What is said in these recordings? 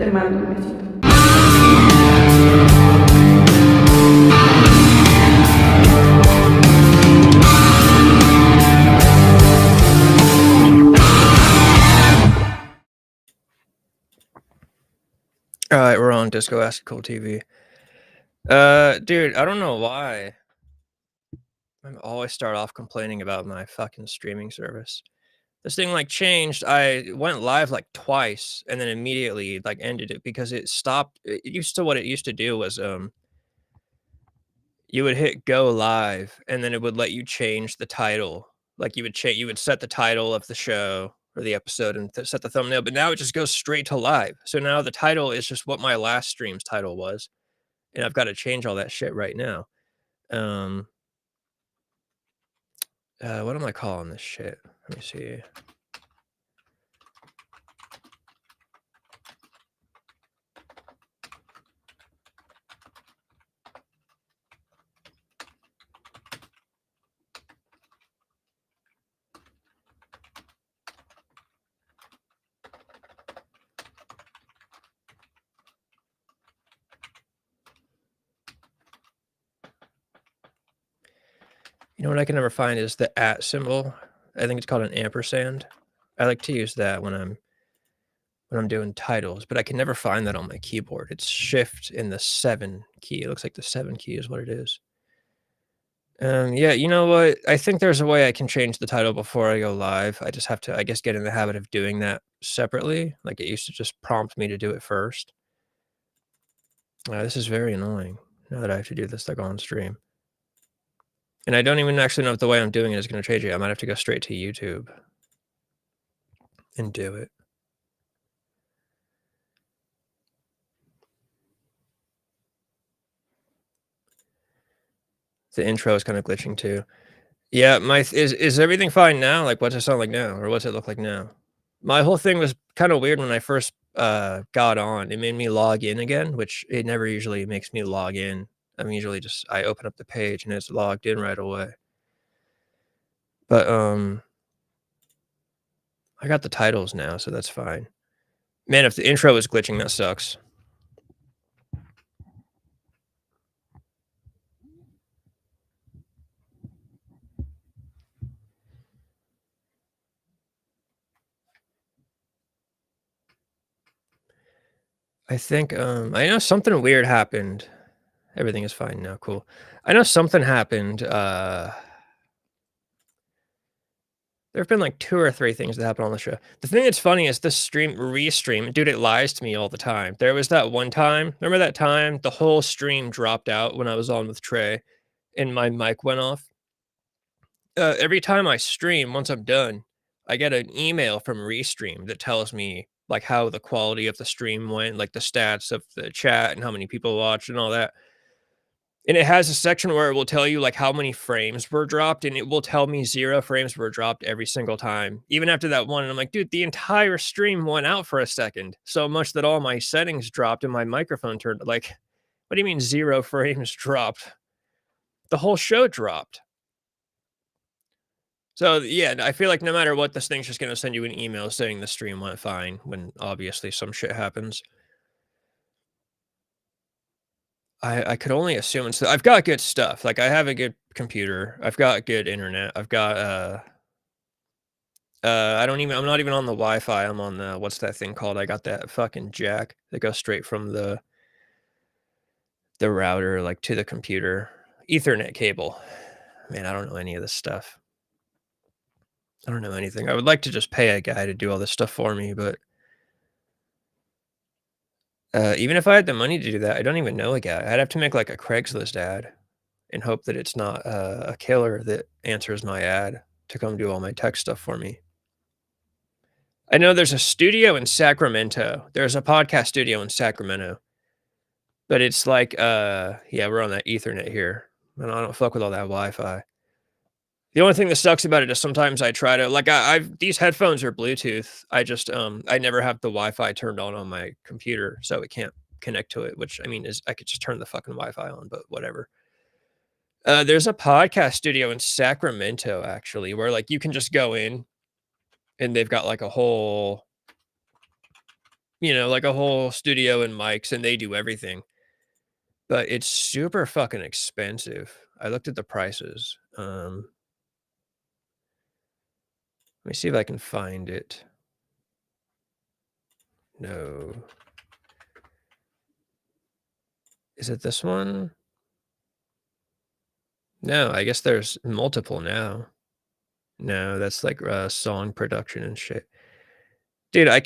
te mando un besito. All right, we're on Disco Acid Cool TV. Dude, I don't know why I always start off complaining about my fucking streaming service. This thing like changed. I went live like twice and then immediately like ended it because it stopped. It used to what it used to do was you would hit go live and then it would let you change the title. Like you would set the title of the show or the episode and set the thumbnail, but now it just goes straight to live. So now the title is just what my last stream's title was. And I've got to change all that shit right now. What am I calling this shit? Let me see. You know what I can never find is the @ symbol. I think it's called an ampersand. I like to use that when I'm doing titles, but I can never find that on my keyboard. It's shift in the 7 key. It looks like the 7 key is what it is. Yeah, you know what? I think there's a way I can change the title before I go live. I just have to, I guess, get in the habit of doing that separately. Like it used to just prompt me to do it first. This is very annoying now that I have to do this like on stream. And I don't even actually know if the way I'm doing it is going to change it. I might have to go straight to YouTube and do it. The intro is kind of glitching too. Yeah, is everything fine now? Like, what's it sound like now, or what's it look like now? My whole thing was kind of weird when I first got on. It made me log in again, which it never usually makes me log in. I'm usually just I open up the page and it's logged in right away. But I got the titles now, so that's fine. Man, if the intro is glitching, that sucks. I think I know something weird happened. Everything is fine now. Cool. I know something happened. There have been like 2 or 3 things that happened on the show. The thing that's funny is this restream, dude, it lies to me all the time. There was that one time, remember that time the whole stream dropped out when I was on with Trey and my mic went off? Every time I stream, once I'm done, I get an email from Restream that tells me like how the quality of the stream went, like the stats of the chat and how many people watched and all that. And it has a section where it will tell you like how many frames were dropped, and it will tell me 0 frames were dropped every single time, even after that one. And I'm like, dude, the entire stream went out for a second, so much that all my settings dropped and my microphone turned like, what do you mean 0 frames dropped? The whole show dropped. So yeah, I feel like no matter what, this thing's just gonna send you an email saying the stream went fine when obviously some shit happens. I could only assume it's I've got good stuff. Like I have a good computer. I've got good internet. I've got I'm not even on the Wi-Fi. I'm on the what's that thing called? I got that fucking jack that goes straight from the router like to the computer. Ethernet cable. Man, I don't know any of this stuff. I don't know anything. I would like to just pay a guy to do all this stuff for me, but even if I had the money to do that, I don't even know a guy. I'd have to make like a Craigslist ad and hope that it's not a killer that answers my ad to come do all my tech stuff for me. I know there's a studio in Sacramento. There's a podcast studio in Sacramento. But it's like, yeah, we're on that Ethernet here. I don't fuck with all that Wi-Fi. The only thing that sucks about it is sometimes I try to like these headphones are Bluetooth. I just I never have the Wi-Fi turned on my computer, so it can't connect to it, which I mean is I could just turn the fucking Wi-Fi on, but whatever. There's a podcast studio in Sacramento actually where like you can just go in and they've got like a whole like a whole studio and mics, and they do everything. But it's super fucking expensive. I looked at the prices. Let me see if I can find it. No. Is it this one? No, I guess there's multiple now. No, that's like song production and shit. Dude, I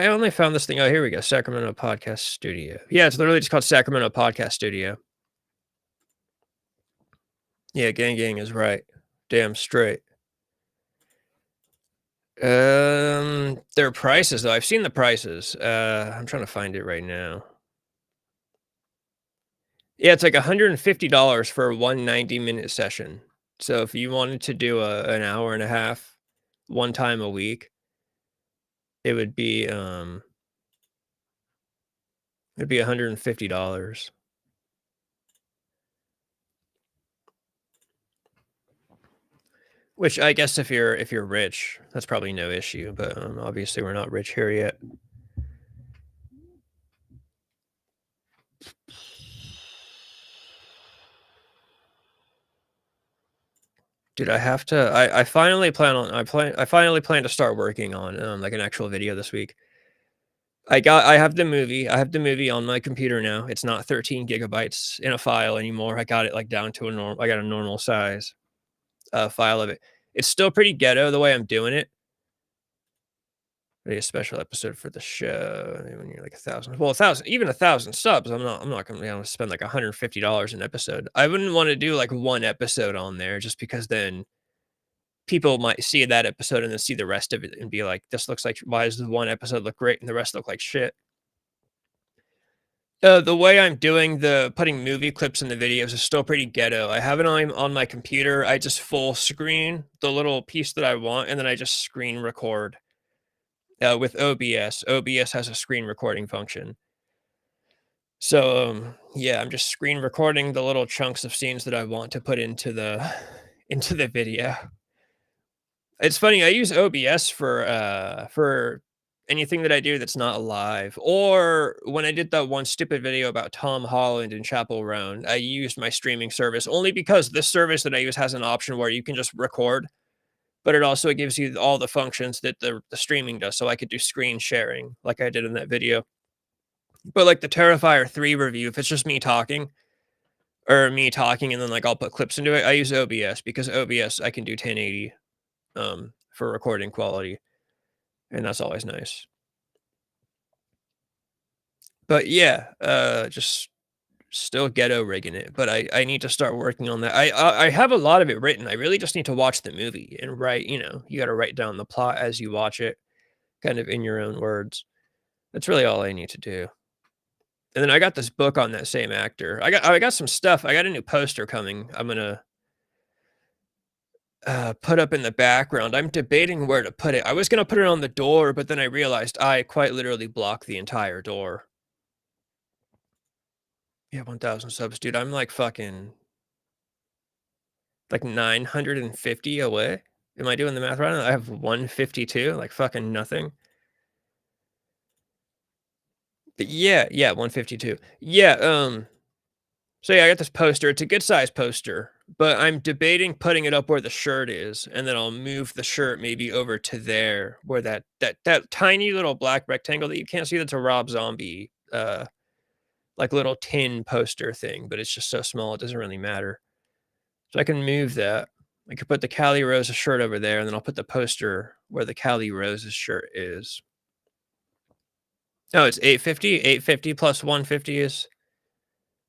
only found this thing. Oh, here we go. Sacramento Podcast Studio. Yeah, it's literally just called Sacramento Podcast Studio. Yeah, gang gang is right. Damn straight. Their prices though. I've seen the prices. I'm trying to find it right now. Yeah, it's like $150 for a 190-minute session. So if you wanted to do an hour and a half one time a week, it would be it'd be $150. Which I guess if you're rich, that's probably no issue, but obviously we're not rich here yet. Dude, I have to I finally plan on I finally plan to start working on like an actual video this week. I have the movie on my computer now. It's not 13 gigabytes in a file anymore. I got it like down to I got a normal size file of it. It's still pretty ghetto the way I'm doing it. Maybe a special episode for the show when you're like 1,000. Well, 1,000, even 1,000 subs. I'm not gonna be able to spend like $150 an episode. I wouldn't want to do like one episode on there just because then people might see that episode and then see the rest of it and be like, this looks like why does the one episode look great and the rest look like shit? The way I'm doing the putting movie clips in the videos is still pretty ghetto. I have it on my computer. I just full screen the little piece that I want, and then I just screen record with OBS. OBS has a screen recording function. So yeah, I'm just screen recording the little chunks of scenes that I want to put into the into the video. It's funny, I use OBS for anything that I do that's not live, or when I did that one stupid video about Tom Holland and Chapel Roan, I used my streaming service only because this service that I use has an option where you can just record, but it also gives you all the functions that the streaming does, so I could do screen sharing like I did in that video. But, like, the Terrifier 3 review, if it's just me talking and then, like, I'll put clips into it, I use OBS because OBS, I can do 1080, for recording quality. And that's always nice. But yeah, just still ghetto rigging it, but I need to start working on that. I have a lot of it written. I really just need to watch the movie and write, you gotta write down the plot as you watch it, kind of in your own words. That's really all I need to do. And then I got this book on that same actor. I got some stuff. I got a new poster coming. I'm gonna put up in the background. I'm debating where to put it. I was gonna put it on the door, but then I realized I quite literally blocked the entire door. Yeah, 1,000 subs, dude. I'm like fucking like 950 away. Am I doing the math right? I have 152, like fucking nothing. But yeah, 152. Yeah, so yeah, I got this poster. It's a good size poster, but I'm debating putting it up where the shirt is, and then I'll move the shirt maybe over to there where that tiny little black rectangle that you can't see that's a Rob Zombie like little tin poster thing, but it's just so small it doesn't really matter. So I can move that. I could put the Cali Roses shirt over there, and then I'll put the poster where the Cali Roses shirt is. No, it's 850. 850 plus 150 is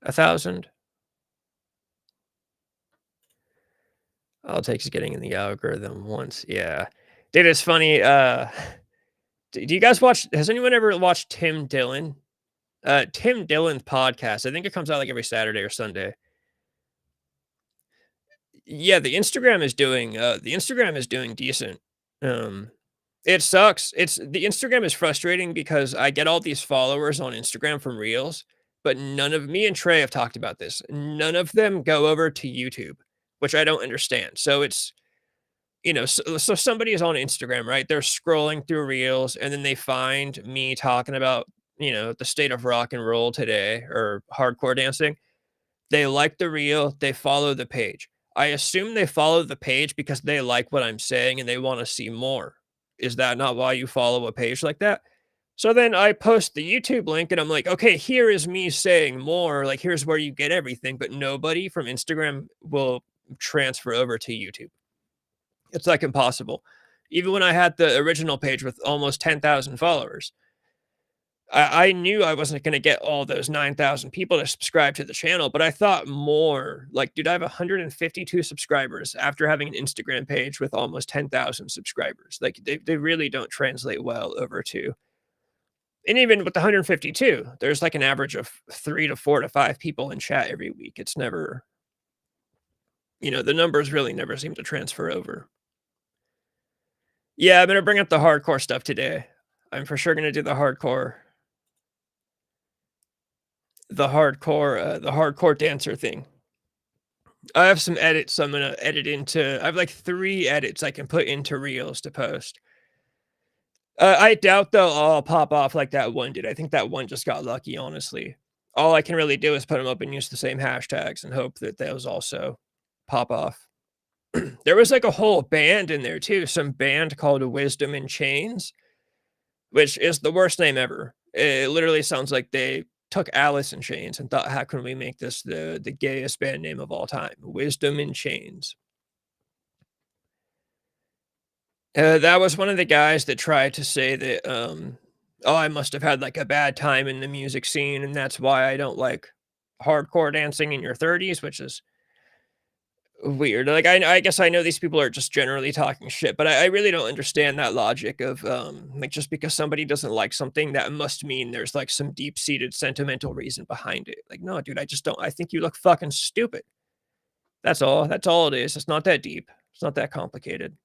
1,000. All it takes is getting in the algorithm once. Yeah. Dude, it's funny. Do you guys watch? Has anyone ever watched Tim Dillon? Tim Dillon's podcast. I think it comes out like every Saturday or Sunday. Yeah, the Instagram is doing decent. Um, it sucks. The Instagram is frustrating because I get all these followers on Instagram from Reels, but none of me and Trey have talked about this. None of them go over to YouTube, which I don't understand. So So somebody is on Instagram, right? They're scrolling through reels and then they find me talking about, the state of rock and roll today or hardcore dancing. They like the reel, they follow the page. I assume they follow the page because they like what I'm saying and they wanna see more. Is that not why you follow a page like that? So then I post the YouTube link and I'm like, "Okay, here is me saying more, like, here's where you get everything," but nobody from Instagram will transfer over to YouTube. It's, like, impossible. Even when I had the original page with almost 10,000 followers, I knew I wasn't gonna get all those 9,000 people to subscribe to the channel, but I thought more. Like, dude, I have 152 subscribers after having an Instagram page with almost 10,000 subscribers. Like, they really don't translate well over to, and even with the 152, there's, like, an average of 3 to 4 to 5 people in chat every week. It's never, the numbers really never seem to transfer over. Yeah, I'm gonna bring up the hardcore stuff today. I'm for sure gonna do the hardcore dancer thing. I have some edits I'm gonna edit into. I have like 3 edits I can put into reels to post. I doubt they'll all pop off like that one did. I think that one just got lucky, honestly. All I can really do is put them up and use the same hashtags and hope that those also pop off. There was like a whole band in there too, some band called Wisdom in Chains, which is the worst name ever. It literally sounds like they took Alice in Chains and thought, "How can we make this the gayest band name of all time? Wisdom in Chains." That was one of the guys that tried to say that, "Oh, I must have had, like, a bad time in the music scene, and that's why I don't like hardcore dancing in your 30s," which is weird. Like, I guess I know these people are just generally talking shit, but I really don't understand that logic of, like, just because somebody doesn't like something, that must mean there's, like, some deep-seated sentimental reason behind it. Like, no, dude, I just don't. I think you look fucking stupid. That's all it is. It's not that deep. It's not that complicated.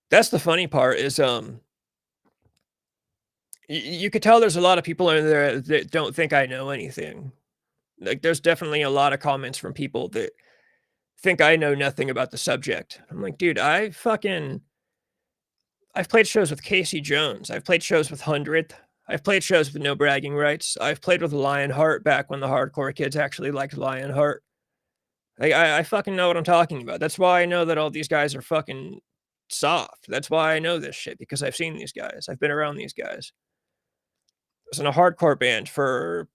That's the funny part is, you could tell there's a lot of people in there that don't think I know anything. Like, there's definitely a lot of comments from people that think I know nothing about the subject. I'm like, dude, I've played shows with Casey Jones. I've played shows with 100th. I've played shows with No Bragging Rights. I've played with Lionheart back when the hardcore kids actually liked Lionheart. Like, I fucking know what I'm talking about. That's why I know that all these guys are fucking soft. That's why I know this shit, because I've seen these guys. I've been around these guys. I was in a hardcore band for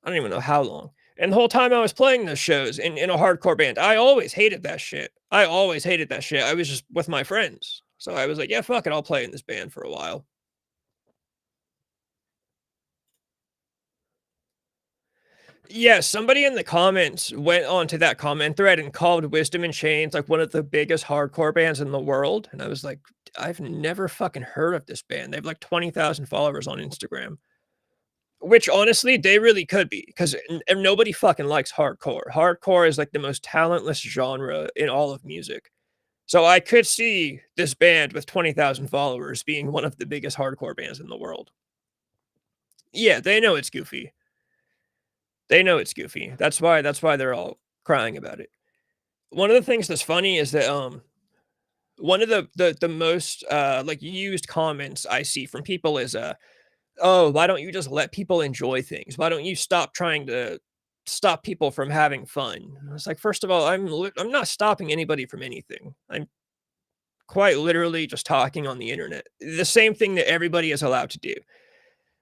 I don't even know how long. And the whole time I was playing those shows in a hardcore band, I always hated that shit. I always hated that shit. I was just with my friends. So I was like, "Yeah, fuck it, I'll play in this band for a while." Yeah, somebody in the comments went onto that comment thread and called Wisdom in Chains, like, one of the biggest hardcore bands in the world, and I was like, "I've never fucking heard of this band." They have, like, 20,000 followers on Instagram. Which honestly, they really could be, 'cause nobody fucking likes hardcore. Hardcore is, like, the most talentless genre in all of music. So I could see this band with 20,000 followers being one of the biggest hardcore bands in the world. Yeah, they know it's goofy. They know it's goofy. That's why they're all crying about it. One of the things that's funny is that, one of the most, like, used comments I see from people is, "Oh, why don't you just let people enjoy things? Why don't you stop trying to stop people from having fun?" And it's like, first of all, I'm not stopping anybody from anything. I'm quite literally just talking on the internet. The same thing that everybody is allowed to do.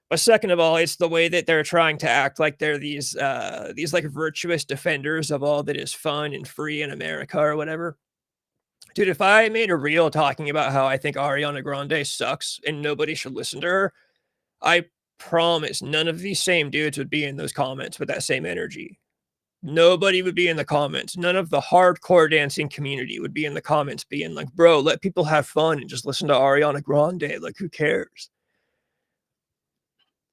But second of all, it's the way that they're trying to act like they're these like virtuous defenders of all that is fun and free in America or whatever. Dude, if I made a reel talking about how I think Ariana Grande sucks and nobody should listen to her, I promise none of these same dudes would be in those comments with that same energy. Nobody would be in the comments. None of the hardcore dancing community would be in the comments being like, "Bro, let people have fun and just listen to Ariana Grande. Like, who cares?"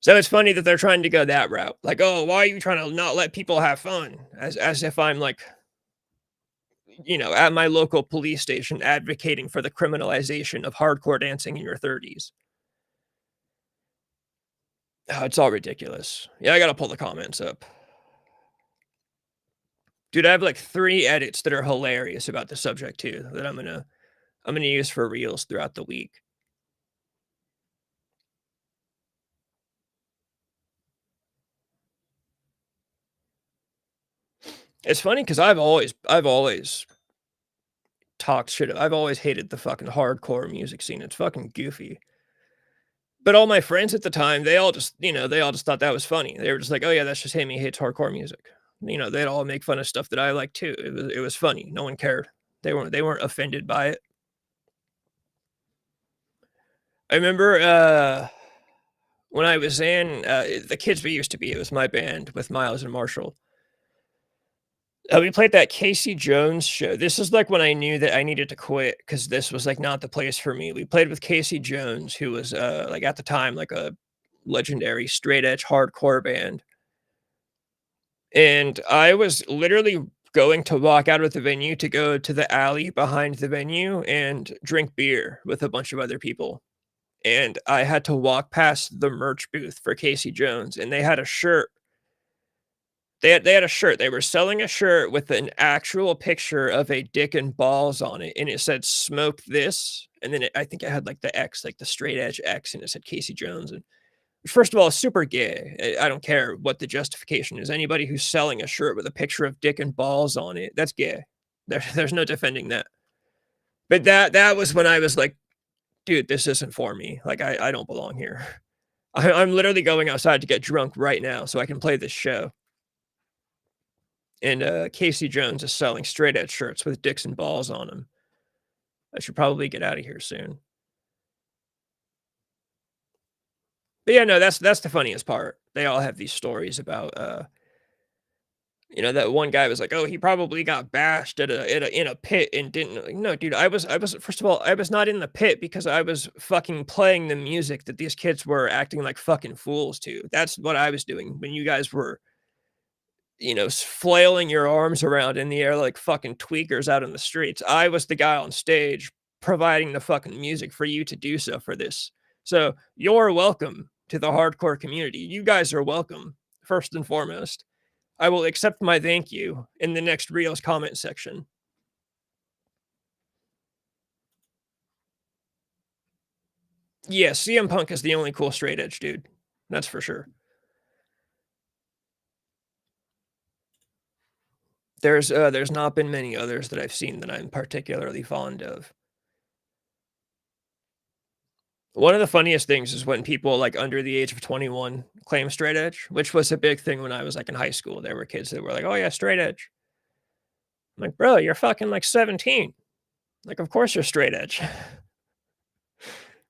So it's funny that they're trying to go that route. Like, "Oh, why are you trying to not let people have fun?" As if I'm like, at my local police station advocating for the criminalization of hardcore dancing in your 30s. Oh, it's all ridiculous. Yeah, I gotta pull the comments up. Dude, I have, like, 3 edits that are hilarious about the subject too that I'm gonna use for reels throughout the week. It's funny because 'cause I've always talked shit I've always hated the fucking hardcore music scene, it's fucking goofy. But all my friends at the time, they all just, they all just thought that was funny. They were just like, "Oh, yeah, that's just him, he hates hardcore music." They'd all make fun of stuff that I like too. It was funny, no one cared. They weren't offended by it. I remember, when I was in, the Kids We Used to Be, it was my band with Miles and Marshall. We played that Casey Jones show. This is, like, when I knew that I needed to quit because this was, like, not the place for me. We played with Casey Jones, who was, like, at the time, like, a legendary straight edge hardcore band, and I was literally going to walk out of the venue to go to the alley behind the venue and drink beer with a bunch of other people, and I had to walk past the merch booth for Casey Jones, and they had a shirt. They were selling a shirt with an actual picture of a dick and balls on it, and it said "Smoke this," and then I think it had, like, the X, like, the straight edge X, and it said Casey Jones, and first of all, it's super gay. I don't care what the justification is. Anybody who's selling a shirt with a picture of dick and balls on it, that's gay. There's no defending that. But that was when I was like, "Dude, this isn't for me. Like, I don't belong here. I'm literally going outside to get drunk right now so I can play this show." And, Casey Jones is selling straight edge shirts with dicks and balls on them. I should probably get out of here soon. But yeah, no, that's the funniest part. They all have these stories about, that one guy was like, "Oh, he probably got bashed in a pit and didn't." Like, no, dude, I was first of all, I was not in the pit because I was fucking playing the music that these kids were acting like fucking fools to. That's what I was doing when you guys were, flailing your arms around in the air like fucking tweakers out in the streets. I was the guy on stage providing the fucking music for you to do so for this. So you're welcome to the hardcore community. You guys are welcome, first and foremost. I will accept my thank you in the next Reels comment section. Yeah, CM Punk is the only cool straight edge dude. That's for sure. There's not been many others that I've seen that I'm particularly fond of. One of the funniest things is when people, like, under the age of 21 claim straight edge, which was a big thing when I was, like, in high school. There were kids that were like, "Oh, yeah, straight edge." I'm like, "Bro, you're fucking, like, 17. Like, of course you're straight edge."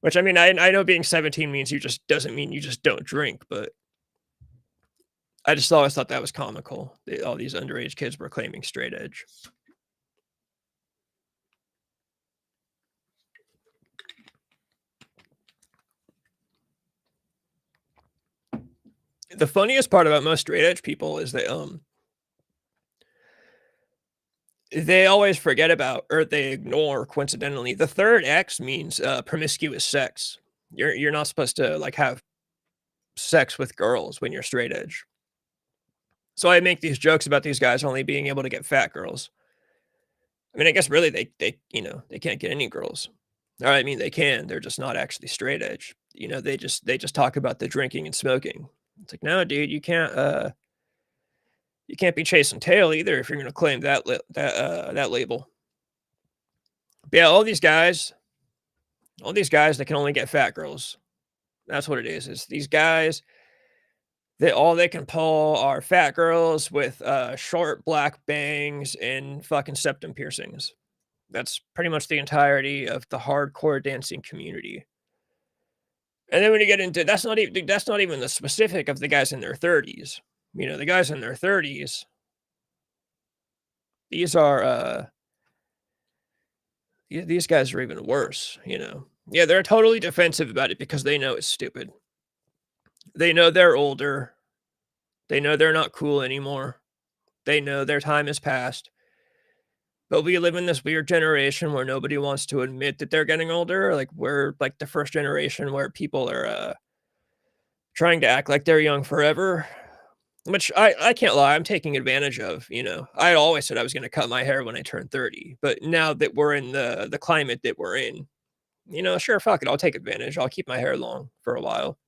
Which, I mean, I know being 17 means you just doesn't mean you just don't drink, but I just always thought that was comical. All these underage kids were claiming straight edge. The funniest part about most straight edge people is they always forget about, or they ignore, coincidentally, the 3rd X means, promiscuous sex. You're not supposed to, like, have sex with girls when you're straight edge. So I make these jokes about these guys only being able to get fat girls. I mean, I guess really they can't get any girls. Or I mean, they can, they're just not actually straight edge. They just talk about the drinking and smoking. It's like, "No, dude, you can't be chasing tail either if you're gonna claim that label." But yeah, all these guys that can only get fat girls. That's what it is. It's these guys that all they can pull are fat girls with, short black bangs and fucking septum piercings. That's pretty much the entirety of the hardcore dancing community. And then when you get into that's not even the specific of the guys in their 30s. The guys in their 30s, these are, these guys are even worse. Yeah, they're totally defensive about it because they know it's stupid. They know they're older. They know they're not cool anymore. They know their time has passed. But we live in this weird generation where nobody wants to admit that they're getting older. Like, we're like the first generation where people are trying to act like they're young forever. which I can't lie, I'm taking advantage of, you know. I always said I was gonna cut my hair when I turned 30, but now that we're in the climate that we're in, you know, sure, fuck it, I'll take advantage. I'll keep my hair long for a while.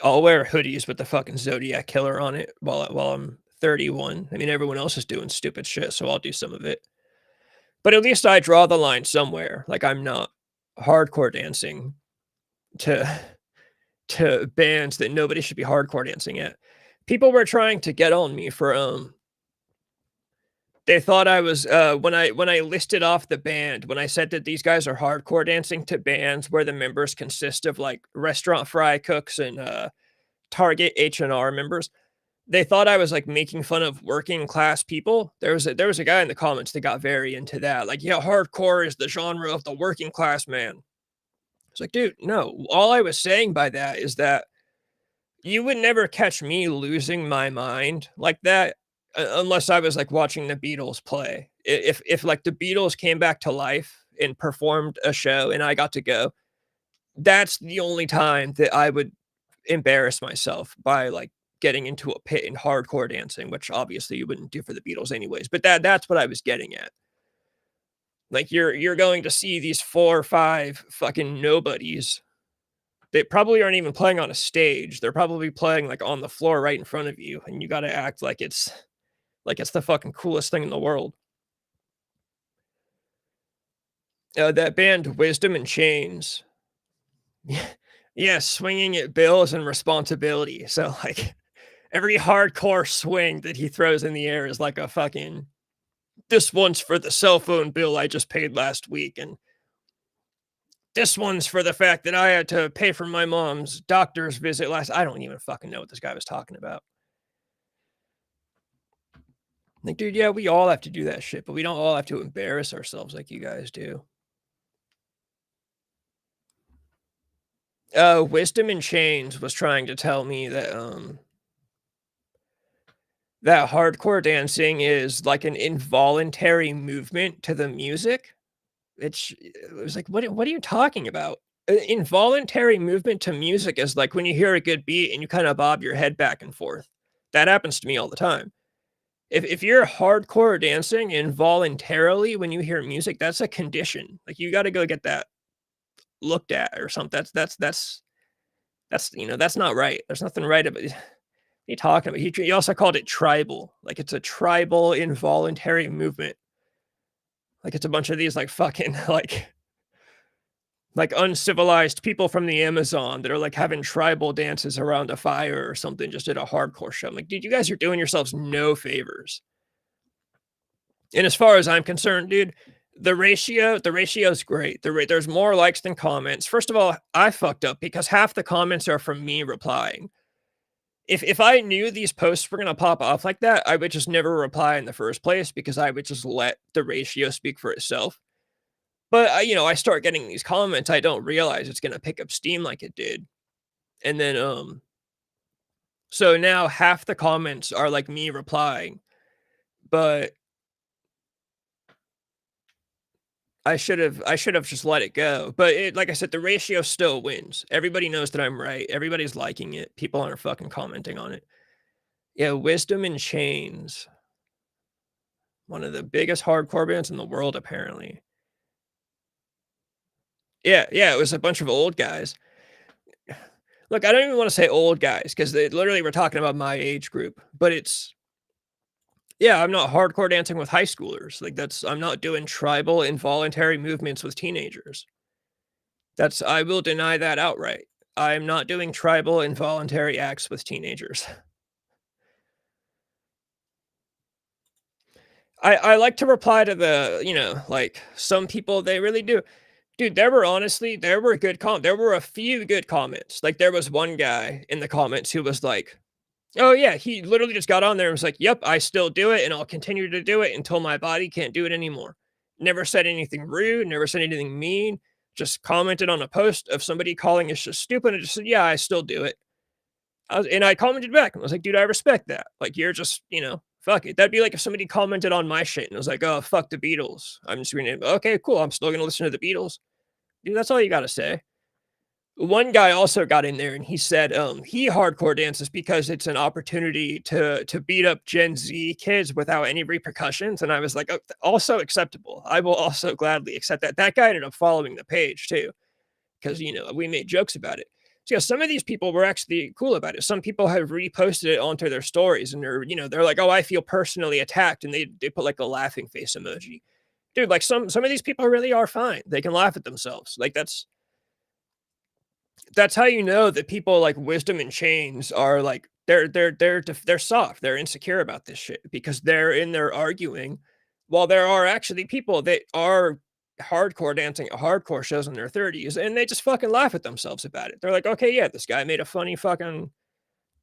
I'll wear hoodies with the fucking Zodiac killer on it while I'm 31. I mean, everyone else is doing stupid shit, so I'll do some of it. But at least I draw the line somewhere. Like, I'm not hardcore dancing to to bands that nobody should be hardcore dancing at. People were trying to get on me for, they thought I was, when I listed off the band, when I said that these guys are hardcore dancing to bands where the members consist of, like, restaurant fry cooks and, Target H&R members, they thought I was, like, making fun of working class people. There was a guy in the comments that got very into that, like, "Yeah, hardcore is the genre of the working class man." It's like, "Dude, no. All I was saying by that is that you would never catch me losing my mind like that, unless I was, like, watching the Beatles play. If, like, the Beatles came back to life and performed a show and I got to go, that's the only time that I would embarrass myself by, like, getting into a pit and hardcore dancing, which obviously you wouldn't do for the Beatles anyways, but that's what I was getting at. Like, you're going to see these 4 or 5 fucking nobodies. They probably aren't even playing on a stage. They're probably playing, like, on the floor right in front of you, and you gotta act like it's the fucking coolest thing in the world. That band Wisdom and Chains. Yeah, yeah, swinging at bills and responsibility. So, like, every hardcore swing that he throws in the air is like a fucking, "This one's for the cell phone bill I just paid last week," and "This one's for the fact that I had to pay for my mom's doctor's visit last." I don't even fucking know what this guy was talking about. Like, dude, yeah, we all have to do that shit, but we don't all have to embarrass ourselves like you guys do. Wisdom in Chains was trying to tell me that, that hardcore dancing is like an involuntary movement to the music. It was like, what are you talking about? Involuntary movement to music is like when you hear a good beat and you kinda bob your head back and forth. That happens to me all the time. If you're hardcore dancing involuntarily when you hear music, that's a condition. Like, you gotta go get that looked at or something. That's, you know, that's not right. There's nothing right about what are you talking about? He also called it tribal. Like, it's a tribal involuntary movement. Like, it's a bunch of these, like, fucking, like, uncivilized people from the Amazon that are, like, having tribal dances around a fire or something just at a hardcore show. I'm like, "Dude, you guys are doing yourselves no favors." And as far as I'm concerned, dude, the ratio's great. There's more likes than comments. First of all, I fucked up because half the comments are from me replying. If I knew these posts were gonna pop off like that, I would just never reply in the first place because I would just let the ratio speak for itself. But I start getting these comments, I don't realize it's gonna pick up steam like it did. And then, so now half the comments are like me replying, but I should have just let it go. But like I said, the ratio still wins. Everybody knows that I'm right. Everybody's liking it. People aren't fucking commenting on it. Yeah, Wisdom in Chains, one of the biggest hardcore bands in the world, apparently. Yeah, yeah, it was a bunch of old guys. Look, I don't even wanna say old guys because they literally were talking about my age group, but it's yeah, I'm not hardcore dancing with high schoolers. Like, I'm not doing tribal involuntary movements with teenagers. I will deny that outright. I'm not doing tribal involuntary acts with teenagers. I like to reply to like, some people, they really do. Dude, there were a few good comments. Like, there was one guy in the comments who was like, "Oh, yeah," he literally just got on there and was like, "Yep, I still do it, and I'll continue to do it until my body can't do it anymore." Never said anything rude, never said anything mean, just commented on a post of somebody calling his shit stupid and just said, "Yeah, I still do it." I commented back and I was like, "Dude, I respect that. Like, you're just, fuck it." That'd be like if somebody commented on my shit and was like, "Oh, fuck the Beatles." I'm just gonna, "Okay, cool. I'm still gonna listen to the Beatles." Dude, that's all you gotta say. One guy also got in there and he said, he hardcore dances because it's an opportunity to beat up Gen Z kids without any repercussions, and I was like, "Oh, also acceptable. I will also gladly accept that." That guy ended up following the page too, because we made jokes about it. So, yeah, some of these people were actually cool about it. Some people have reposted it onto their stories, and they're like, "Oh, I feel personally attacked," and they put, like, a laughing face emoji. Dude, like, some of these people really are fine. They can laugh at themselves. Like, that's how you know that people like Wisdom and Chains are like they're soft. They're insecure about this shit because they're in there arguing while there are actually people that are hardcore dancing at hardcore shows in their 30s and they just fucking laugh at themselves about it. They're like, "Okay, yeah, this guy made a funny fucking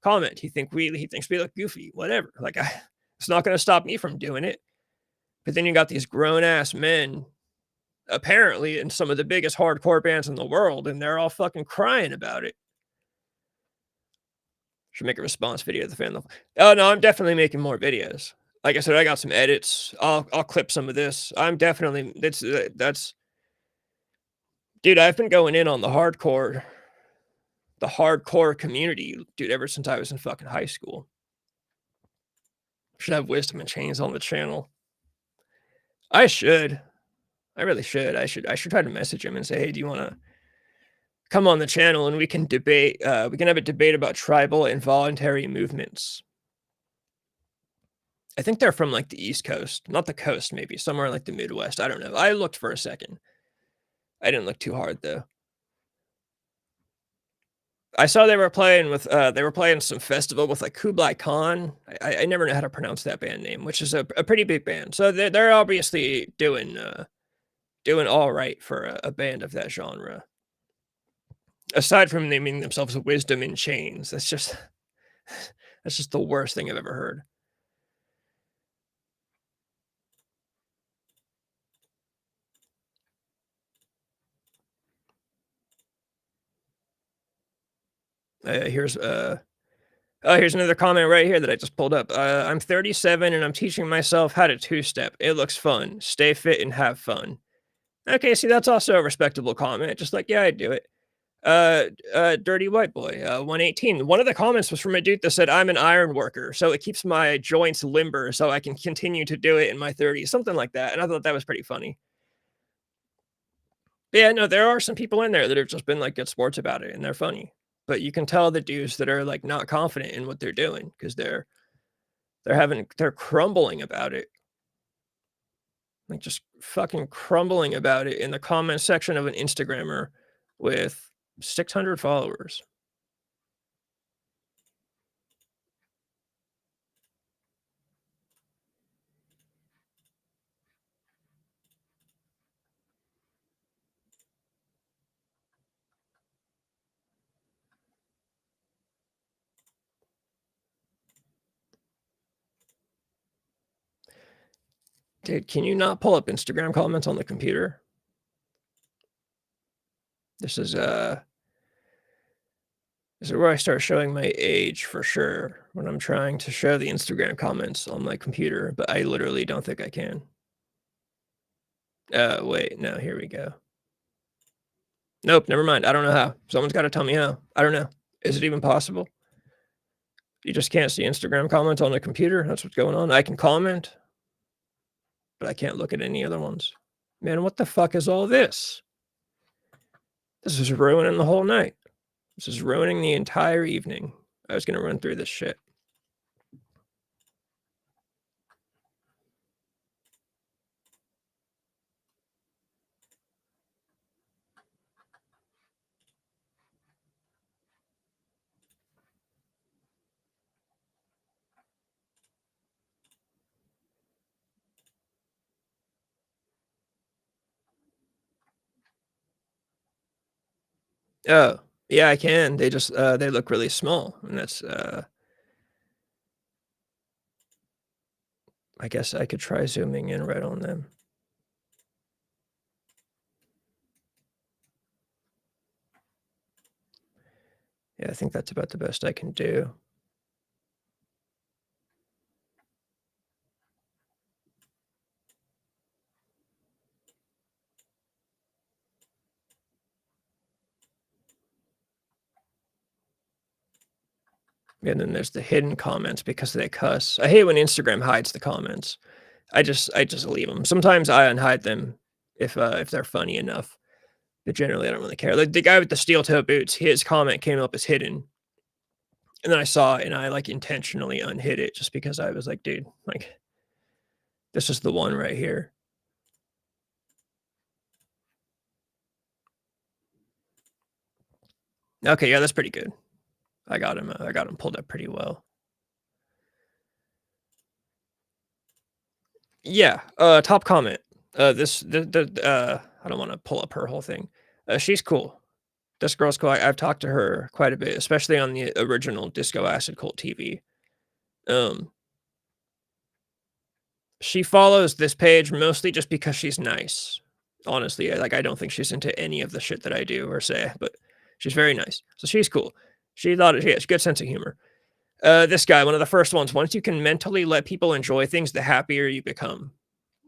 comment. He thinks we look goofy, whatever." Like it's not going to stop me from doing it. But then you got these grown ass men apparently in some of the biggest hardcore bands in the world and they're all fucking crying about it. Should make a response video to the fan. Oh no, I'm definitely making more videos. Like I said, I got some edits. I'll clip some of this. I'm definitely that's dude. I've been going in on the hardcore community, dude, ever since I was in fucking high school. Should have Wisdom and Chains on the channel. I should. I really should. I should try to message him and say, hey, do you want to come on the channel and we can debate? We can have a debate about tribal and voluntary movements. I think they're from, like, the East Coast, not the coast, maybe somewhere in, like, the Midwest, I don't know. I looked for a second. I didn't look too hard, though. I saw they were playing some festival with, like, Kublai Khan. I never know how to pronounce that band name, which is a pretty big band. So they're obviously doing alright for a band of that genre. Aside from naming themselves Wisdom in Chains, that's just the worst thing I've ever heard. Here's, oh, here's another comment right here that I just pulled up. I'm 37 and I'm teaching myself how to two-step. It looks fun. Stay fit and have fun. Okay, see, that's also a respectable comment. Just like, yeah, I'd do it. Dirty white boy, 118. One of the comments was from a dude that said, I'm an iron worker, so it keeps my joints limber so I can continue to do it in my 30s, something like that. And I thought that was pretty funny. But yeah, no, there are some people in there that have just been like good sports about it and they're funny. But you can tell the dudes that are like not confident in what they're doing because they're crumbling about it. Like, just fucking crumbling about it in the comment section of an Instagrammer with 600 followers. Dude, can you not pull up Instagram comments on the computer? This is, uh this is where I start showing my age for sure, when I'm trying to show the Instagram comments on my computer, but I literally don't think I can. Wait, no, here we go. Nope, never mind, I don't know how. Someone's gotta tell me how. I don't know. Is it even possible? You just can't see Instagram comments on the computer? That's what's going on? I can comment, but I can't look at any other ones. Man, what the fuck is all this? This is ruining the whole night. This is ruining the entire evening. I was gonna run through this shit. Oh, yeah, I can. They look really small, and I guess I could try zooming in right on them. Yeah, I think that's about the best I can do. And then there's the hidden comments because they cuss. I hate when Instagram hides the comments. I just leave them. Sometimes I unhide them if they're funny enough, but generally I don't really care. Like the guy with the steel toe boots, his comment came up as hidden, and then I saw it and I like intentionally unhid it just because I was like, dude, like this is the one right here. Okay, yeah, that's pretty good. I got him pulled up pretty well. Yeah, top comment. I don't wanna pull up her whole thing. She's cool. This girl's cool. I've talked to her quite a bit, especially on the original Disco Acid Cult TV. Um, she follows this page mostly just because she's nice. Honestly, I don't think she's into any of the shit that I do or say, but she's very nice. So she's cool. She has good sense of humor. This guy, one of the first ones, once you can mentally let people enjoy things, the happier you become.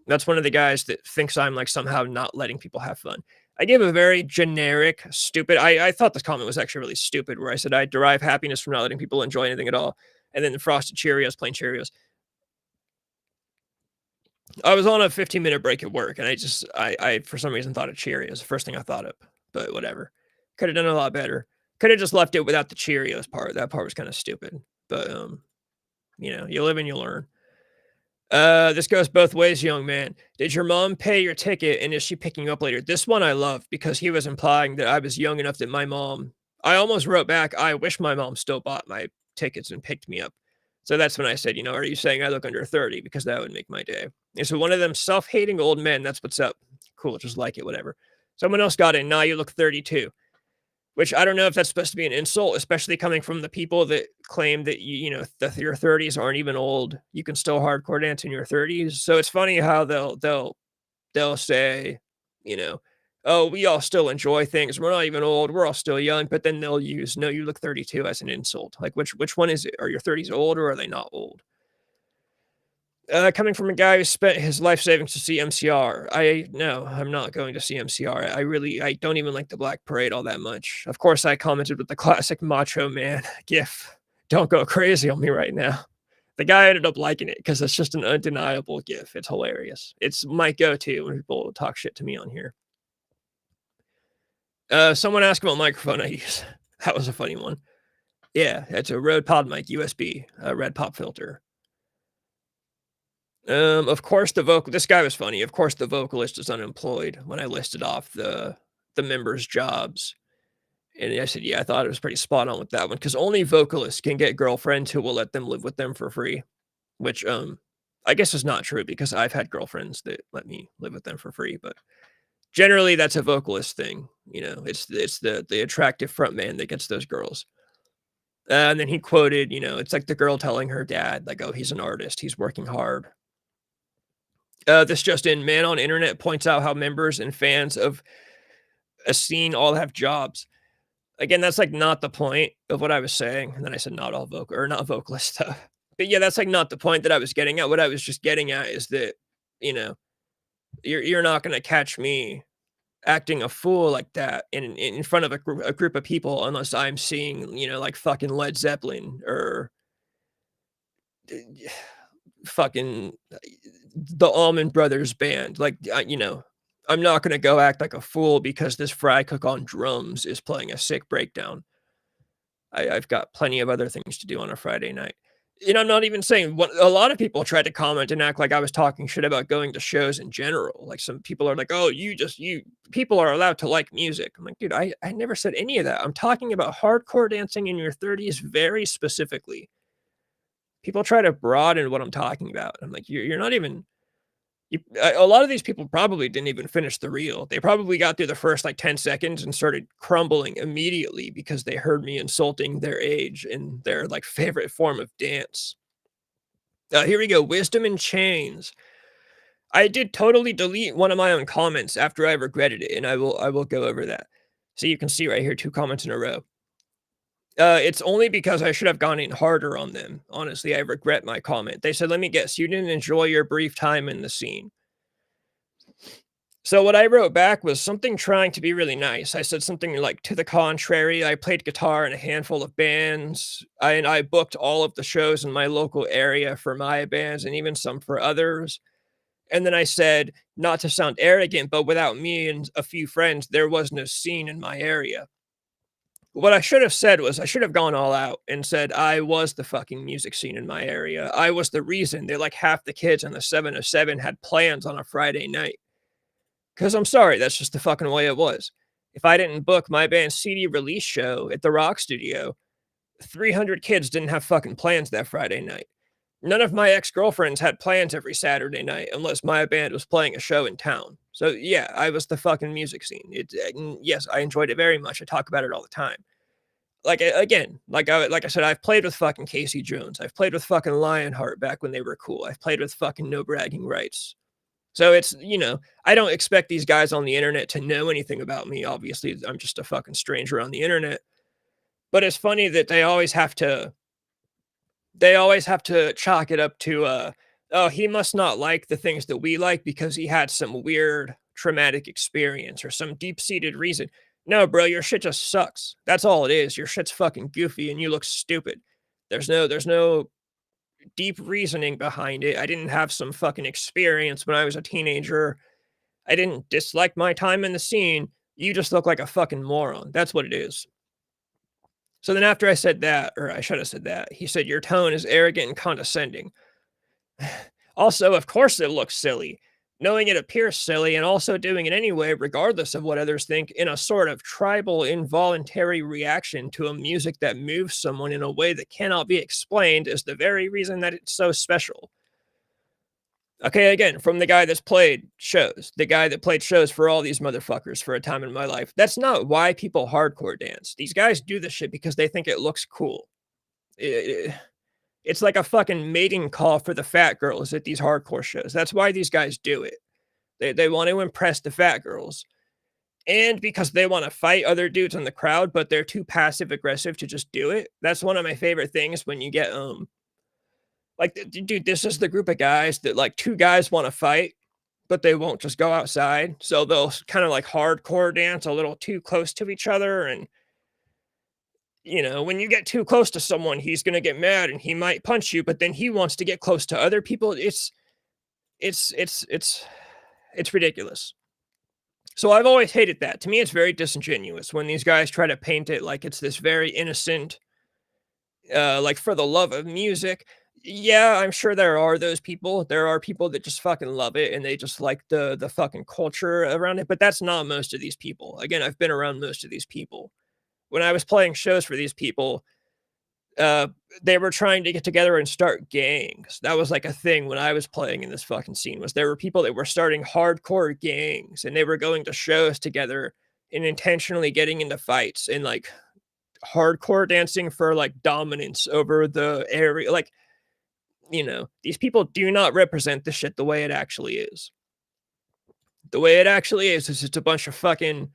That's one of the guys that thinks I'm, like, somehow not letting people have fun. I gave a very generic, stupid I thought this comment was actually really stupid where I said, "I derive happiness from not letting people enjoy anything at all." And then the Frosted Cheerios, plain Cheerios. I was on a 15-minute break at work, and I for some reason thought of Cheerios, the first thing I thought of, but whatever. Coulda done a lot better. Coulda just left it without the Cheerios part. That part was kinda stupid, but, you live and you learn. This goes both ways, young man. Did your mom pay your ticket and is she picking you up later? This one I love because he was implying that I was young enough that my mom I almost wrote back, I wish my mom still bought my tickets and picked me up. So that's when I said, are you saying I look under 30? Because that would make my day. And so one of them self-hating old men, that's what's up. Cool, just like it, whatever. Someone else got in. Nah, you look 32. Which I don't know if that's supposed to be an insult, especially coming from the people that claim that your 30s aren't even old. You can still hardcore dance in your 30s. So it's funny how they'll say, you know, "Oh, we all still enjoy things. We're not even old. We're all still young." But then they'll use, "No, you look 32" as an insult. Like which one is it? Are your 30s old or are they not old? Coming from a guy who spent his life savings to see MCR, no, I'm not going to see MCR. I don't even like the Black Parade all that much. Of course, I commented with the classic Macho Man gif. Don't go crazy on me right now. The guy ended up liking it because it's just an undeniable gif. It's hilarious. It's my go-to when people talk shit to me on here. Someone asked what microphone I use. That was a funny one. Yeah, it's a Rode Pod Mic USB, a red pop filter. Of course, this guy was funny. Of course, the vocalist is unemployed when I listed off the members' jobs. And I said, yeah, I thought it was pretty spot on with that one because only vocalists can get girlfriends who will let them live with them for free, which I guess is not true because I've had girlfriends that let me live with them for free, but generally that's a vocalist thing. It's the attractive front man that gets those girls. And then he quoted, it's like the girl telling her dad, like, oh, he's an artist, he's working hard. This just in, man on internet points out how members and fans of a scene all have jobs. Again, that's like not the point of what I was saying. And then I said not all vocal or not vocalist stuff. But yeah, that's like not the point that I was getting at. What I was just getting at is that, you know, you're not gonna catch me acting a fool like that in front of a group of people unless I'm seeing, like fucking Led Zeppelin or fucking the Allman Brothers Band. Like, I'm not gonna go act like a fool because this fry cook on drums is playing a sick breakdown. I've got plenty of other things to do on a Friday night. And I'm not even saying what a lot of people tried to comment and act like I was talking shit about going to shows in general. Like some people are like, "Oh, you people are allowed to like music." I'm like, "Dude, I never said any of that. I'm talking about hardcore dancing in your 30s very specifically." People try to broaden what I'm talking about. I'm like, "You're not even a lot of these people probably didn't even finish the reel. They probably got through the first like 10 seconds and started crumbling immediately because they heard me insulting their age and their like favorite form of dance. Here we go. Wisdom in chains. I did totally delete one of my own comments after I regretted it, and I will go over that. So you can see right here, 2 comments in a row. It's only because I should have gone in harder on them. Honestly, I regret my comment. They said, "Let me guess, you didn't enjoy your brief time in the scene." So what I wrote back was something trying to be really nice. I said something like, "To the contrary, I played guitar in a handful of bands, and I booked all of the shows in my local area for my bands and even some for others." And then I said, not to sound arrogant, but without me and a few friends, there was no scene in my area. What I should have said was I should have gone all out and said I was the fucking music scene in my area. I was the reason that like half the kids on the 707 had plans on a Friday night. Because I'm sorry, that's just the fucking way it was. If I didn't book my band's CD release show at the Rock Studio, 300 kids didn't have fucking plans that Friday night. None of my ex-girlfriends had plans every Saturday night unless my band was playing a show in town. So, yeah, I was the fucking music scene. Yes, I enjoyed it very much. I talk about it all the time. Like, again, like I said, I've played with fucking Casey Jones. I've played with fucking Lionheart back when they were cool. I've played with fucking No Bragging Rights. So it's, I don't expect these guys on the internet to know anything about me. Obviously, I'm just a fucking stranger on the internet. But it's funny that they always have to chalk it up to oh, he must not like the things that we like because he had some weird traumatic experience or some deep-seated reason. No, bro, your shit just sucks. That's all it is. Your shit's fucking goofy and you look stupid. There's no deep reasoning behind it. I didn't have some fucking experience when I was a teenager. I didn't dislike my time in the scene. You just look like a fucking moron. That's what it is. So then after I said that, or I should have said that, he said, "Your tone is arrogant and condescending." Also, of course it looks silly. Knowing it appears silly and also doing it anyway, regardless of what others think, in a sort of tribal, involuntary reaction to a music that moves someone in a way that cannot be explained is the very reason that it's so special. Okay, again, from the guy that's played shows, the guy that played shows for all these motherfuckers for a time in my life. That's not why people hardcore dance. These guys do this shit because they think it looks cool. I it's like a fucking mating call for the fat girls at these hardcore shows. That's why these guys do it. They want to impress the fat girls. And because they want to fight other dudes in the crowd, but they're too passive aggressive to just do it. That's one of my favorite things when you get like, dude, this is the group of guys that like two guys want to fight, but they won't just go outside. So they'll kind of like hardcore dance a little too close to each other. And, when you get too close to someone, he's going to get mad and he might punch you, but then he wants to get close to other people. It's ridiculous. So I've always hated that. To me, it's very disingenuous when these guys try to paint it like it's this very innocent, like for the love of music. Yeah, I'm sure there are those people. There are people that just fucking love it and they just like the fucking culture around it, but that's not most of these people. Again, I've been around most of these people. When I was playing shows for these people, uh, they were trying to get together and start gangs. That was like a thing when I was playing in this fucking scene was there were people that were starting hardcore gangs and they were going to shows together and intentionally getting into fights and like hardcore dancing for like dominance over the area. Like, these people do not represent the shit the way it actually is. The way it actually is it's a bunch of fucking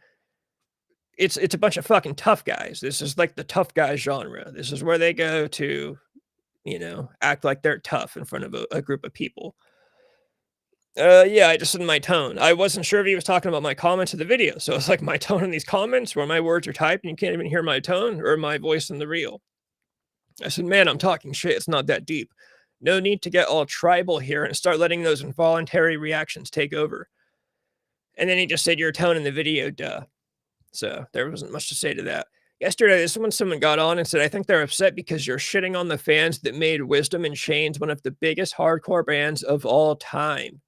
it's a bunch of fucking tough guys. This is like the tough guy genre. This is where they go to, act like they're tough in front of a group of people. Yeah, I just said my tone. I wasn't sure if he was talking about my comments in the video. So it's like my tone in these comments where my words are typed and you can't even hear my tone or my voice in the reel. I said, man, I'm talking shit. It's not that deep. No need to get all tribal here and start letting those involuntary reactions take over. And then he just said, your tone in the video, duh. So there wasn't much to say to that. Yesterday, this one someone got on and said, I think they're upset because you're shitting on the fans that made Wisdom in Chains one of the biggest hardcore bands of all time.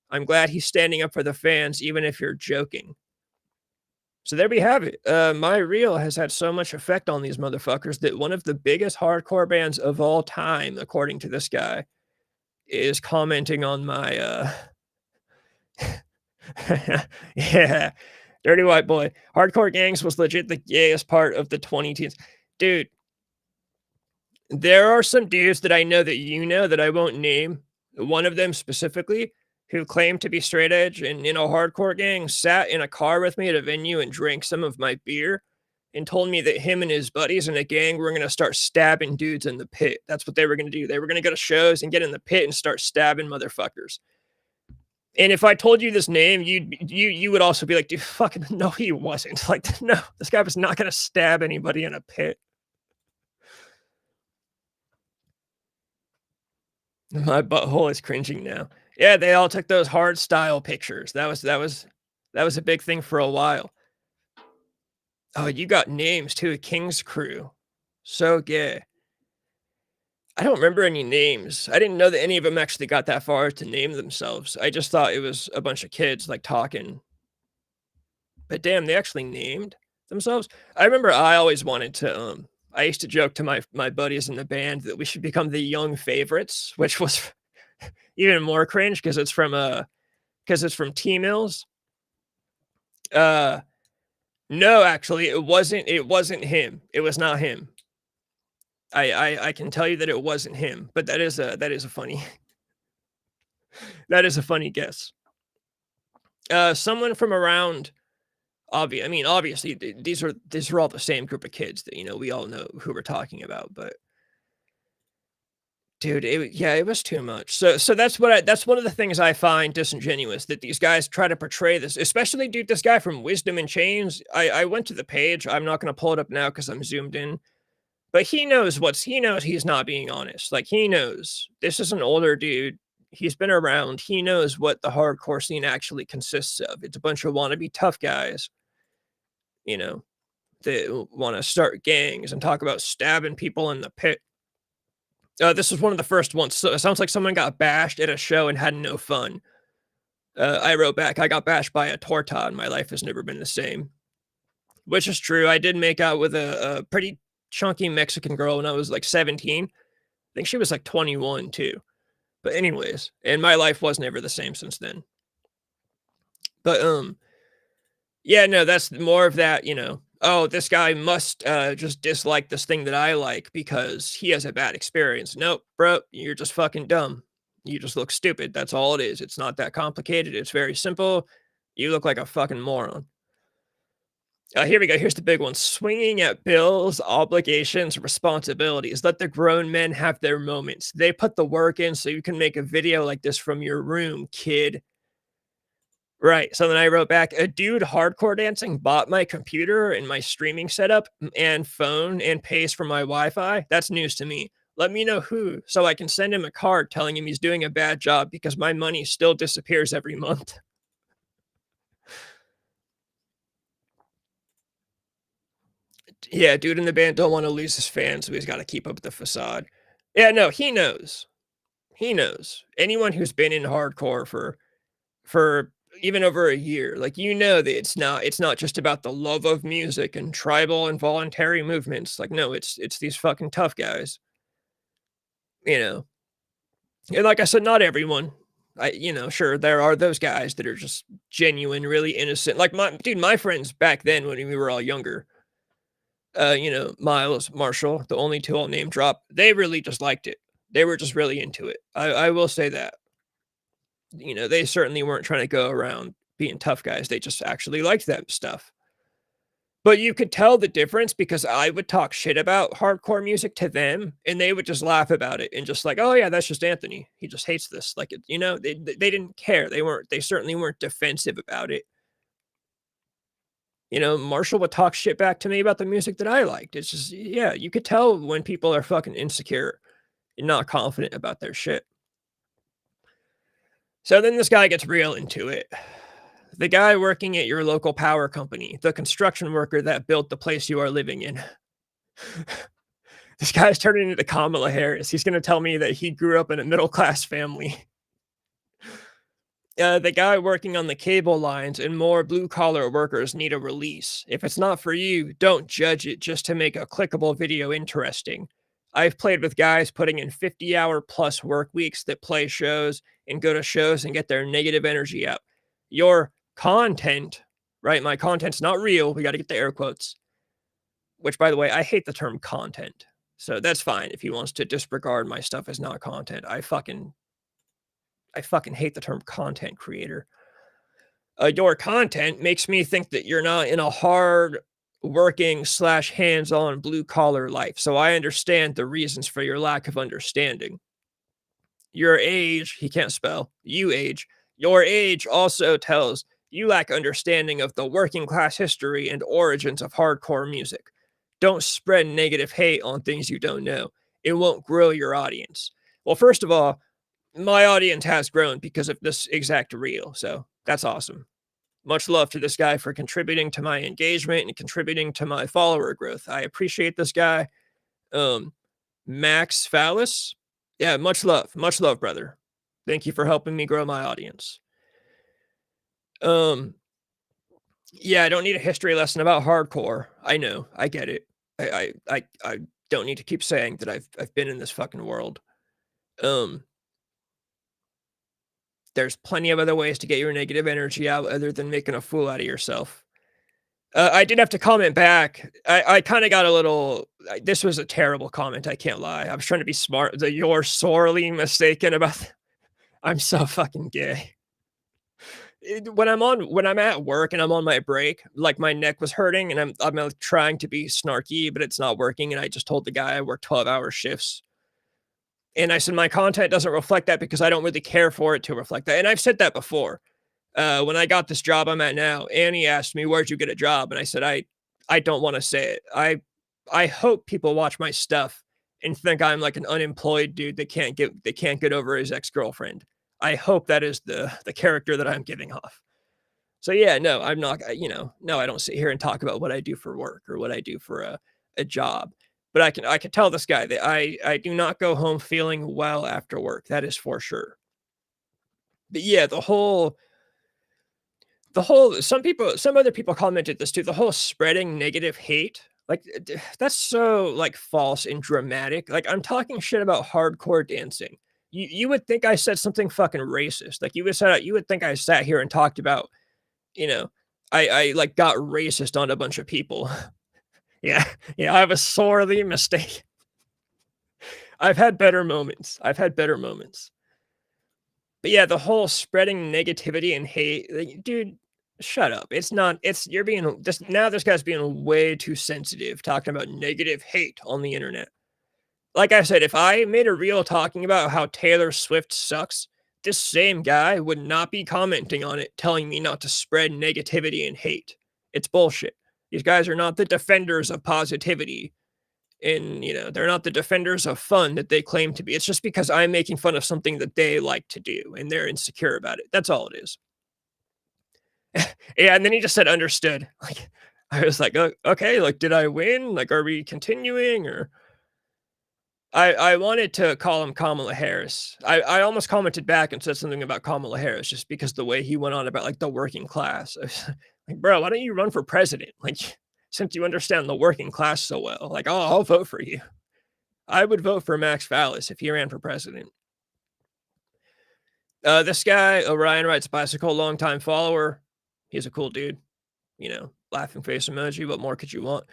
I'm glad he's standing up for the fans, even if you're joking. So there we have it. My reel has had so much effect on these motherfuckers that one of the biggest hardcore bands of all time, according to this guy, is commenting on my yeah, dirty white boy. Hardcore gangs was legit the gayest part of the 20 teens. Dude, there are some dudes that I know that that I won't name. One of them specifically, who claimed to be straight edge and in a hardcore gang, sat in a car with me at a venue and drank some of my beer and told me that him and his buddies in a gang were going to start stabbing dudes in the pit. That's what they were going to do. They were going to go to shows and get in the pit and start stabbing motherfuckers. And if I told you this name, you would also be like, "Dude, fucking no, he wasn't." Like, no, this guy was not gonna stab anybody in a pit. My butthole is cringing now. Yeah, they all took those hard style pictures. That was a big thing for a while. Oh, you got names too, King's Crew. So gay. I don't remember any names. I didn't know that any of them actually got that far to name themselves. I just thought it was a bunch of kids, like, talking. But damn, they actually named themselves? I remember I always wanted to, I used to joke to my buddies in the band that we should become the Young Favorites, which was even more cringe because it's from T-Mills. Uh, no, actually, it wasn't him. It was not him. I can tell you that it wasn't him, but that is a funny that is a funny guess. Someone from around I mean, obviously, these are all the same group of kids that, we all know who we're talking about, but dude, yeah, it was too much. So that's one of the things I find disingenuous, that these guys try to portray this, especially, dude, this guy from Wisdom and Chains. I went to the page. I'm not gonna pull it up now because 'cause I'm zoomed in, but he knows he's not being honest. Like, he knows. This is an older dude. He's been around. He knows what the hardcore scene actually consists of. It's a bunch of wannabe tough guys, you know, that wanna start gangs and talk about stabbing people in the pit. This was one of the first ones. So it sounds like someone got bashed at a show and had no fun. I wrote back, "I got bashed by a torta and my life has never been the same," which is true. I did make out with a pretty chunky Mexican girl when I was, like, 17. I think she was, like, 21 too. But anyways, and my life was never the same since then. But, yeah, no, that's more of that, "Oh, this guy must, just dislike this thing that I like because he has a bad experience." Nope, bro, you're just fucking dumb. You just look stupid, that's all it is. It's not that complicated, it's very simple. You look like a fucking moron. Here we go, here's the big one. Swinging at bills, obligations, responsibilities. Let the grown men have their moments. They put the work in so you can make a video like this from your room, kid. Right, so then I wrote back, "A dude hardcore dancing bought my computer and my streaming setup and phone and pays for my Wi-Fi? That's news to me. Let me know who, so I can send him a card telling him he's doing a bad job because my money still disappears every month." Yeah, dude in the band don't wanna lose his fans, so he's gotta keep up the facade. Yeah, no, he knows. He knows. Anyone who's been in hardcore for even over a year, like, that it's not just about the love of music and tribal and voluntary movements. Like, no, it's these fucking tough guys, you know? And like I said, not everyone. Sure, there are those guys that are just genuine, really innocent. Like, my friends back then when we were all younger, Miles, Marshall, the only 2 I'll name drop, they really just liked it. They were just really into it. I will say that. They certainly weren't trying to go around being tough guys. They just actually liked that stuff. But you could tell the difference because I would talk shit about hardcore music to them and they would just laugh about it and just like, "Oh yeah, that's just Anthony. He just hates this." Like, they didn't care. They certainly weren't defensive about it. Marshall would talk shit back to me about the music that I liked. It's just, yeah, you could tell when people are fucking insecure and not confident about their shit. So then this guy gets real into it. The guy working at your local power company, the construction worker that built the place you are living in. This guy's turning into Kamala Harris. He's gonna tell me that he grew up in a middle class family. The guy working on the cable lines and more blue collar workers need a release. If it's not for you, don't judge it just to make a clickable video interesting. I've played with guys putting in 50-hour plus work weeks that play shows and go to shows and get their negative energy out. Your content, right? My content's not real. We got to get the air quotes, which, by the way, I hate the term content. So that's fine if he wants to disregard my stuff as not content. I fucking hate the term content creator. Your content makes me think that you're not in a hard working slash hands-on blue collar life. So I understand the reasons for your lack of understanding. Your age, he can't spell, you age, Your age also tells you lack understanding of the working class history and origins of hardcore music. Don't spread negative hate on things you don't know. It won't grow your audience. Well, first of all, my audience has grown because of this exact reel, so that's awesome. Much love to this guy for contributing to my engagement and contributing to my follower growth. I appreciate this guy. Um, Max Phallus. Yeah, much love, brother. Thank you for helping me grow my audience. Um, yeah, I don't need a history lesson about hardcore. I know, I get it. I don't need to keep saying that I've been in this fucking world. Um, there's plenty of other ways to get your negative energy out other than making a fool out of yourself. I did have to comment back. I kinda got a little this was a terrible comment, I can't lie. I was trying to be smart. "You're sorely mistaken about" I'm so fucking gay. When I'm at work and I'm on my break, like, my neck was hurting and I'm trying to be snarky, but it's not working, and I just told the guy I work 12-hour shifts. And I said, "My content doesn't reflect that because I don't really care for it to reflect that." And I've said that before. When I got this job I'm at now, Annie asked me, "Where'd you get a job?" And I said, I don't wanna say it. I hope people watch my stuff and think I'm like an unemployed dude that can't get over his ex-girlfriend. I hope that is the character that I'm giving off. So, yeah, no, I'm not, no, I don't sit here and talk about what I do for work or what I do for a job. But I can tell this guy that I do not go home feeling well after work. That is for sure. But yeah, some other people commented this too, the whole spreading negative hate, like, that's so, like, false and dramatic. Like, I'm talking shit about hardcore dancing. You would think I said something fucking racist. Like, you would think I sat here and talked about, you know, like, got racist on a bunch of people. Yeah, yeah, I was sorely mistaken. I've had better moments. I've had better moments. But yeah, the whole spreading negativity and hate, like, dude, shut up. It's not, you're being just now, this guy's being way too sensitive talking about negative hate on the internet. Like I said, if I made a reel talking about how Taylor Swift sucks, this same guy would not be commenting on it, telling me not to spread negativity and hate. It's bullshit. These guys are not the defenders of positivity. And, they're not the defenders of fun that they claim to be. It's just because I'm making fun of something that they like to do and they're insecure about it. That's all it is. Yeah, and then he just said understood. Like, I was like, "Oh, okay, like, did I win? Like, are we continuing?" Or I wanted to call him Kamala Harris. I almost commented back and said something about Kamala Harris just because the way he went on about, like, the working class. I was like, "Bro, why don't you run for president? Like, since you understand the working class so well, like, I'll vote for you." I would vote for Max Phallus if he ran for president. This guy, Orion Writes Bicycle, longtime follower. He's a cool dude. Laughing face emoji. What more could you want?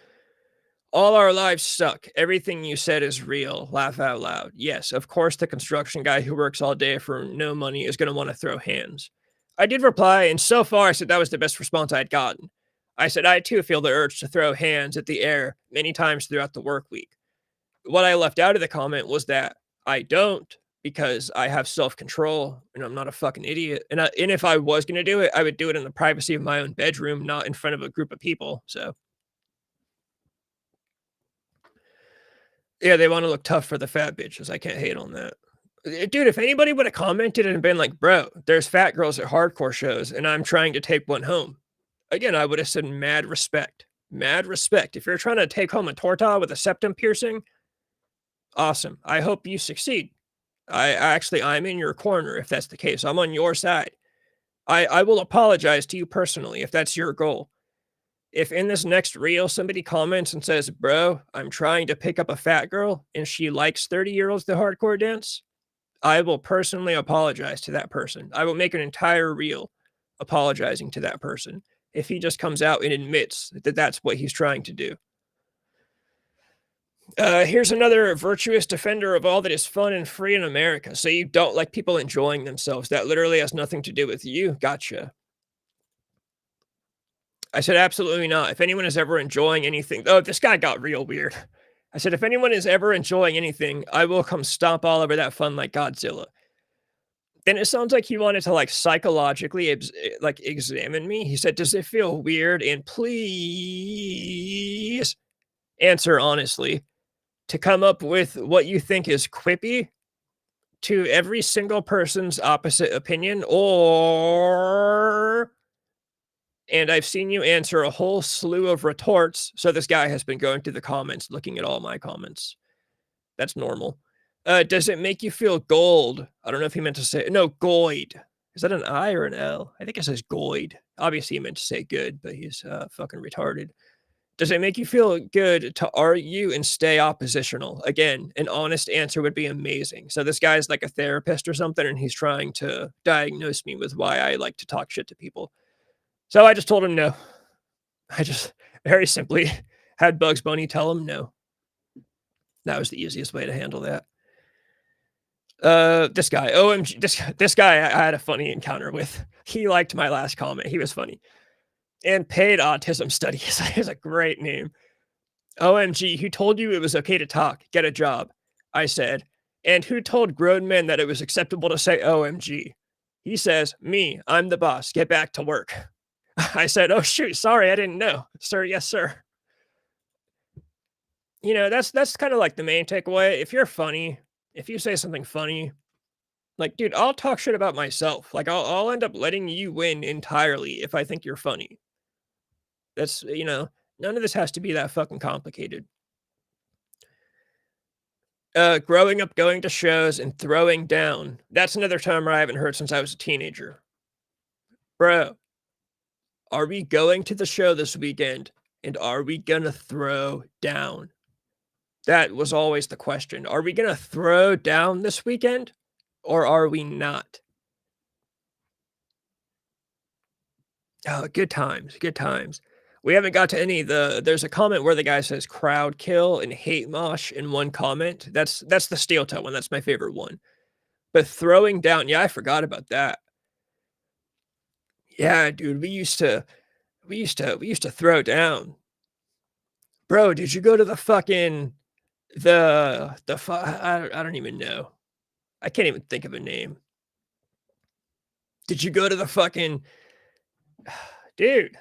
All our lives suck. Everything you said is real. Laugh out loud. Yes, of course, the construction guy who works all day for no money is going to want to throw hands. I did reply, and so far I said that was the best response I'd gotten. I said I too feel the urge to throw hands at the air many times throughout the work week. What I left out of the comment was that I don't, because I have self-control and I'm not a fucking idiot. And if I was going to do it, I would do it in the privacy of my own bedroom, not in front of a group of people. So yeah, they want to look tough for the fat bitches. I can't hate on that. Dude, if anybody would have commented and been like, bro, there's fat girls at hardcore shows and I'm trying to take one home. Again, I would have said mad respect. Mad respect. If you're trying to take home a torta with a septum piercing, awesome. I hope you succeed. I'm in your corner if that's the case. I'm on your side. I will apologize to you personally if that's your goal. If in this next reel somebody comments and says, "Bro, I'm trying to pick up a fat girl and she likes 30-year-olds that hardcore dance," I will personally apologize to that person. I will make an entire reel apologizing to that person if he just comes out and admits that that's what he's trying to do. Here's another virtuous defender of all that is fun and free in America. So you don't like people enjoying themselves. That literally has nothing to do with you. Gotcha. I said, absolutely not. If anyone is ever enjoying anything, oh, this guy got real weird. I said, if anyone is ever enjoying anything, I will come stomp all over that fun like Godzilla. Then it sounds like he wanted to, like, psychologically like, examine me. He said, "Does it feel weird? And please answer honestly. To come up with what you think is quippy to every single person's opposite opinion, or" and I've seen you answer a whole slew of retorts, so this guy has been going through the comments, looking at all my comments. That's normal. Does it make you feel gold? I don't know if he meant to say no, goid. Is that an I or an L? I think it says goid. Obviously, he meant to say good, but he's, fucking retarded. Does it make you feel good to argue and stay oppositional? Again, an honest answer would be amazing. So this guy's like a therapist or something, and he's trying to diagnose me with why I like to talk shit to people. So I just told him no. I just very simply had Bugs Bunny tell him no. That was the easiest way to handle that. This guy, OMG, this guy I had a funny encounter with. He liked my last comment. He was funny. And paid autism studies is a great name. OMG, who told you it was okay to talk? Get a job. I said. And who told grown men that it was acceptable to say OMG? He says, me, I'm the boss. Get back to work. I said, oh shoot, sorry, I didn't know. Sir, yes, sir. You know, that's kind of like the main takeaway. If you're funny, if you say something funny, like, dude, I'll talk shit about myself. Like, I'll end up letting you win entirely if I think you're funny. That's, none of this has to be that fucking complicated. Growing up, going to shows, and throwing down. That's another term I haven't heard since I was a teenager. Bro, are we going to the show this weekend? And are we gonna throw down? That was always the question. Are we gonna throw down this weekend? Or are we not? Oh, good times, good times. We haven't got to any of there's a comment where the guy says crowd kill and hate mosh in one comment. That's the steel toe one. That's my favorite one. But throwing down, yeah, I forgot about that. Yeah, dude, we used to throw down. Bro, did you go to the fucking I don't even know. I can't even think of a name. Did you go to the fucking dude,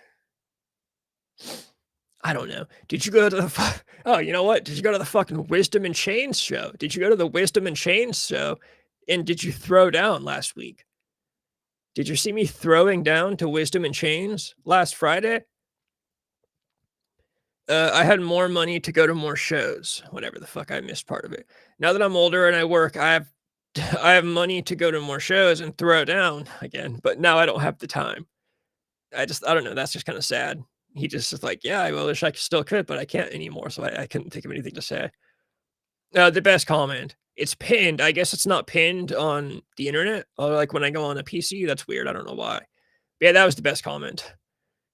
I don't know. Did you go to the oh, you know what? Did you go to the fucking Wisdom and Chains show? Did you go to the Wisdom and Chains show? And did you throw down last week? Did you see me throwing down to Wisdom and Chains last Friday? I had more money to go to more shows, whatever the fuck, I missed part of it. Now that I'm older and I work, I have I have money to go to more shows and throw down again, but now I don't have the time. I don't know, that's just kinda sad. He just is like, "Yeah, I wish I still could, but I can't anymore," so I couldn't think of anything to say. The best comment. It's pinned. I guess it's not pinned on the internet, or, like, when I go on a PC, that's weird, I don't know why. Yeah, that was the best comment,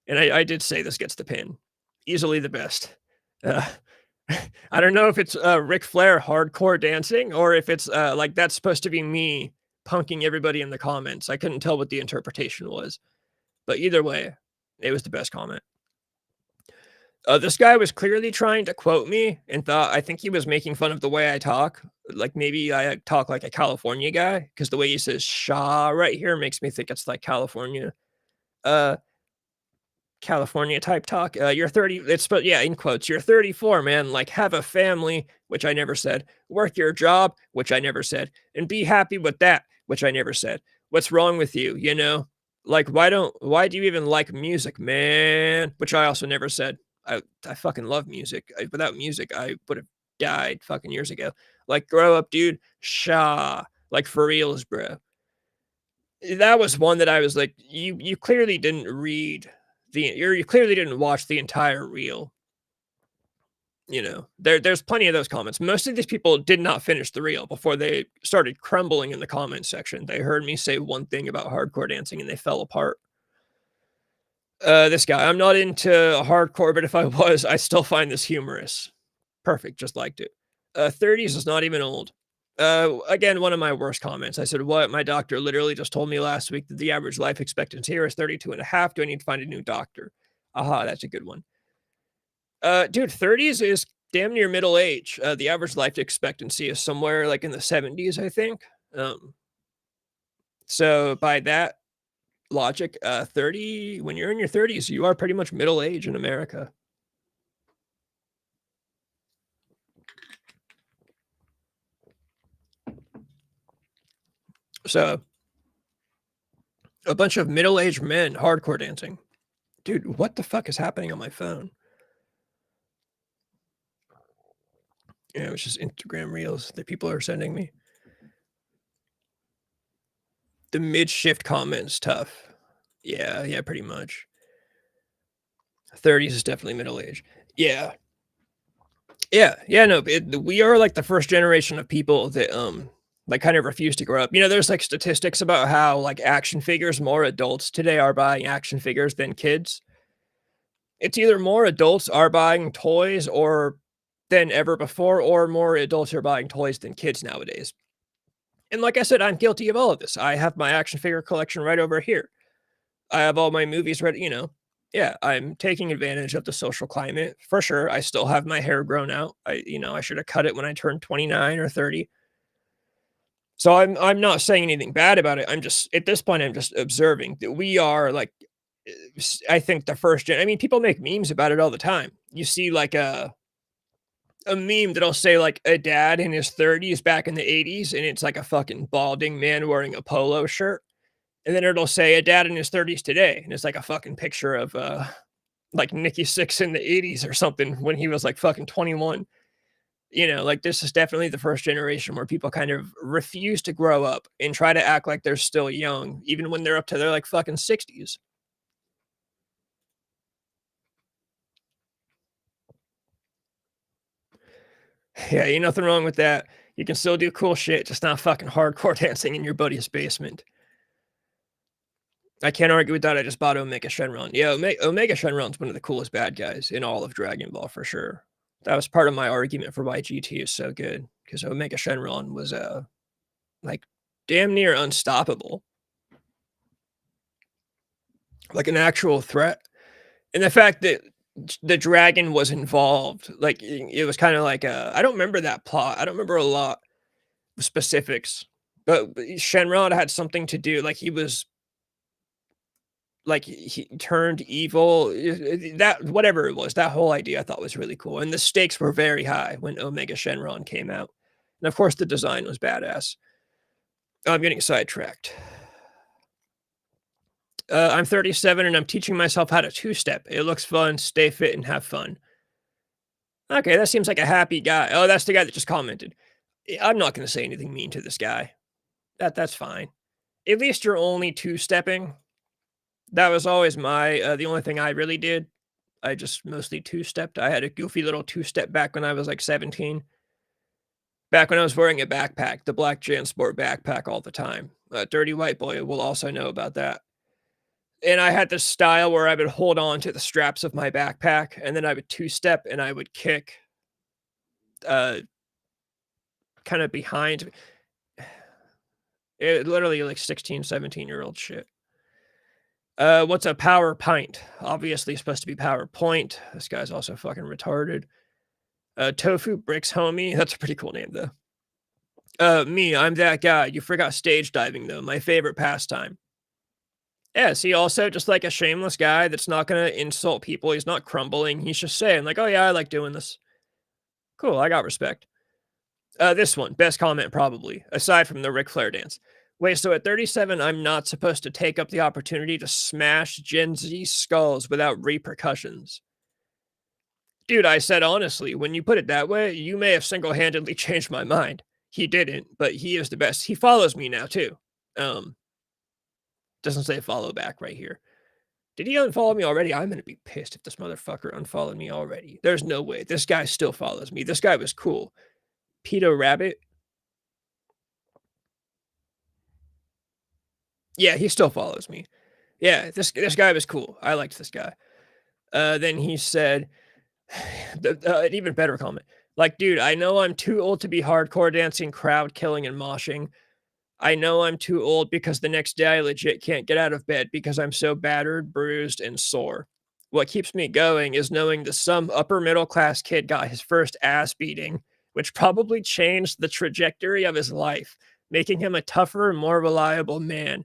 and I did say this gets the pin. Easily the best. Uh, I don't know if it's, Ric Flair hardcore dancing or if it's, like, that's supposed to be me punking everybody in the comments. I couldn't tell what the interpretation was, but either way, it was the best comment. This guy was clearly trying to quote me and thought I think he was making fun of the way I talk. Like, maybe I talk like a California guy because the way he says "sha" right here makes me think it's like California. Uh California type talk. You're 30, it's but yeah, in quotes, you're 34, man. Like, have a family, which I never said. Work your job, which I never said. And be happy with that, which I never said. What's wrong with you? Like, why do you even like music, man? Which I also never said. I fucking love music. Without music, I would have died fucking years ago. Like, grow up, dude. Shaw. Like, for reals, bro. That was one that I was like, you clearly didn't read you clearly didn't watch the entire reel. There's plenty of those comments. Most of these people did not finish the reel before they started crumbling in the comment section. They heard me say one thing about hardcore dancing and they fell apart. This guy, I'm not into hardcore, but if I was, I still find this humorous. Perfect, just liked it. 30s is not even old. Again, one of my worst comments. I said, what? My doctor literally just told me last week that the average life expectancy here is 32 and a half. Do I need to find a new doctor? Aha, that's a good one. Dude, 30s is damn near middle age. The average life expectancy is somewhere like in the 70s, I think. So by that logic, 30 when you're in your 30s, you are pretty much middle age in America. So, a bunch of middle-aged men hardcore dancing. Dude, what the fuck is happening on my phone? Yeah, it was just Instagram reels that people are sending me. The mid-shift comment's tough. Yeah, yeah, pretty much. 30s is definitely middle age. Yeah. Yeah, yeah, no, we are, like, the first generation of people that, like, kind of refuse to grow up. There's, like, statistics about how, like, action figures more adults today are buying action figures than kids. It's either more adults are buying toys or than ever before, or more adults are buying toys than kids nowadays. And like I said, I'm guilty of all of this. I have my action figure collection right over here. I have all my movies ready. Yeah, I'm taking advantage of the social climate for sure. I still have my hair grown out. I should have cut it when I turned 29 or 30. So I'm not saying anything bad about it. I'm just at this point I'm just observing that we are like I think the first gen. I mean, people make memes about it all the time. You see like a meme that'll say like a dad in his 30s back in the 80s, and it's like a fucking balding man wearing a polo shirt. And then it'll say a dad in his 30s today, and it's like a fucking picture of like Nikki Sixx in the 80s or something when he was like fucking 21. Like this is definitely the first generation where people kind of refuse to grow up and try to act like they're still young, even when they're up to their like fucking 60s. Yeah, ain't nothing wrong with that. You can still do cool shit, just not fucking hardcore dancing in your buddy's basement. I can't argue with that. I just bought Omega Shenron. Yeah, Omega Shenron's one of the coolest bad guys in all of Dragon Ball for sure. That was part of my argument for why GT is so good, because Omega Shenron was like damn near unstoppable, like an actual threat. And the fact that the dragon was involved, like it was kind of like I don't remember that plot. I don't remember a lot of specifics, but Shenron had something to do. Like he was like he turned evil. That whatever it was, that whole idea I thought was really cool. And the stakes were very high when Omega Shenron came out. And of course the design was badass. I'm getting sidetracked. I'm 37 and I'm teaching myself how to two-step. It looks fun, stay fit and have fun. Okay, that seems like a happy guy. Oh, that's the guy that just commented. I'm not going to say anything mean to this guy. That's fine. At least you're only two-stepping. That was always my the only thing I really did. I just mostly two-stepped. I had a goofy little two-step back when I was like 17. Back when I was wearing a backpack, the black JanSport backpack all the time. Dirty White Boy will also know about that. And I had this style where I would hold on to the straps of my backpack, and then I would two-step, and I would kick, uh, kinda behind it literally like 16, 17-year-old shit. What's a power pint? Obviously supposed to be power point. This guy's also fucking retarded. Tofu Bricks Homie. That's a pretty cool name, though. Me, I'm that guy. You forgot stage diving, though. My favorite pastime. Yeah, see, also just like a shameless guy that's not gonna insult people. He's not crumbling. He's just saying, like, oh, yeah, I like doing this. Cool, I got respect. This one, best comment probably, aside from the Ric Flair dance. Wait, so at 37, I'm not supposed to take up the opportunity to smash Gen Z skulls without repercussions. Dude, I said honestly, when you put it that way, you may have single-handedly changed my mind. He didn't, but he is the best. He follows me now too. Um, doesn't say follow back right here. Did he unfollow me already? I'm gonna be pissed if this motherfucker unfollowed me already. There's no way. This guy still follows me. This guy was cool. Peter Rabbit. Yeah, he still follows me. Yeah, this guy was cool. I liked this guy. Then he said, an even better comment. Like, dude, I know I'm too old to be hardcore dancing, crowd killing, and moshing. I know I'm too old because the next day I legit can't get out of bed because I'm so battered, bruised, and sore. What keeps me going is knowing that some upper middle class kid got his first ass beating, which probably changed the trajectory of his life. making him a tougher, more reliable man.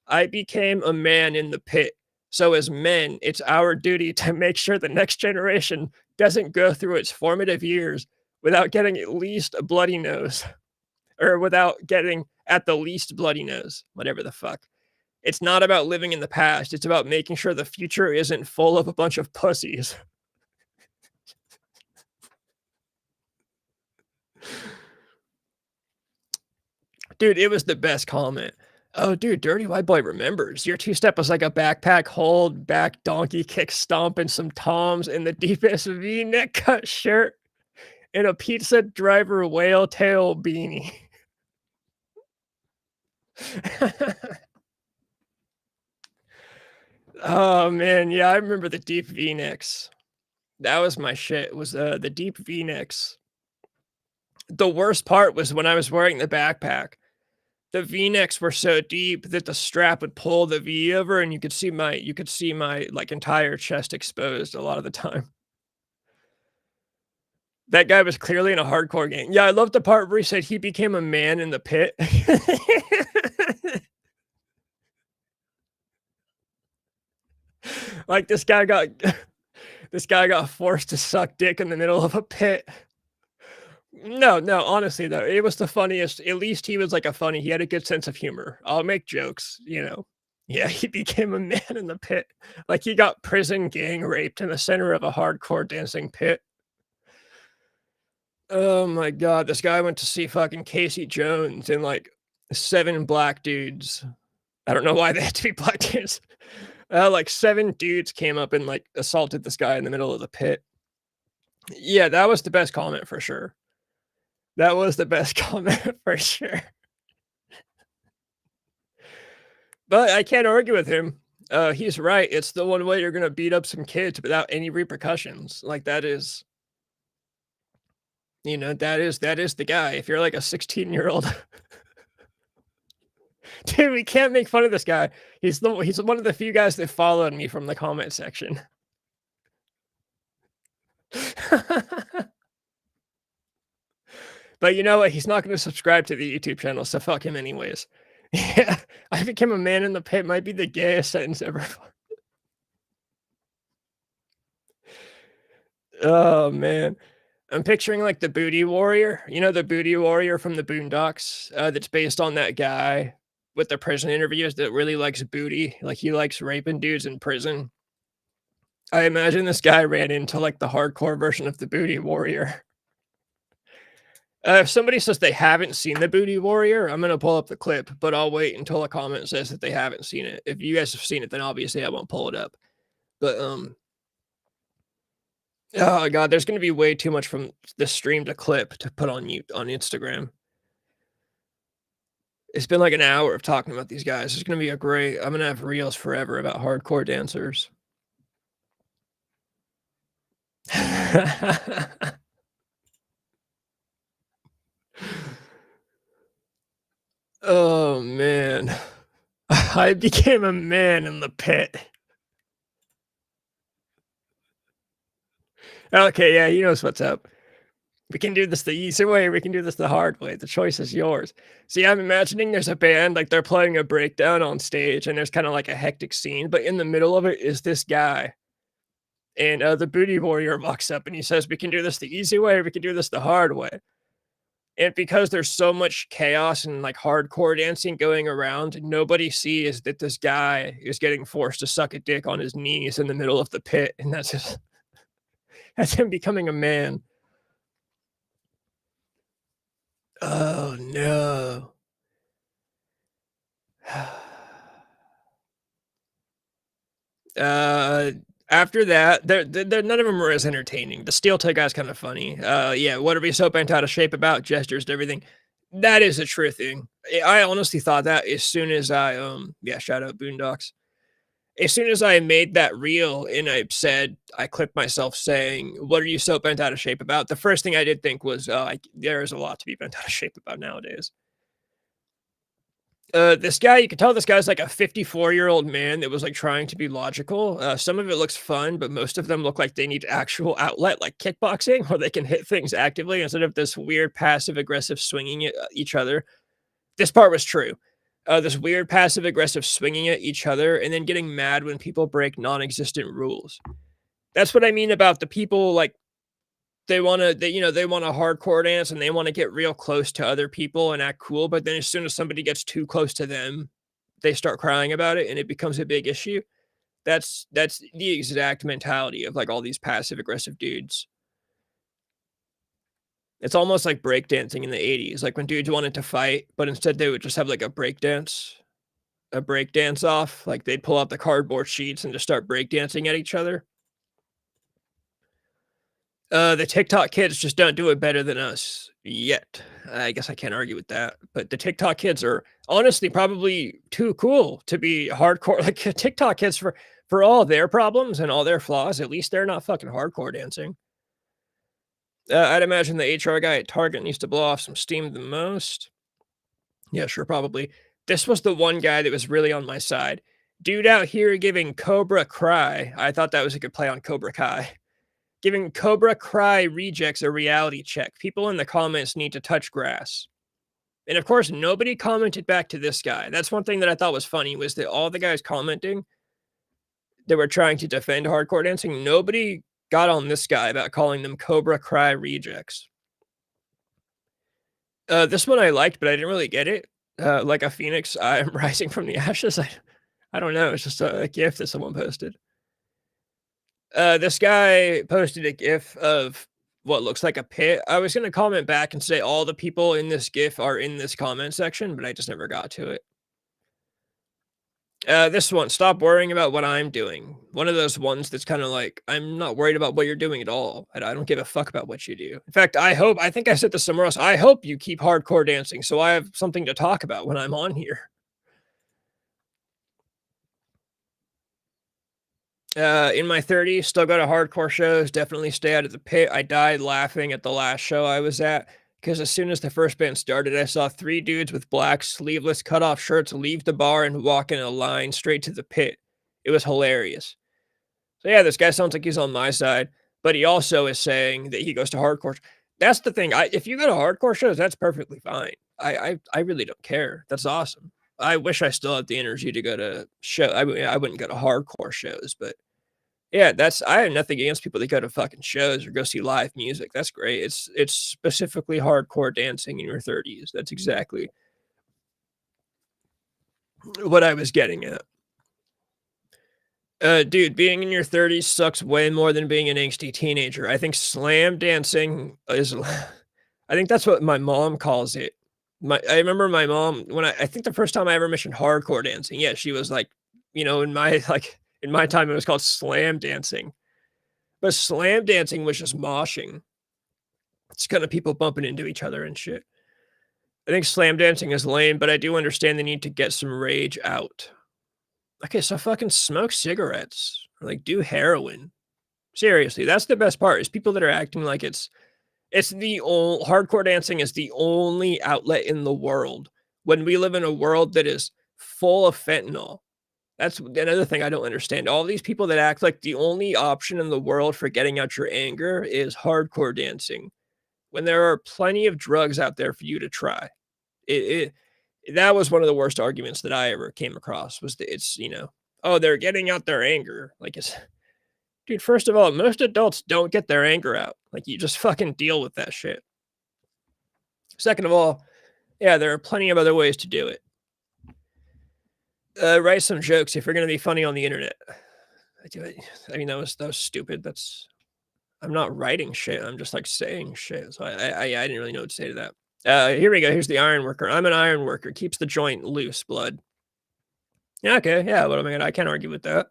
I became a man in the pit. So, as men, it's our duty to make sure the next generation doesn't go through its formative years without getting at least a bloody nose, or without getting at the least bloody nose, whatever the fuck. It's not about living in the past. It's about making sure the future isn't full of a bunch of pussies. Dude, it was the best comment. Oh, dude, Dirty White Boy remembers. Your two-step was like a backpack hold, back donkey kick stomp, and some toms in the deepest V-neck cut shirt and a pizza driver whale tail beanie. Oh, man, yeah, I remember the deep V-necks. That was my shit, was, the deep V-necks. The worst part was when I was wearing the backpack. The V-necks were so deep that the strap would pull the V over, and you could see my, like, entire chest exposed a lot of the time. That guy was clearly in a hardcore gang. Yeah, I love the part where he said he became a man in the pit. Like, this guy got forced to suck dick in the middle of a pit. No, no, honestly, though, it was the funniest. At least he was, like, he had a good sense of humor. I'll make jokes, you know? Yeah, he became a man in the pit. Like, he got prison gang raped in the center of a hardcore dancing pit. Oh my god, this guy went to see fucking Casey Jones and, like, 7 black dudes. I don't know why they had to be black dudes. Like, 7 dudes came up and, like, assaulted this guy in the middle of the pit. Yeah, that was the best comment for sure. That was the best comment for sure. But I can't argue with him. He's right. It's the one way you're gonna beat up some kids without any repercussions. Like, that is the guy. If you're like a 16-year-old, dude, we can't make fun of this guy. He's one of the few guys that followed me from the comment section. But you know what? He's not gonna subscribe to the YouTube channel, so fuck him anyways. Yeah, I became a man in the pit might be the gayest sentence ever. Oh, man. I'm picturing, like, the Booty Warrior. You know the Booty Warrior from the Boondocks, that's based on that guy with the prison interviews that really likes booty, like, he likes raping dudes in prison. I imagine this guy ran into, like, the hardcore version of the Booty Warrior. If somebody says they haven't seen the Booty Warrior, I'm gonna pull up the clip, but I'll wait until a comment says that they haven't seen it. If you guys have seen it, then obviously I won't pull it up. But, oh god, there's gonna be way too much from the stream to clip to put on mute on Instagram. It's been like an hour of talking about these guys. It's gonna be a great I'm gonna have reels forever about hardcore dancers. Oh, man. I became a man in the pit. Okay, yeah, he knows what's up. We can do this the easy way, we can do this the hard way. The choice is yours. See, I'm imagining there's a band, like, they're playing a breakdown on stage, and there's kinda like a hectic scene, but in the middle of it is this guy, and, the Booty Warrior walks up and he says, "We can do this the easy way, or we can do this the hard way." And because there's so much chaos and, like, hardcore dancing going around, nobody sees that this guy is getting forced to suck a dick on his knees in the middle of the pit, and that's him becoming a man. Oh, no. Uh, After that, they're none of them are as entertaining. The steel toe guy's kinda funny. Yeah, what are we so bent out of shape about? Gestures and everything. That is a true thing. I honestly thought that as soon as yeah, shout out Boondocks. As soon as I made that reel and I clipped myself saying, "What are you so bent out of shape about?" The first thing I did think was, there is a lot to be bent out of shape about nowadays. This guy, you can tell this guy's like a 54-year-old man that was like trying to be logical. Some of it looks fun, but most of them look like they need actual outlet, like kickboxing, where they can hit things actively instead of this weird passive aggressive swinging at each other. This part was true. This weird passive aggressive swinging at each other and then getting mad when people break non-existent rules. That's what I mean about the people like they want to hardcore dance and they want to get real close to other people and act cool, but then as soon as somebody gets too close to them, they start crying about it and it becomes a big issue. That's the exact mentality of like all these passive aggressive dudes. It's almost like breakdancing in the 80s, like when dudes wanted to fight, but instead they would just have like a breakdance off. Like they'd pull out the cardboard sheets and just start breakdancing at each other. The TikTok kids just don't do it better than us yet. I guess I can't argue with that. But the TikTok kids are honestly probably too cool to be hardcore. Like TikTok kids for all their problems and all their flaws, at least they're not fucking hardcore dancing. I'd imagine the HR guy at Target needs to blow off some steam the most. Yeah, sure, probably. This was the one guy that was really on my side. Dude out here giving Cobra Cry. I thought that was a good play on Cobra Kai. Giving Cobra Cry rejects a reality check. People in the comments need to touch grass. And of course, nobody commented back to this guy. That's one thing that I thought was funny was that all the guys commenting that were trying to defend hardcore dancing, nobody got on this guy about calling them Cobra Cry rejects. This one I liked, but I didn't really get it. Like a phoenix, I'm rising from the ashes. I don't know. It's just a GIF that someone posted. This guy posted a GIF of what looks like a pit. I was gonna comment back and say all the people in this GIF are in this comment section, but I just never got to it. This one, stop worrying about what I'm doing. One of those ones that's kind of like, I'm not worried about what you're doing at all. I don't give a fuck about what you do. In fact, I think I said this somewhere else. I hope you keep hardcore dancing so I have something to talk about when I'm on here. In my 30s, still go to hardcore shows, definitely stay out of the pit. I died laughing at the last show I was at because as soon as the first band started, I saw three dudes with black sleeveless cutoff shirts leave the bar and walk in a line straight to the pit. It was hilarious. So yeah, this guy sounds like he's on my side, but he also is saying that he goes to hardcore. That's the thing. If you go to hardcore shows, that's perfectly fine. I really don't care. That's awesome. I wish I still had the energy to go to show. I wouldn't go to hardcore shows, but yeah, I have nothing against people that go to fucking shows or go see live music. That's great. It's specifically hardcore dancing in your 30s. That's exactly what I was getting at. Dude, being in your 30s sucks way more than being an angsty teenager. I think slam dancing is I think that's what my mom calls it. I remember my mom when I think the first time I ever mentioned hardcore dancing, yeah, she was like, in my in my time it was called slam dancing. But slam dancing was just moshing. It's kind of people bumping into each other and shit. I think slam dancing is lame, but I do understand the need to get some rage out. Okay, so fucking smoke cigarettes or like do heroin. Seriously, that's the best part is people that are acting like it's the old hardcore dancing is the only outlet in the world when we live in a world that is full of fentanyl. That's another thing I don't understand. All these people that act like the only option in the world for getting out your anger is hardcore dancing when there are plenty of drugs out there for you to try. It that was one of the worst arguments that I ever came across was that oh, they're getting out their anger. Like it's dude, first of all, most adults don't get their anger out. Like you just fucking deal with that shit. Second of all, yeah, there are plenty of other ways to do it. Write some jokes if you're gonna be funny on the internet. I mean, that was stupid. I'm not writing shit. I'm just like saying shit. So I didn't really know what to say to that. Here we go. Here's the iron worker. I'm an iron worker. Keeps the joint loose, blood. Yeah, okay. Yeah, what am I gonna? I can't argue with that.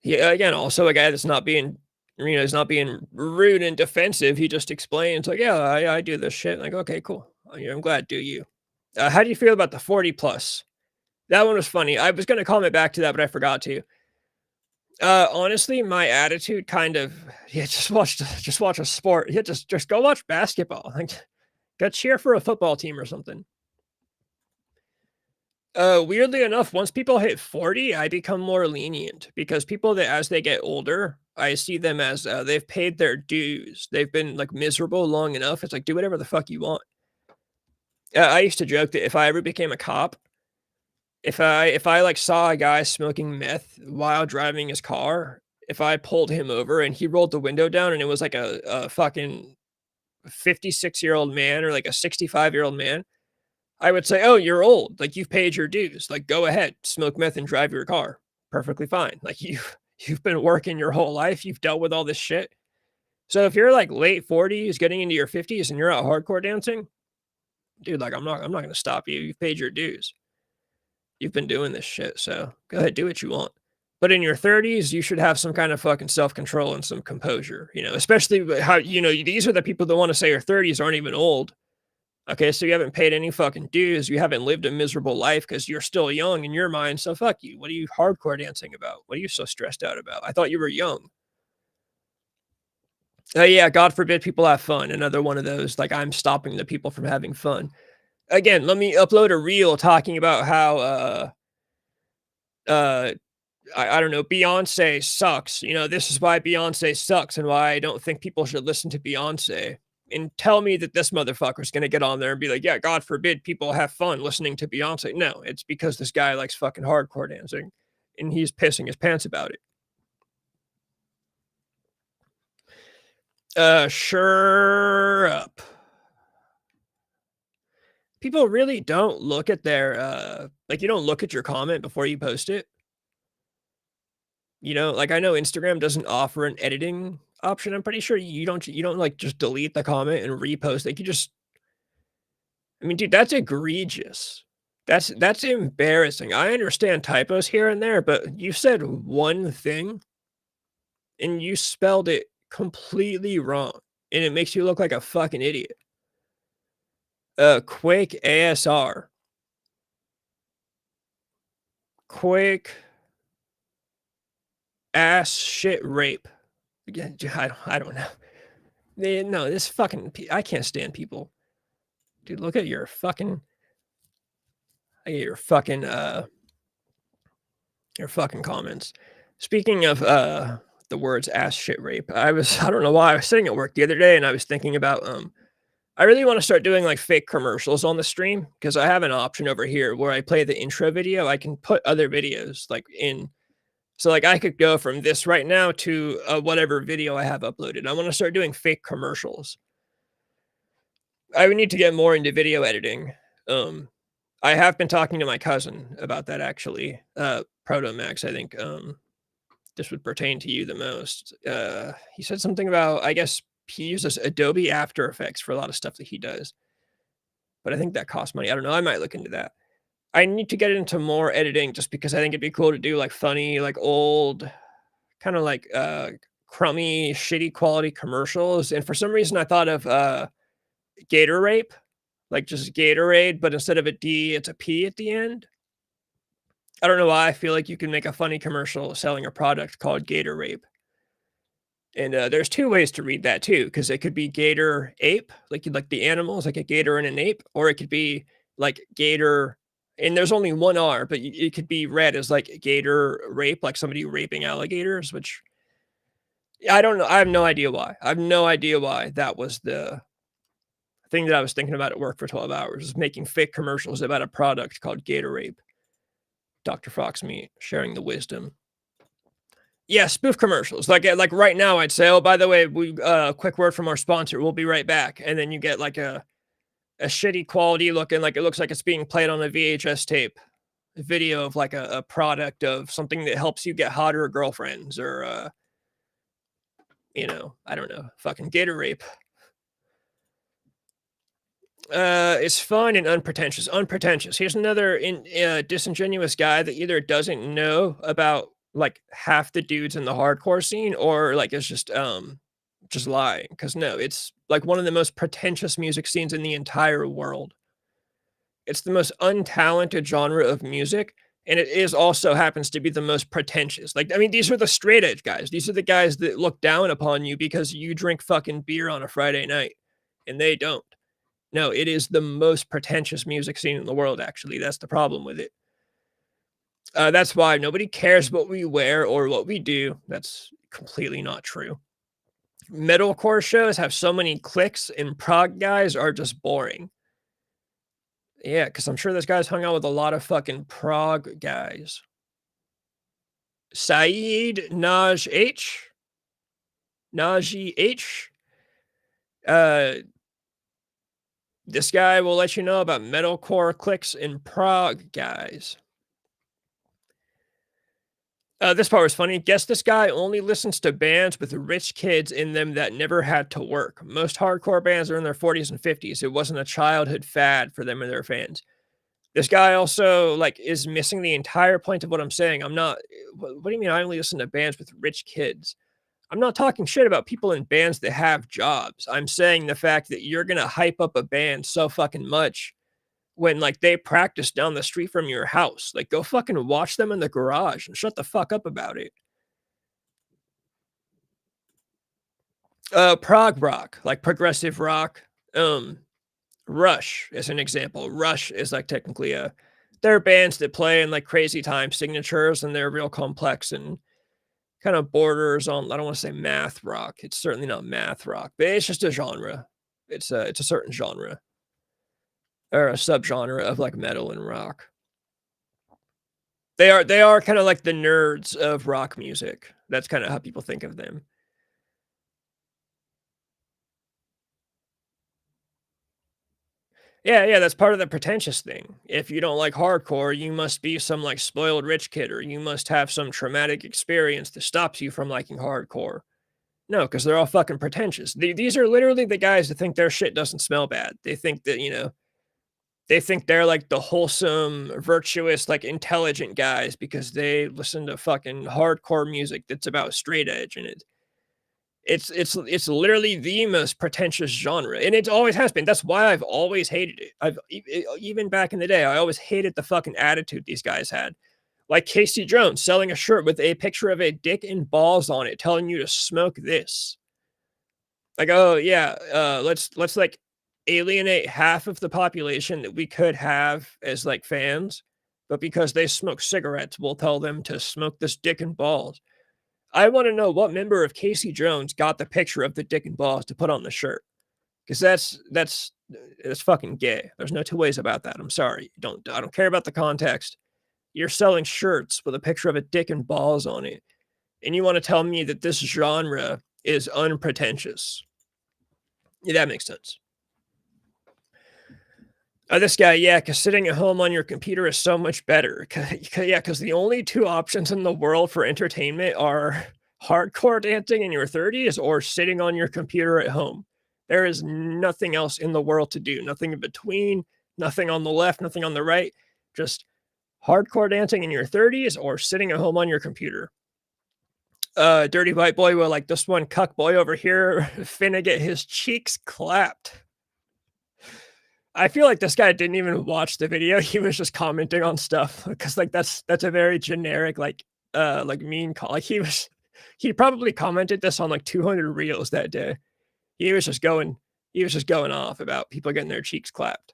Yeah, again, also a guy that's not being, he's not being rude and defensive. He just explains, like, yeah, I do this shit. Like, okay, cool. I'm glad. Do you? How do you feel about the 40 plus? That one was funny. I was gonna comment back to that, but I forgot to. Honestly, my attitude kind of, yeah, just watch a sport. Yeah, just go watch basketball. Like, go cheer for a football team or something. Weirdly enough, once people hit 40, I become more lenient because people that as they get older, I see them as they've paid their dues. They've been like miserable long enough. It's like do whatever the fuck you want. I used to joke that if I ever became a cop, if I, like, saw a guy smoking meth while driving his car, if I pulled him over and he rolled the window down and it was like a fucking 56-year-old man or like a 65-year-old man, I would say, "Oh, you're old. Like, you've paid your dues. Like, go ahead, smoke meth and drive your car. Perfectly fine. Like, you've been working your whole life. You've dealt with all this shit." So if you're, like, late 40s, getting into your 50s, and you're out hardcore dancing, dude, like, I'm not gonna stop you. You've paid your dues. You've been doing this shit, so go ahead, do what you want. But in your 30s, you should have some kind of fucking self-control and some composure, especially how, these are the people that wanna say your 30s aren't even old. Okay, so you haven't paid any fucking dues, you haven't lived a miserable life because 'cause you're still young in your mind, so fuck you. What are you hardcore dancing about? What are you so stressed out about? I thought you were young. Yeah, God forbid people have fun. Another one of those, like, I'm stopping the people from having fun. Again, let me upload a reel talking about how, uh, I don't know, Beyonce sucks. This is why Beyonce sucks and why I don't think people should listen to Beyonce. And tell me that this motherfucker's gonna get on there and be like, "Yeah, God forbid people have fun listening to Beyonce." No, it's because this guy likes fucking hardcore dancing, and he's pissing his pants about it. Sure up. People really don't look at their, like, you don't look at your comment before you post it. Like, I know Instagram doesn't offer an editing option. I'm pretty sure you don't, like, just delete the comment and repost. Like, you just I mean, dude, that's egregious. That's embarrassing. I understand typos here and there, but you said one thing and you spelled it completely wrong, and it makes you look like a fucking idiot. Quake ASR. Quake ass shit rape. Yeah, I don't know. No, this fucking I can't stand people. Dude, look at your fucking I get your fucking comments. Speaking of the words ass shit rape, I don't know why I was sitting at work the other day and I was thinking about I really want to start doing like fake commercials on the stream because I have an option over here where I play the intro video. I can put other videos like in so like I could go from this right now to whatever video I have uploaded. I want to start doing fake commercials. I would need to get more into video editing. Um I have been talking to my cousin about that actually. Proto Max, I think this would pertain to you the most. He said something about I guess he uses Adobe After Effects for a lot of stuff that he does, but I think that costs money. I don't know. I might look into that. I need to get into more editing just because I think it'd be cool to do like funny, like old, kind of like crummy, shitty quality commercials. And for some reason, I thought of Gator Rape, like just Gatorade, but instead of a D, it's a P at the end. I don't know why I feel like you can make a funny commercial selling a product called Gator Rape. And there's two ways to read that too, because it could be gator ape, like the animals, like a gator and an ape, or it could be like gator, and there's only one R, but it could be read as like gator rape, like somebody raping alligators, which I don't know. I have no idea why. I have no idea why that was the thing that I was thinking about at work for 12 hours, is making fake commercials about a product called Gator Rape. Dr. Fox me sharing the wisdom. Yeah, spoof commercials. Like right now, I'd say, "Oh, by the way, we quick word from our sponsor. We'll be right back." And then you get like a shitty quality looking, like it looks like it's being played on a VHS tape, a video of like a product of something that helps you get hotter girlfriends or I don't know, fucking Gator Rape. It's fun and unpretentious. Unpretentious. Here's another disingenuous guy that either doesn't know about like half the dudes in the hardcore scene or like is just lying. Because no, it's like one of the most pretentious music scenes in the entire world. It's the most untalented genre of music, and it is also happens to be the most pretentious. Like, I mean, these are the straight edge guys. These are the guys that look down upon you because you drink fucking beer on a Friday night, and they don't. No, it is the most pretentious music scene in the world, actually. That's the problem with it. That's why nobody cares what we wear or what we do. That's completely not true. Metalcore shows have so many clicks, and prog guys are just boring. Yeah, because I'm sure this guy's hung out with a lot of fucking Prague guys. Saeed Naj H. Naji H. Uh, this guy will let you know about metalcore cliques in Prague, guys. This part was funny. Guess this guy only listens to bands with rich kids in them that never had to work. Most hardcore bands are in their 40s and 50s. It wasn't a childhood fad for them and their fans. This guy also like is missing the entire point of what I'm saying. I'm not. What do you mean? I only listen to bands with rich kids. I'm not talking shit about people in bands that have jobs. I'm saying the fact that you're gonna hype up a band so fucking much when like they practice down the street from your house. Like go fucking watch them in the garage and shut the fuck up about it. Prog rock, like progressive rock. Um, Rush is an example. Rush is like technically a they're bands that play in like crazy time signatures and they're real complex and kind of borders on I don't want to say math rock. It's certainly not math rock, but it's just a genre. It's a certain genre or a subgenre of like metal and rock. They are kind of like the nerds of rock music. That's kind of how people think of them. Yeah, yeah, that's part of the pretentious thing. If you don't like hardcore, you must be some like spoiled rich kid, or you must have some traumatic experience that stops you from liking hardcore. No, because they're all fucking pretentious. These are literally the guys that think their shit doesn't smell bad. They think that, they think they're like the wholesome, virtuous, like intelligent guys because they listen to fucking hardcore music that's about straight edge and it's literally the most pretentious genre, and it always has been. That's why I've always hated it. Even back in the day, I always hated the fucking attitude these guys had. Like Casey Jones selling a shirt with a picture of a dick and balls on it, telling you to smoke this. Like, oh yeah, let's like alienate half of the population that we could have as like fans, but because they smoke cigarettes, we'll tell them to smoke this dick and balls. I wanna know what member of Casey Jones got the picture of the dick and balls to put on the shirt, 'cause that's fucking gay. There's no 2 ways about that, I'm sorry. I don't care about the context. You're selling shirts with a picture of a dick and balls on it, and you wanna tell me that this genre is unpretentious. Yeah, that makes sense. This guy, yeah, because sitting at home on your computer is so much better. Yeah, because the only 2 options in the world for entertainment are hardcore dancing in your 30s or sitting on your computer at home. There is nothing else in the world to do, nothing in between, nothing on the left, nothing on the right, just hardcore dancing in your 30s or sitting at home on your computer. Dirty white boy, well, like this one cuck boy over here finna get his cheeks clapped. I feel like this guy didn't even watch the video, he was just commenting on stuff because, like, that's a very generic, like, mean call, like, he probably commented this on, like, 200 reels that day. He was just going he was just going off about people getting their cheeks clapped,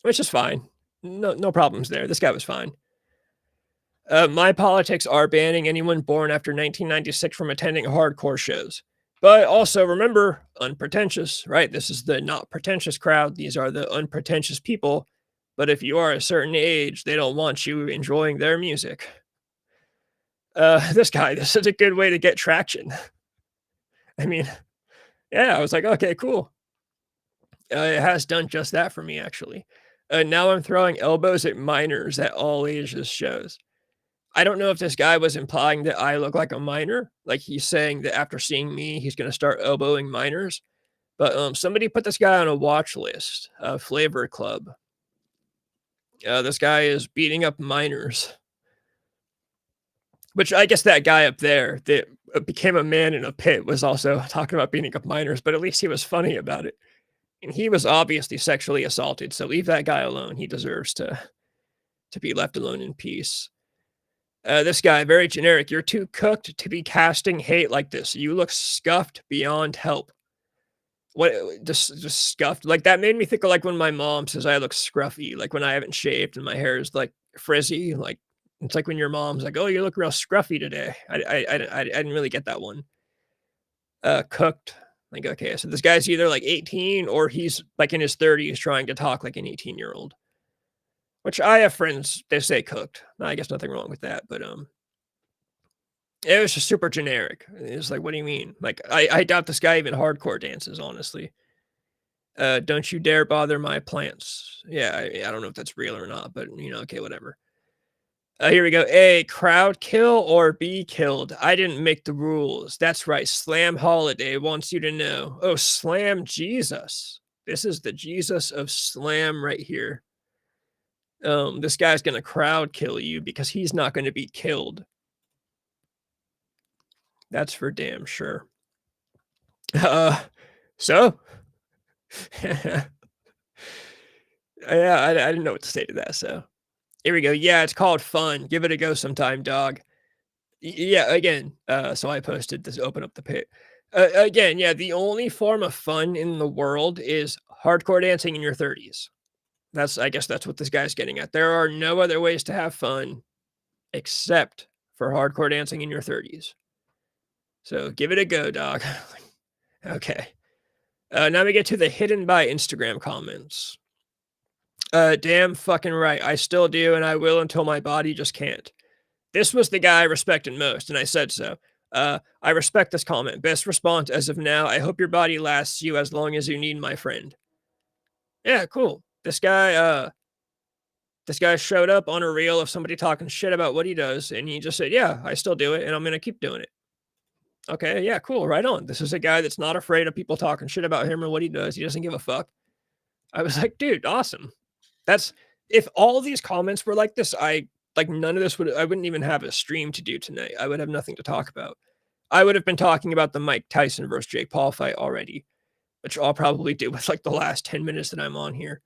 which is fine. No problems there, this guy was fine. My politics are banning anyone born after 1996 from attending hardcore shows. But also remember, unpretentious, right? This is the not pretentious crowd. These are the unpretentious people. But if you are a certain age, they don't want you enjoying their music. This guy, this is a good way to get traction. I mean, yeah, I was like, okay, cool. It has done just that for me, actually. Now I'm throwing elbows at minors at all ages shows. I don't know if this guy was implying that I look like a minor, like he's saying that after seeing me, he's gonna start elbowing minors. But somebody put this guy on a watch list, Flavor Club. This guy is beating up minors, which I guess that guy up there that became a man in a pit was also talking about beating up minors, but at least he was funny about it. And he was obviously sexually assaulted, so leave that guy alone. He deserves to be left alone in peace. This guy, very generic. You're too cooked to be casting hate like this. You look scuffed beyond help. What just scuffed? Like that made me think of like when my mom says I look scruffy, like when I haven't shaved and my hair is like frizzy. Like it's like when your mom's like, "Oh, you look real scruffy today." I didn't really get that one. Cooked. Like okay, so this guy's either like 18 or he's like in his 30s trying to talk like an 18-year-old. which I have friends, they say cooked. I guess nothing wrong with that, but, it was just super generic. It's like, "What do you mean?" Like, I doubt this guy even hardcore dances, honestly. "Don't you dare bother my plants." Yeah, I don't know if that's real or not, but, okay, whatever. Here we go. A, crowd kill or be killed. I didn't make the rules. That's right. Slam Holiday wants you to know. Oh, Slam Jesus. This is the Jesus of Slam right here. This guy's gonna crowd kill you because he's not gonna be killed. That's for damn sure. Uh, so? Yeah, I didn't know what to say to that, so. Here we go. Yeah, it's called fun. Give it a go sometime, dog. Yeah, again, so I posted this open up the pit. Again, yeah, the only form of fun in the world is hardcore dancing in your 30s. I guess that's what this guy's getting at. There are no other ways to have fun except for hardcore dancing in your 30s. So give it a go, dog. Okay. Now we get to the hidden by Instagram comments. Damn fucking right. I still do, and I will until my body just can't. This was the guy I respected most, and I said so. I respect this comment. Best response as of now. I hope your body lasts you as long as you need, my friend. Yeah, cool. This guy showed up on a reel of somebody talking shit about what he does, and he just said, "Yeah, I still do it, and I'm gonna keep doing it." Okay, yeah, cool, right on. This is a guy that's not afraid of people talking shit about him or what he does. He doesn't give a fuck. I was like, dude, awesome. That's if all these comments were like this, none of this I wouldn't even have a stream to do tonight. I would have nothing to talk about. I would have been talking about the Mike Tyson versus Jake Paul fight already, which I'll probably do with like the last 10 minutes that I'm on here.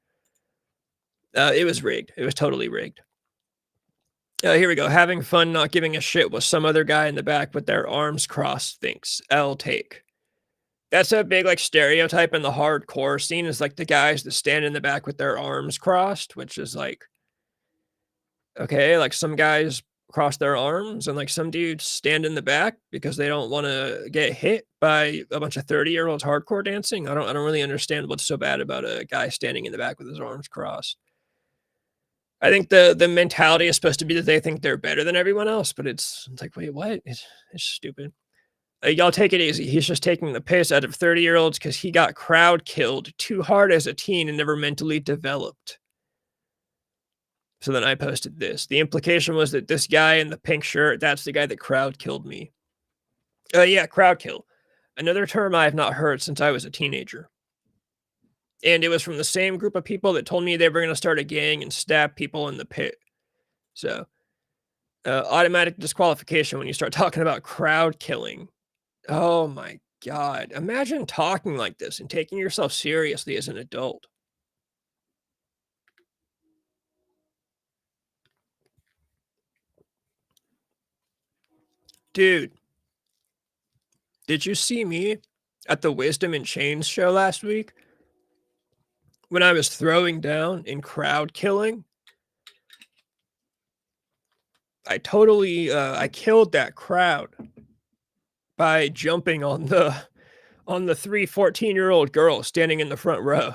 It was rigged. It was totally rigged. Here we go. Having fun, not giving a shit what some other guy in the back with their arms crossed thinks. L take. That's a big like stereotype in the hardcore scene is like the guys that stand in the back with their arms crossed, which is like, okay, like some guys cross their arms and like some dudes stand in the back because they don't want to get hit by a bunch of 30-year-olds hardcore dancing. I don't really understand what's so bad about a guy standing in the back with his arms crossed. I think the mentality is supposed to be that they think they're better than everyone else, but it's like, wait, what? It's stupid. Y'all take it easy. He's just taking the piss out of 30-year-olds because he got crowd killed too hard as a teen and never mentally developed. So then I posted this. The implication was that this guy in the pink shirt, that's the guy that crowd killed me. Yeah, crowd kill. Another term I have not heard since I was a teenager. And it was from the same group of people that told me they were going to start a gang and stab people in the pit. So, automatic disqualification when you start talking about crowd killing. Oh my God. Imagine talking like this and taking yourself seriously as an adult. Dude, did you see me at the Wisdom and Chains show last week when I was throwing down and crowd killing? I killed that crowd by jumping on the 3 14-year-old girls standing in the front row.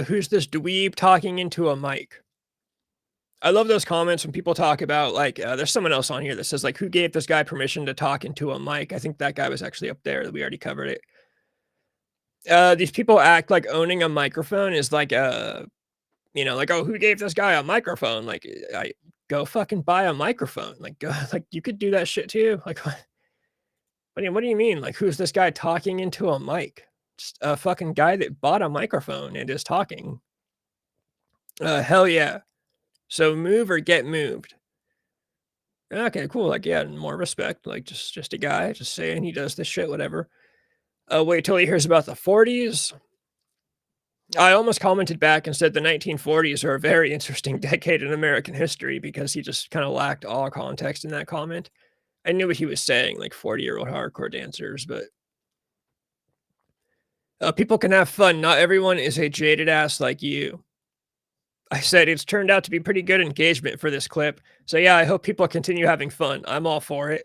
Who's this dweeb talking into a mic? I love those comments when people talk about like, there's someone else on here that says like, who gave this guy permission to talk into a mic? I think that guy was actually up there. We already covered it. These people act like owning a microphone is like, like, oh, who gave this guy a microphone? Like, I go fucking buy a microphone. Like, go, like you could do that shit too. Like, what do you mean? Like, who's this guy talking into a mic? Just a fucking guy that bought a microphone and is talking. Hell yeah. So move or get moved. Okay, cool. Like, yeah, more respect. Like, just a guy, just saying he does this shit, whatever. Wait till he hears about the 40s. I almost commented back and said the 1940s are a very interesting decade in American history because he just kind of lacked all context in that comment. I knew what he was saying, like 40-year-old hardcore dancers, but people can have fun. Not everyone is a jaded ass like you. I said it's turned out to be pretty good engagement for this clip. So yeah, I hope people continue having fun. I'm all for it.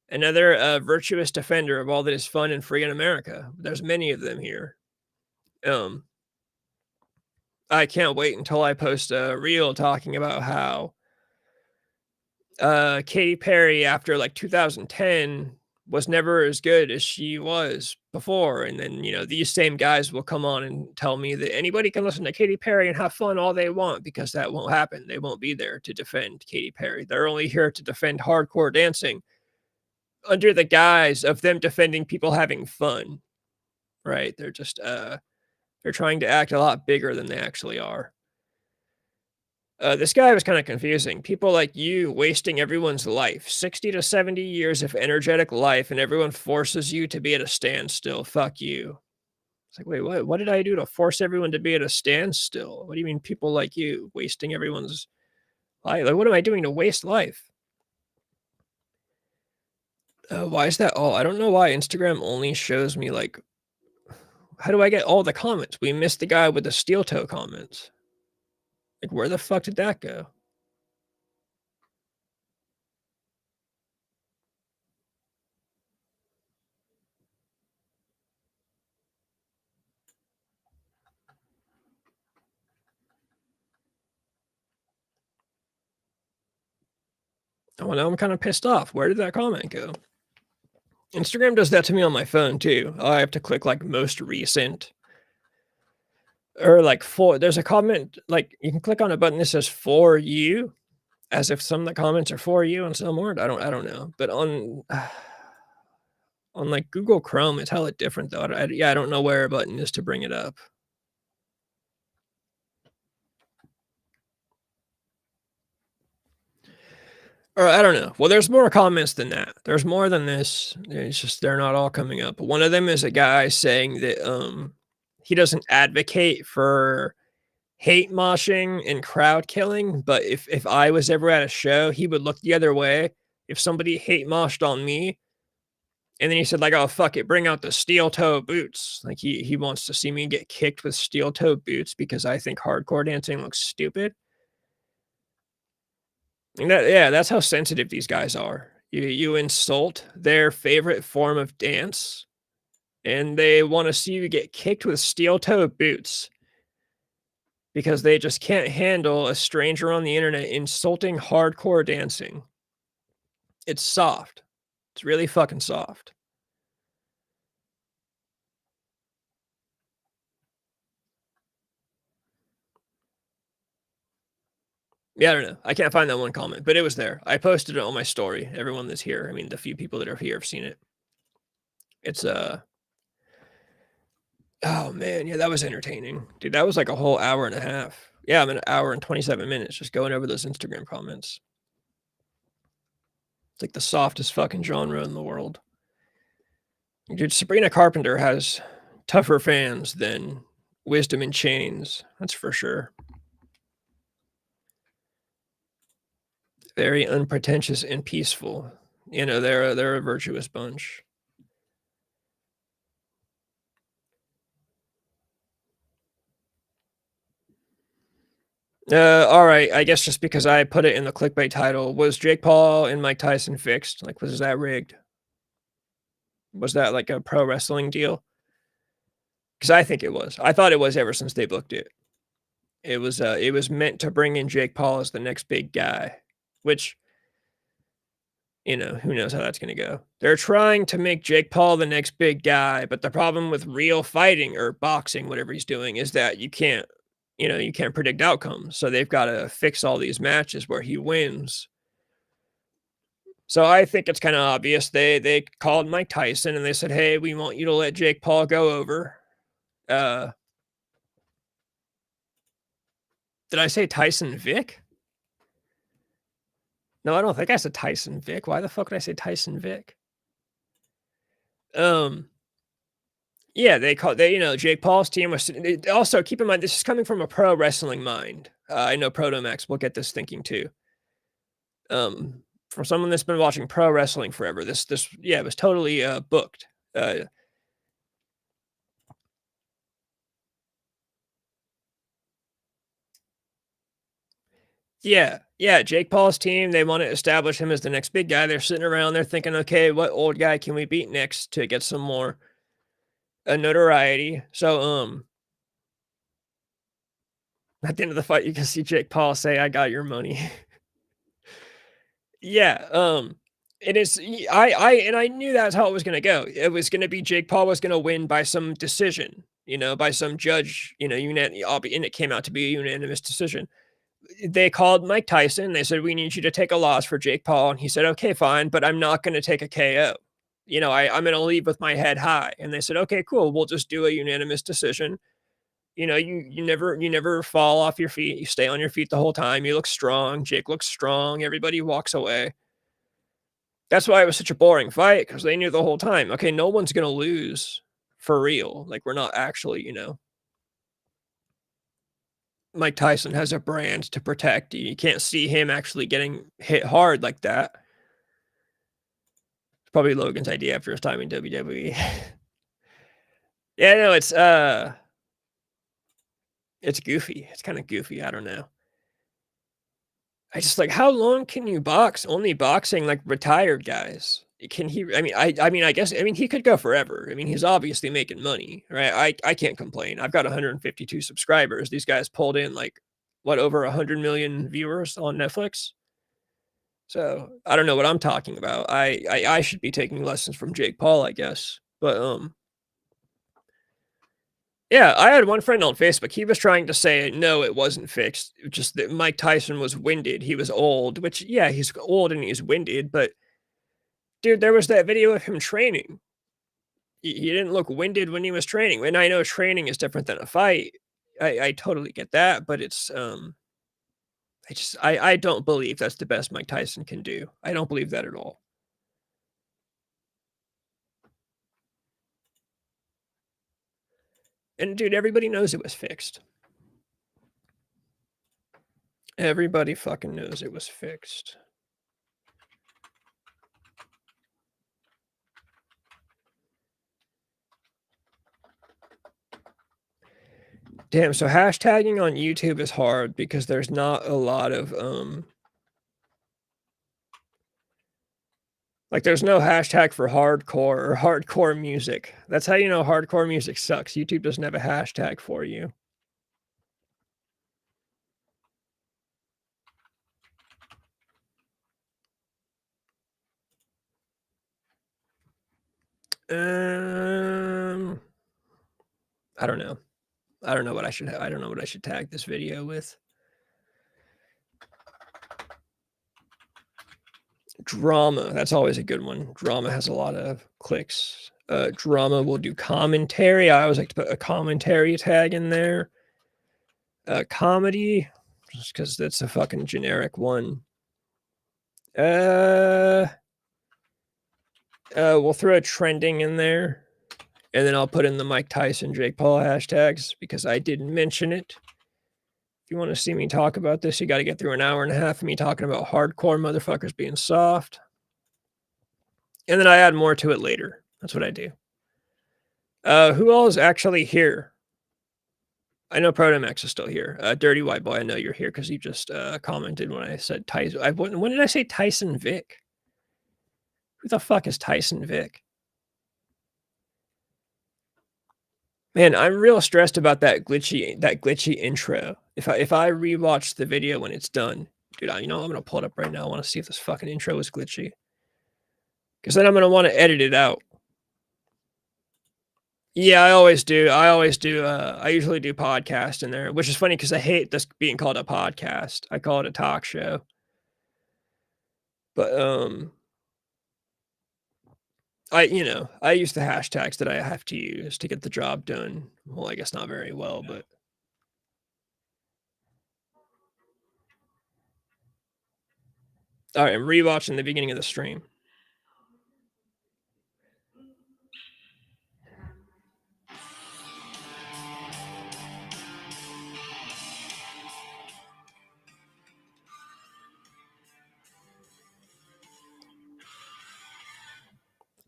Another virtuous defender of all that is fun and free in America. There's many of them here. Um, I can't wait until I post a reel talking about how, Katy Perry after, like, 2010 was never as good as she was before, and then, these same guys will come on and tell me that anybody can listen to Katy Perry and have fun all they want because that won't happen. They won't be there to defend Katy Perry. They're only here to defend hardcore dancing under the guise of them defending people having fun, right? They're just, they're trying to act a lot bigger than they actually are. This guy was kinda confusing. People like you wasting everyone's life, 60 to 70 years of energetic life, and everyone forces you to be at a standstill. Fuck you. It's like, "Wait, what? What did I do to force everyone to be at a standstill? What do you mean people like you wasting everyone's life? Like, what am I doing to waste life?" Why is that all? I don't know why Instagram only shows me, like, how do I get all the comments? We missed the guy with the steel toe comments. Like, where the fuck did that go? Oh, well, now I'm kinda pissed off. Where did that comment go? Instagram does that to me on my phone too. I have to click, like, most recent or, like, for there's a comment, like, you can click on a button that says "for you," as if some of the comments are for you and some aren't. I don't know, but on, like, Google Chrome, it's hella different though. I don't know where a button is to bring it up. Or I don't know. Well, there's more comments than that. There's more than this. It's just they're not all coming up. One of them is a guy saying that, he doesn't advocate for hate moshing and crowd killing, but if I was ever at a show, he would look the other way if somebody hate moshed on me, and then he said, like, "Oh, fuck it, bring out the steel toe boots." Like, he wants to see me get kicked with steel toe boots because I think hardcore dancing looks stupid. And that's how sensitive these guys are. You insult their favorite form of dance, and they wanna see you get kicked with steel toe boots because they just can't handle a stranger on the internet insulting hardcore dancing. It's soft. It's really fucking soft. Yeah, I don't know. I can't find that one comment, but it was there. I posted it on my story. Everyone that's here, I mean, the few people that are here have seen it. It's, oh, man, yeah, that was entertaining. Dude, that was like a whole hour and a half. Yeah, I'm an hour and 27 minutes just going over those Instagram comments. It's like the softest fucking genre in the world. Dude, Sabrina Carpenter has tougher fans than Wisdom in Chains, that's for sure. Very unpretentious and peaceful. They're a virtuous bunch. Alright, I guess just because I put it in the clickbait title, was Jake Paul and Mike Tyson fixed? Like, was that rigged? Was that like a pro wrestling deal? Because I think it was. I thought it was ever since they booked it. It was meant to bring in Jake Paul as the next big guy, which, who knows how that's gonna go. They're trying to make Jake Paul the next big guy, but the problem with real fighting or boxing, whatever he's doing, is that you can't predict outcomes. So they've gotta fix all these matches where he wins. So I think it's kinda obvious. They called Mike Tyson and they said, "Hey, we want you to let Jake Paul go over." Uh, did I say Tyson Vick? No, I don't think I said Tyson Vick. Why the fuck would I say Tyson Vick? Um, yeah, Jake Paul's team was also, keep in mind, this is coming from a pro wrestling mind. I know Proto Max will get this thinking too. For someone that's been watching pro wrestling forever, it was totally, booked. Uh, yeah, Jake Paul's team, they wanna establish him as the next big guy. They're sitting around, they're thinking, "Okay, what old guy can we beat next to get some more, notoriety?" So, At the end of the fight, you can see Jake Paul say, "I got your money." Yeah, it is I knew that's how it was gonna go. It was gonna be Jake Paul was gonna win by some decision, by some judge, and it came out to be a unanimous decision. They called Mike Tyson, they said, "We need you to take a loss for Jake Paul," and he said, "Okay, fine, but I'm not gonna take a KO. I'm gonna leave with my head high," and they said, "Okay, cool, we'll just do a unanimous decision." You never fall off your feet, you stay on your feet the whole time, you look strong, Jake looks strong, everybody walks away. That's why it was such a boring fight because they knew the whole time, "Okay, no one's gonna lose for real, like, we're not actually," Mike Tyson has a brand to protect, you can't see him actually getting hit hard like that. It's probably Logan's idea after his time in WWE. Yeah, no, it's goofy, it's kinda goofy, I don't know. I just like, how long can you box? Only boxing, like, retired guys. Can he I mean, he could go forever. I mean, he's obviously making money, right? I can't complain. I've got 152 subscribers. These guys pulled in, like, what, over 100 million viewers on Netflix? So, I don't know what I'm talking about. I should be taking lessons from Jake Paul, I guess. But, yeah, I had one friend on Facebook, he was trying to say, "No, it wasn't fixed, just that Mike Tyson was winded, he was old," which, yeah, he's old and he's winded, but, dude, there was that video of him training. He didn't look winded when he was training, and I know training is different than a fight. I totally get that, but I don't believe that's the best Mike Tyson can do. I don't believe that at all. And, dude, everybody knows it was fixed. Everybody fucking knows it was fixed. Damn, so hashtagging on YouTube is hard because there's not a lot of, like, there's no hashtag for hardcore or hardcore music. That's how you know hardcore music sucks. YouTube doesn't have a hashtag for you. Um, I don't know. I don't know what I should tag this video with. Drama, that's always a good one. Drama has a lot of clicks. Drama will do commentary. I always like to put a commentary tag in there. Comedy, just because that's a fucking generic one. We'll throw a trending in there, and then I'll put in the Mike Tyson, Jake Paul hashtags because I didn't mention it. If you want to see me talk about this, you got to get through an hour and a half of me talking about hardcore motherfuckers being soft. And then I add more to it later. That's what I do. Who all is actually here? I know Protomax is still here. Dirty White Boy, I know you're here because you just commented when I said Tyson. When did I say Tyson Vic? Who the fuck is Tyson Vic? Man, I'm real stressed about that glitchy intro. If I rewatch the video when it's done, dude, I'm gonna pull it up right now. I want to see if this fucking intro is glitchy. Because then I'm gonna want to edit it out. Yeah, I always do. I usually do podcast in there, which is funny because I hate this being called a podcast. I call it a talk show. But I use the hashtags that I have to use to get the job done. Well, I guess not very well, but all right, I'm rewatching the beginning of the stream.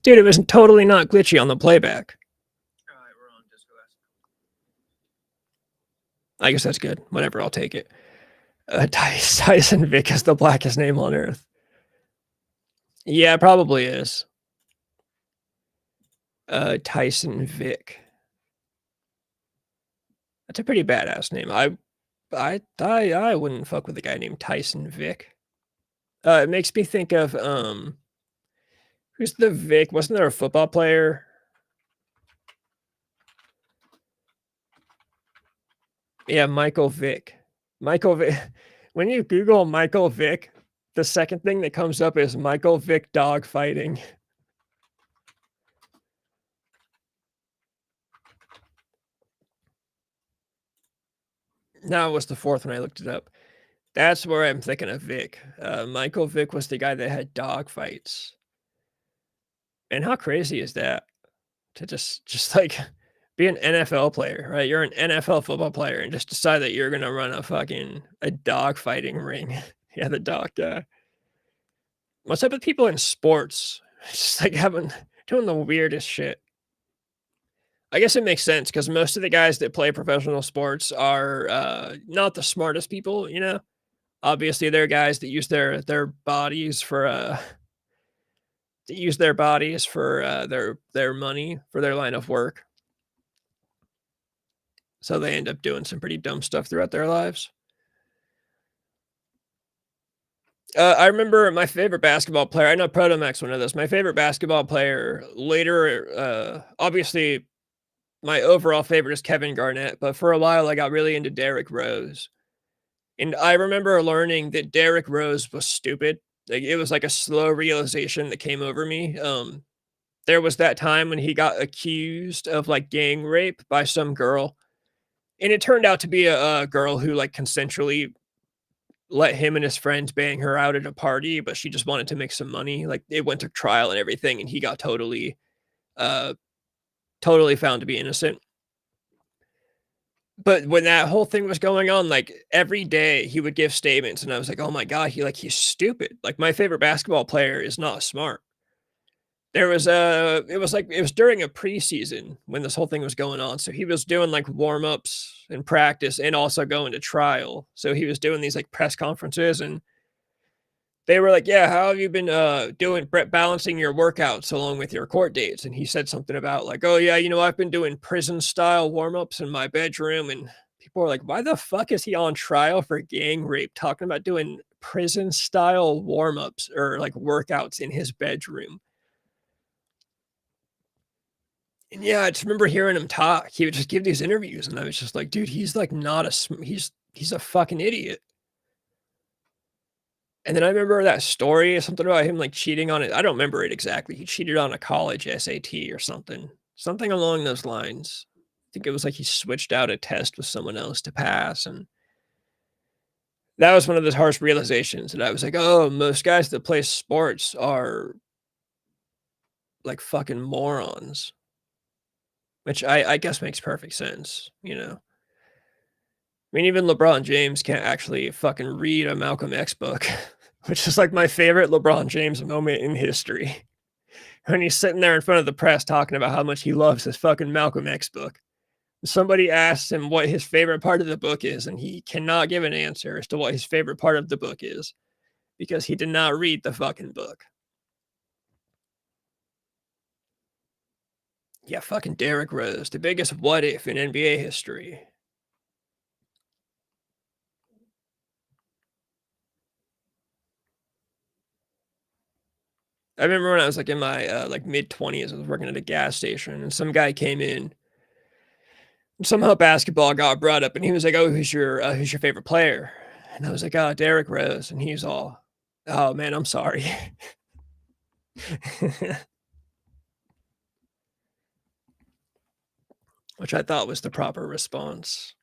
Dude, it was totally not glitchy on the playback. I guess that's good. Whatever, I'll take it. Tyson Vic is the blackest name on earth. Yeah, it probably is. Tyson Vic. That's a pretty badass name. I wouldn't fuck with a guy named Tyson Vick. It makes me think of, who's the Vic? Wasn't there a football player? Yeah, Michael Vick. Michael Vick. When you Google Michael Vick, the second thing that comes up is Michael Vick dog fighting. No, it was the fourth when I looked it up. That's where I'm thinking of Vic. Michael Vick was the guy that had dog fights. And how crazy is that to just like be an NFL player, right? You're an NFL football player and just decide that you're gonna run a dog fighting ring. Yeah, the dog guy. What's up with people in sports? Just like having doing the weirdest shit. I guess it makes sense because most of the guys that play professional sports are not the smartest people, you know. Obviously, they're guys that use their bodies for their money for their line of work. So they end up doing some pretty dumb stuff throughout their lives. I remember my favorite basketball player. I know Protomax will know this. My favorite basketball player later, obviously, my overall favorite is Kevin Garnett, but for a while I got really into Derrick Rose. And I remember learning that Derrick Rose was stupid. Like it was like a slow realization that came over me. There was that time when he got accused of like gang rape by some girl, and it turned out to be a girl who like consensually let him and his friends bang her out at a party, but she just wanted to make some money. Like it went to trial and everything, and he got uh, totally found to be innocent. But when that whole thing was going on, like, every day he would give statements, and I was like, "Oh my god, he's stupid." Like, my favorite basketball player is not smart. It was during a preseason when this whole thing was going on, so he was doing, like, warm-ups and practice and also going to trial. So he was doing these, like, press conferences, and they were like, "Yeah, how have you been, doing balancing your workouts along with your court dates?" And he said something about like, "Oh, yeah, you know, I've been doing prison-style warm-ups in my bedroom," and people were like, "Why the fuck is he on trial for gang rape talking about doing prison-style warm-ups or, like, workouts in his bedroom?" And, yeah, I just remember hearing him talk. He would just give these interviews, and I was just like, "Dude, he's, like, not a sm he's a fucking idiot." And then I remember that story, something about him, like, cheating on it. I don't remember it exactly. He cheated on a college SAT or something. Something along those lines. I think it was like he switched out a test with someone else to pass, and that was one of those harsh realizations that I was like, "Oh, most guys that play sports are, like, fucking morons," which I guess makes perfect sense, you know? I mean, even LeBron James can't actually fucking read a Malcolm X book, which is, like, my favorite LeBron James moment in history. When he's sitting there in front of the press talking about how much he loves his fucking Malcolm X book. Somebody asks him what his favorite part of the book is, and he cannot give an answer as to what his favorite part of the book is because he did not read the fucking book. Yeah, fucking Derrick Rose, the biggest what if in NBA history. I remember when I was like in my like mid 20s, I was working at a gas station, and some guy came in. Somehow basketball got brought up, and he was like, "Oh, who's your favorite player?" And I was like, "Oh, Derrick Rose." And he's all, "Oh man, I'm sorry." Which I thought was the proper response.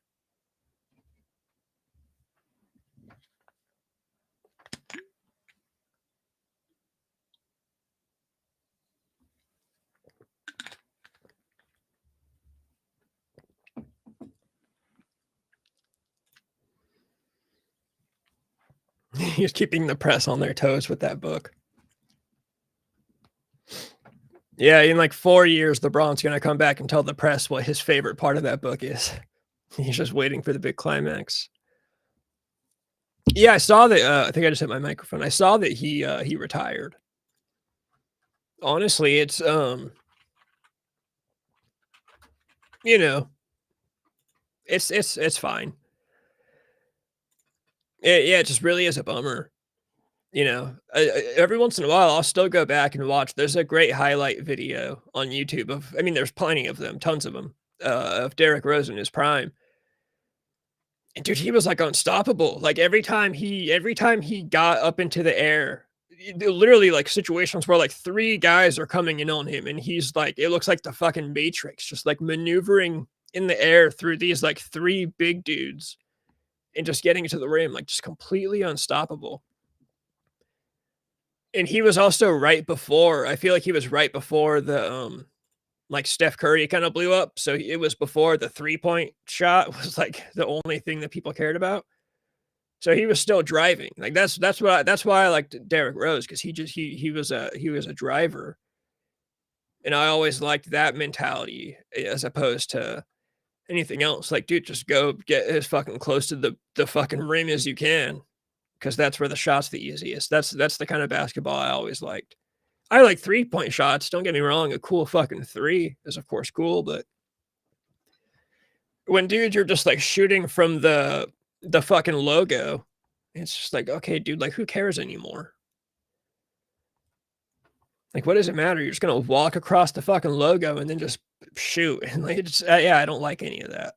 He's keeping the press on their toes with that book. Yeah, in like 4 years, LeBron's gonna come back and tell the press what his favorite part of that book is. He's just waiting for the big climax. Yeah, I saw that, I think I just hit my microphone. I saw that he retired. Honestly, you know, it's fine. Yeah, it just really is a bummer. You know, every once in a while, I'll still go back and watch. There's a great highlight video on YouTube of, I mean, there's plenty of them, tons of them, of Derrick Rose in his prime. And dude, he was like unstoppable. Like every time he got up into the air, literally like situations where like three guys are coming in on him, and he's like, it looks like the fucking Matrix, just like maneuvering in the air through these like three big dudes and just getting to the rim, like just completely unstoppable. And he was also right before, I feel like he was right before the, like Steph Curry kinda blew up, so it was before the three-point shot was, like, the only thing that people cared about. So he was still driving, like, that's why I liked Derrick Rose, 'cause he was a driver, and I always liked that mentality as opposed to anything else, like, dude, just go get as fucking close to the fucking rim as you can, 'cause that's where the shot's the easiest. That's the kind of basketball I always liked. I like three-point shots, don't get me wrong, a cool fucking 3 is, of course, cool, but when, dude, you're just, like, shooting from the fucking logo, it's just like, "Okay, dude, like, who cares anymore?" Like, what does it matter? You're just gonna walk across the fucking logo and then just shoot, and, like, it's yeah, I don't like any of that.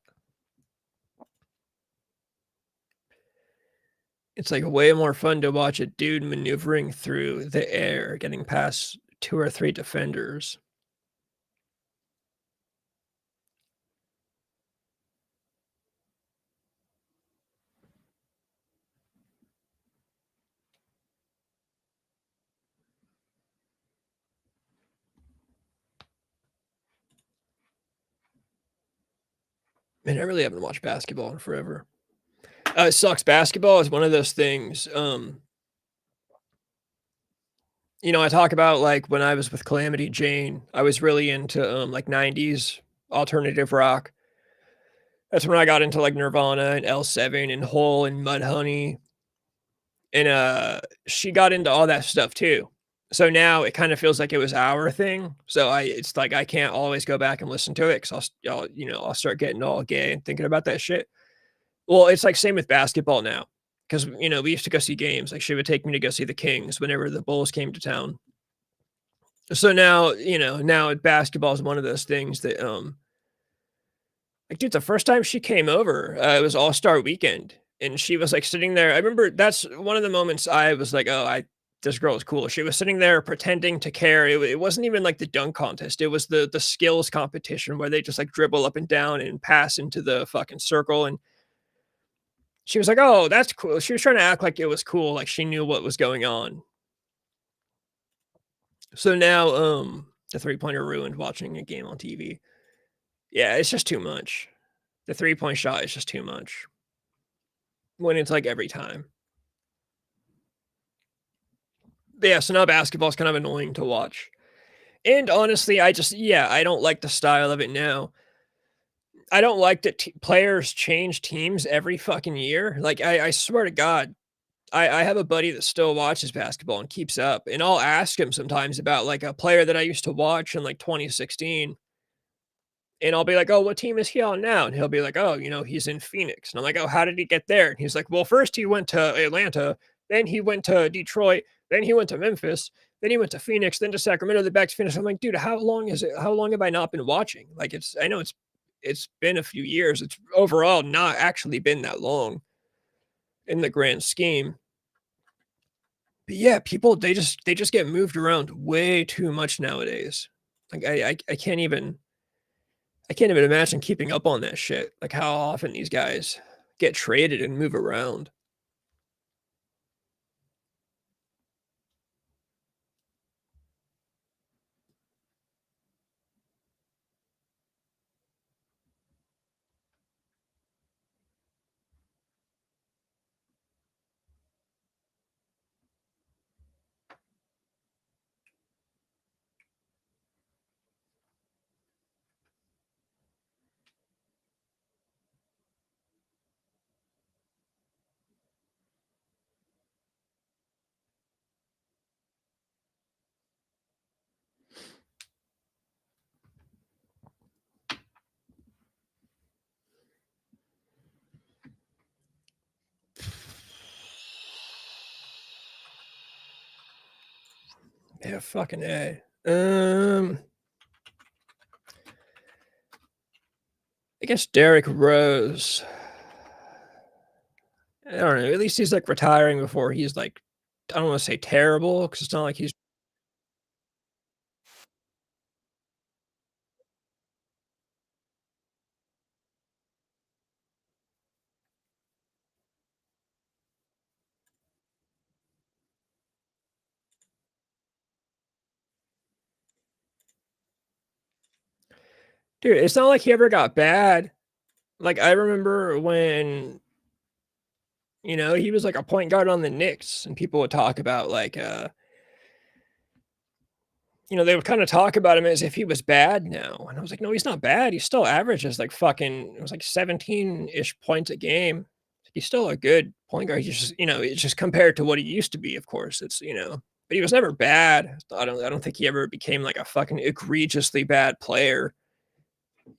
It's, like, way more fun to watch a dude maneuvering through the air, getting past 2 or 3 defenders. Man, I really haven't watched basketball in forever. It sucks. Basketball is one of those things, you know, I talk about, like, when I was with Calamity Jane, I was really into, like, 90s alternative rock. That's when I got into, like, Nirvana and L7 and Hole and Mudhoney, and, she got into all that stuff too. So now it kinda feels like it was our thing, so I it's like I can't always go back and listen to it 'cause I'll, you know, I'll start getting all gay and thinking about that shit. Well, it's, like, same with basketball now, because you know, we used to go see games, like, she would take me to go see the Kings whenever the Bulls came to town. So now, you know, now basketball is one of those things that, like, dude, the first time she came over, it was All-Star Weekend, and she was, like, sitting there. I remember that's one of the moments I was like, "Oh, I this girl is cool." She was sitting there pretending to care. It wasn't even like the dunk contest. It was the skills competition where they just, like, dribble up and down and pass into the fucking circle, and she was like, "Oh, that's cool." She was trying to act like it was cool, like she knew what was going on. So now, the three-pointer ruined watching a game on TV. Yeah, it's just too much. The three-point shot is just too much when it's, like, every time. But yeah, so now basketball's kind of annoying to watch. And honestly, I just yeah, I don't like the style of it now. I don't like that players change teams every fucking year. Like, I swear to God, I have a buddy that still watches basketball and keeps up, and I'll ask him sometimes about, like, a player that I used to watch in, like, 2016. And I'll be like, "Oh, what team is he on now?" And he'll be like, "Oh, you know, he's in Phoenix." And I'm like, "Oh, how did he get there?" And he's like, "Well, first he went to Atlanta, then he went to Detroit, then he went to Memphis, then he went to Phoenix, then to Sacramento, then back to Phoenix." I'm like, "Dude, how long is it? How long have I not been watching?" Like, I know it's been a few years. It's overall not actually been that long in the grand scheme. But yeah, people they just get moved around way too much nowadays. Like I can't even imagine keeping up on that shit, like, how often these guys get traded and move around. Yeah, fucking A. I guess Derrick Rose. I don't know, at least he's, like, retiring before he's, like, I don't wanna say terrible because it's not like he's dude, it's not like he ever got bad. Like, I remember when, he was, like, a point guard on the Knicks, and people would talk about, like, they would kinda talk about him as if he was bad now, and I was like, "No, he's not bad, he still averages, like, fucking" it was, like, 17-ish points a game. He's still a good point guard, he's just it's just compared to what he used to be, of course, but he was never bad. I don't think he ever became, like, a fucking egregiously bad player.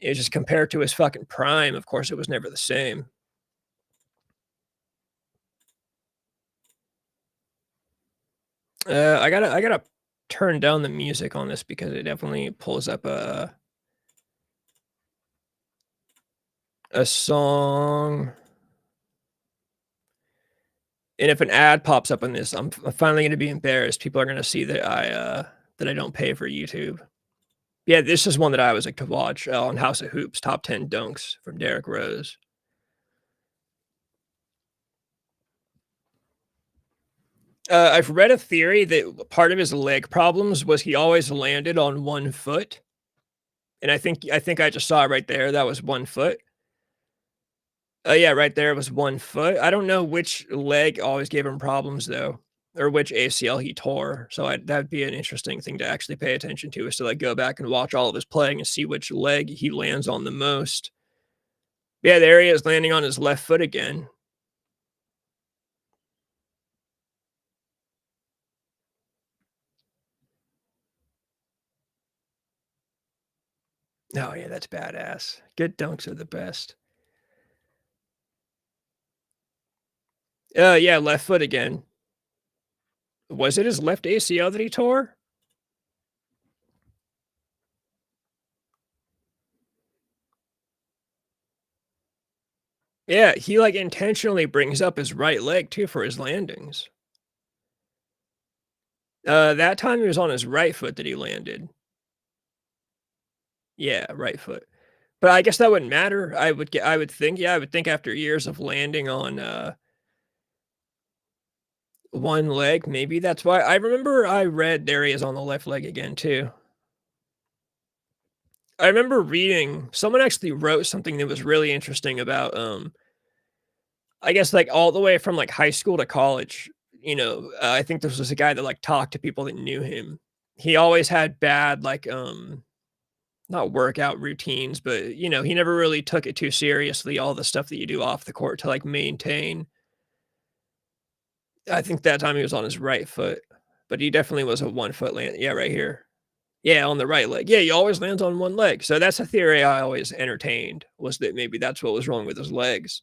It was just compared to his fucking prime, of course, it was never the same. I gotta turn down the music on this because it definitely pulls up a song, and if an ad pops up on this, I'm finally gonna be embarrassed. People are gonna see that I don't pay for YouTube. Yeah, this is one that I always like to watch, on House of Hoops, top 10 dunks from Derrick Rose. I've read a theory that part of his leg problems was he always landed on 1 foot, and I think I just saw it right there, that was 1 foot. Yeah, right there was 1 foot. I don't know which leg always gave him problems though, or which ACL he tore, so that'd be an interesting thing to actually pay attention to is to, like, go back and watch all of his playing and see which leg he lands on the most. Yeah, there he is landing on his left foot again. Oh, yeah, that's badass. Good dunks are the best. Yeah, left foot again. Was it his left ACL that he tore? Yeah, he, like, intentionally brings up his right leg too for his landings. That time he was on his right foot that he landed. Yeah, right foot. But I guess that wouldn't matter. I would think after years of landing on, one leg, maybe that's why. I remember I read there he is on the left leg again too. I remember reading someone actually wrote something that was really interesting about, I guess, like, all the way from, like, high school to college, I think this was a guy that, like, talked to people that knew him. He always had bad, like, not workout routines, but, he never really took it too seriously, all the stuff that you do off the court to, like, maintain. I think that time he was on his right foot, but he definitely was a 1 foot land yeah, right here. Yeah, on the right leg. Yeah, he always lands on one leg. So that's a theory I always entertained, was that maybe that's what was wrong with his legs,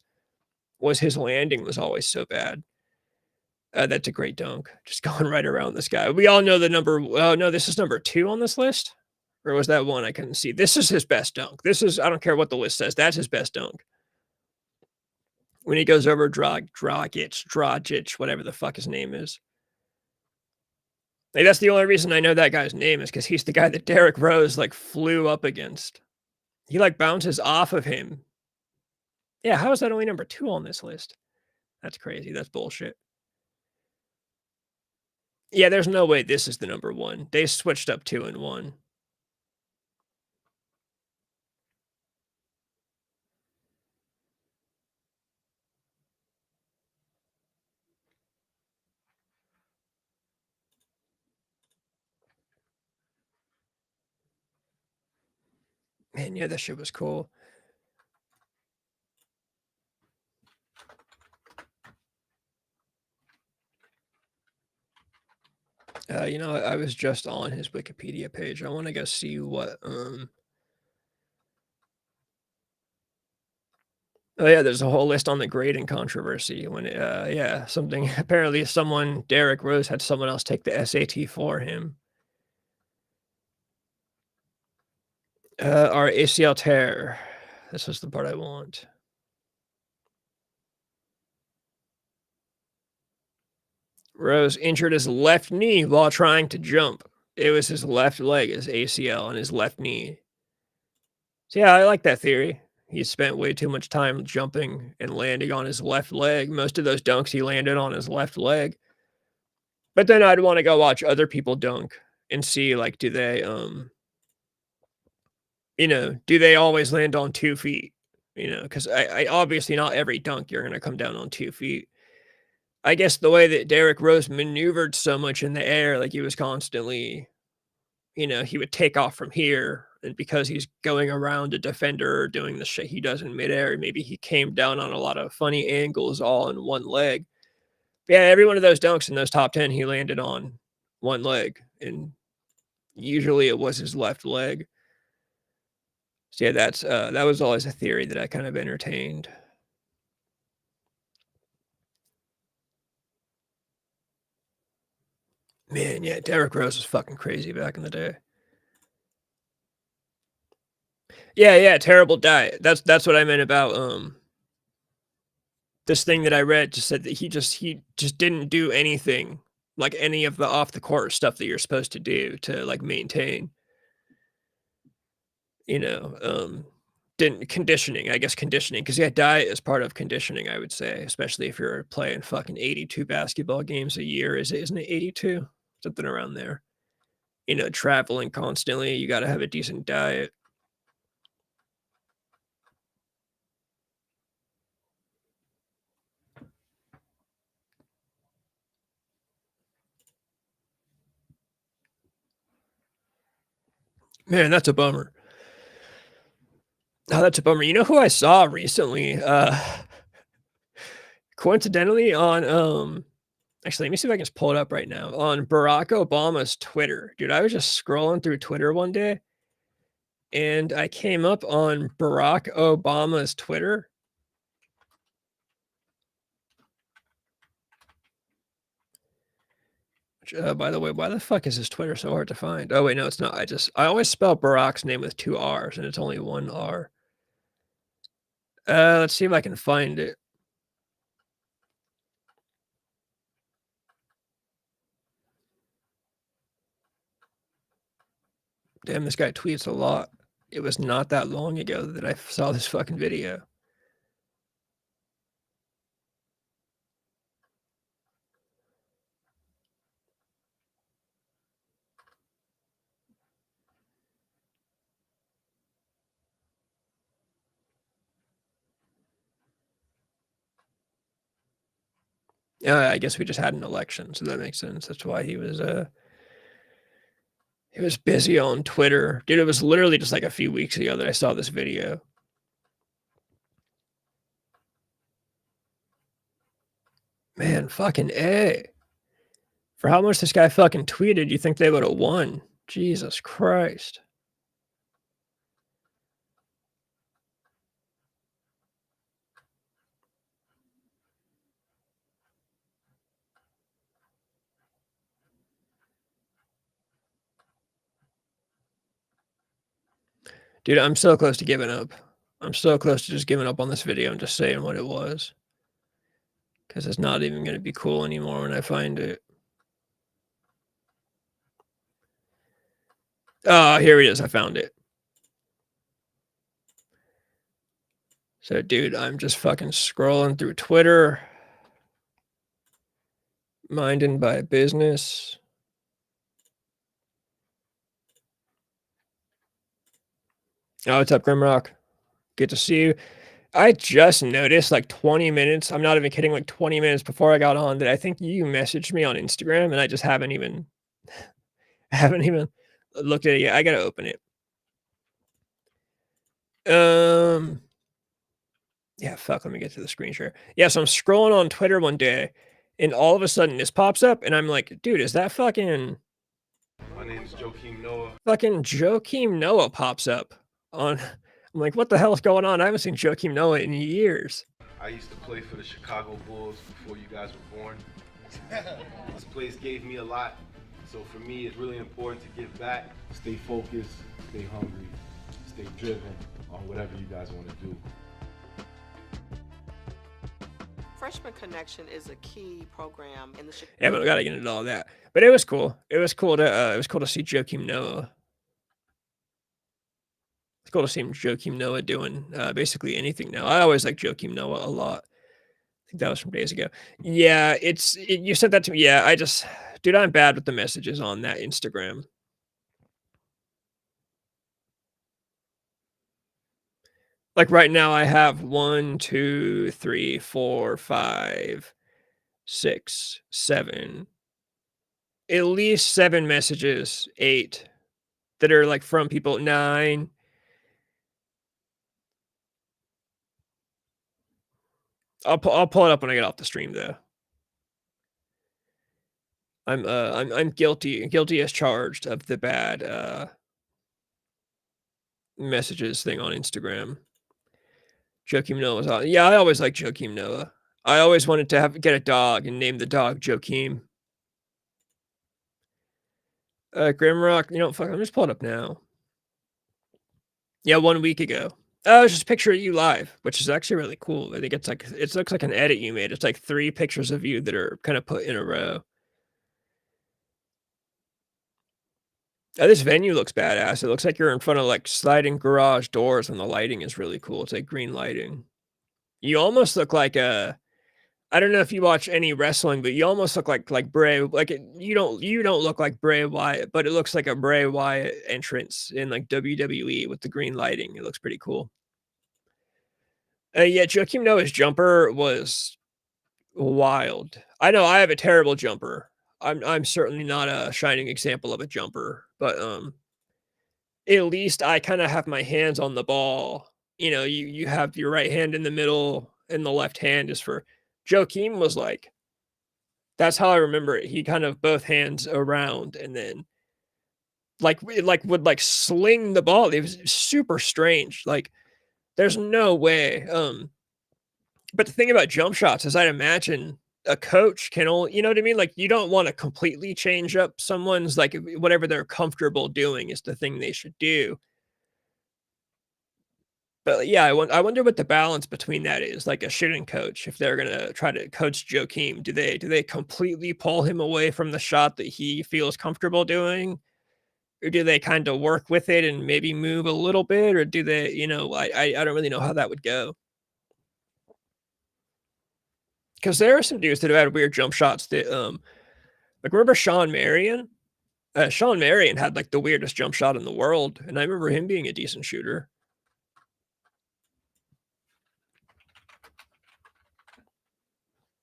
was his landing was always so bad. That's a great dunk, just going right around this guy. We all know the number oh, no, this is number 2 on this list? Or was that 1? I couldn't see. This is his best dunk. This is I don't care what the list says, that's his best dunk. When he goes over Dragic, whatever the fuck his name is. Like, that's the only reason I know that guy's name is because he's the guy that Derrick Rose, like, flew up against. He, like, bounces off of him. Yeah, how is that only number 2 on this list? That's crazy, that's bullshit. Yeah, there's no way this is the number 1. They switched up 2 and 1. Man, yeah, that shit was cool. I was just on his Wikipedia page. I wanna go see what, oh, yeah, there's a whole list on the grading controversy when yeah, something apparently someone Derrick Rose had someone else take the SAT for him. Our ACL tear. This was the part I want. Rose injured his left knee while trying to jump. It was his left leg, his ACL, and his left knee. So yeah, I like that theory. He spent way too much time jumping and landing on his left leg. Most of those dunks he landed on his left leg. But then I'd want to go watch other people dunk and see like do they do they always land on 2 feet? Because I obviously not every dunk you're gonna come down on 2 feet. I guess the way that Derrick Rose maneuvered so much in the air, like he was constantly he would take off from here, and because he's going around a defender or doing the shit he does in midair, maybe he came down on a lot of funny angles all in one leg. But yeah, every one of those dunks in those top 10, he landed on one leg, and usually it was his left leg. So yeah, that was always a theory that I kind of entertained. Man, yeah, Derrick Rose was fucking crazy back in the day. Yeah, yeah, terrible diet. That's what I meant about this thing that I read just said that he just didn't do anything like any of the off the court stuff that you're supposed to do to like maintain, you know, didn't conditioning, I guess conditioning, because yeah, diet is part of conditioning, I would say, especially if you're playing fucking 82 basketball games a year. Isn't it 82? Something around there. Traveling constantly, you gotta have a decent diet. Man, that's a bummer. Oh, that's a bummer. You know who I saw recently? Coincidentally on, actually, let me see if I can just pull it up right now. On Barack Obama's Twitter. Dude, I was just scrolling through Twitter one day, and I came up on Barack Obama's Twitter. Which, by the way, why the fuck is his Twitter so hard to find? Oh, wait, no, it's not. I always spell Barack's name with 2 R's, and it's only 1 R. Let's see if I can find it. Damn, this guy tweets a lot. It was not that long ago that I saw this fucking video. I guess we just had an election, so that makes sense. That's why he was busy on Twitter. Dude, it was literally just like a few weeks ago that I saw this video. Man, fucking A. For how much this guy fucking tweeted, you think they would have won? Jesus Christ. Dude, I'm so close to giving up. I'm so close to just giving up on this video and just saying what it was. Because it's not even going to be cool anymore when I find it. Oh, here it is. I found it. So, dude, I'm just fucking scrolling through Twitter. Minding by business. Oh, what's up, Grimrock? Good to see you. I just noticed like 20 minutes, I'm not even kidding, like 20 minutes before I got on that I think you messaged me on Instagram and I just haven't even looked at it yet. I gotta open it. Yeah, fuck, let me get to the screen share. Yeah, so I'm scrolling on Twitter one day and all of a sudden this pops up and I'm like, dude, is that fucking My name is Joakim Noah. fucking Joakim Noah pops up on I'm like, what the hell is going on? I haven't seen Joakim Noah in years. I used to play for the Chicago Bulls before you guys were born. This place gave me a lot, so for me it's really important to give back. Stay focused, stay hungry, stay stay driven on whatever you guys want to do. Freshman Connection is a key program in the Yeah, but we gotta get into all that. But it was cool. It was cool to see Joakim Noah. It's cool to see Joakim Noah doing basically anything now. I always liked Joakim Noah a lot. I think that was from days ago. Yeah, you sent that to me. Yeah, dude, I'm bad with the messages on that Instagram. Like right now, I have 1, 2, 3, 4, 5, 6, 7, at least 7 messages, 8 that are like from people. 9. I'll pull it up when I get off the stream though. I'm guilty as charged of the bad messages thing on Instagram. Joakim Noah's on. Yeah, I always liked Joakim Noah. I always wanted to get a dog and name the dog Joakim. Grimrock, fuck, I'm just pulling it up now. Yeah, 1 week ago. Oh, it's just a picture of you live, which is actually really cool. I think it looks like an edit you made. It's like 3 pictures of you that are kind of put in a row. This venue looks badass. It looks like you're in front of like sliding garage doors and the lighting is really cool. It's like green lighting. You almost look like I don't know if you watch any wrestling, but you almost look like Bray. You don't look like Bray Wyatt, but it looks like a Bray Wyatt entrance in like WWE with the green lighting. It looks pretty cool. Yeah, Joakim Noah's jumper was wild. I know I have a terrible jumper. I'm certainly not a shining example of a jumper, but at least I kind of have my hands on the ball. You have your right hand in the middle and the left hand is for Joakim was like that's how I remember it. He kind of both hands around and then would like sling the ball. It was super strange. Like there's no way. But the thing about jump shots is I'd imagine a coach can only, you know what I mean? Like you don't want to completely change up someone's like whatever they're comfortable doing is the thing they should do. But yeah, I wonder what the balance between that is. Like a shooting coach, if they're gonna try to coach Joakim, do they completely pull him away from the shot that he feels comfortable doing? Or do they kind of work with it and maybe move a little bit? Or do they, I don't really know how that would go. Because there are some dudes that have had weird jump shots that like remember Sean Marion? Sean Marion had like the weirdest jump shot in the world, and I remember him being a decent shooter.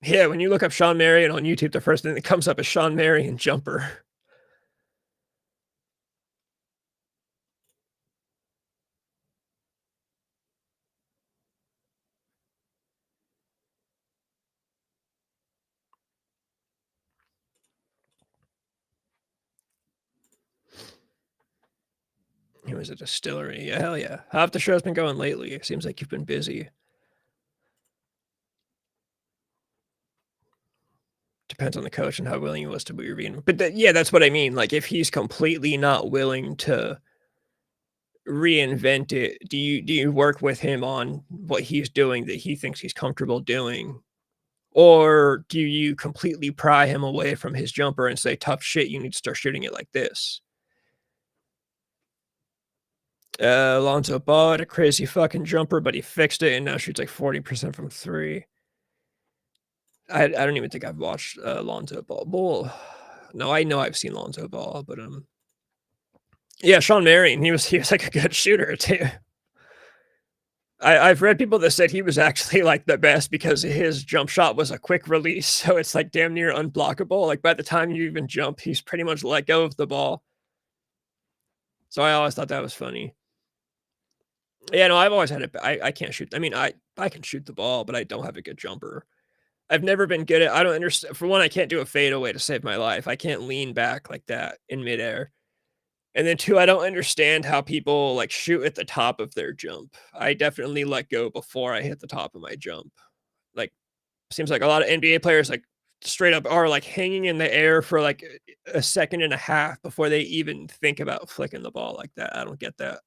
Yeah, when you look up Sean Marion on YouTube, the first thing that comes up is Sean Marion jumper. He was a distillery. Yeah, hell yeah. How have the show's been going lately? It seems like you've been busy. Depends on the coach and how willing he was to be reading. But yeah, that's what I mean. Like if he's completely not willing to reinvent it, do you work with him on what he's doing that he thinks he's comfortable doing? Or do you completely pry him away from his jumper and say, tough shit, you need to start shooting it like this? Alonzo Ball had a crazy fucking jumper, but he fixed it and now shoots like 40% from 3. I don't even think I've watched Lonzo Ball. No, I know I've seen Lonzo Ball, but yeah, Sean Marion, he was like a good shooter too. I've read people that said he was actually like the best because his jump shot was a quick release, so it's like damn near unblockable. Like by the time you even jump, he's pretty much let go of the ball. So I always thought that was funny. Yeah, no, I've always had it. I can't shoot. I mean, I can shoot the ball, but I don't have a good jumper. I've never been good at I don't understand. For one, I can't do a fadeaway to save my life. I can't lean back like that in midair. And then 2, I don't understand how people like shoot at the top of their jump. I definitely let go before I hit the top of my jump. Like seems like a lot of NBA players like straight up are like hanging in the air for like a second and a half before they even think about flicking the ball like that. I don't get that.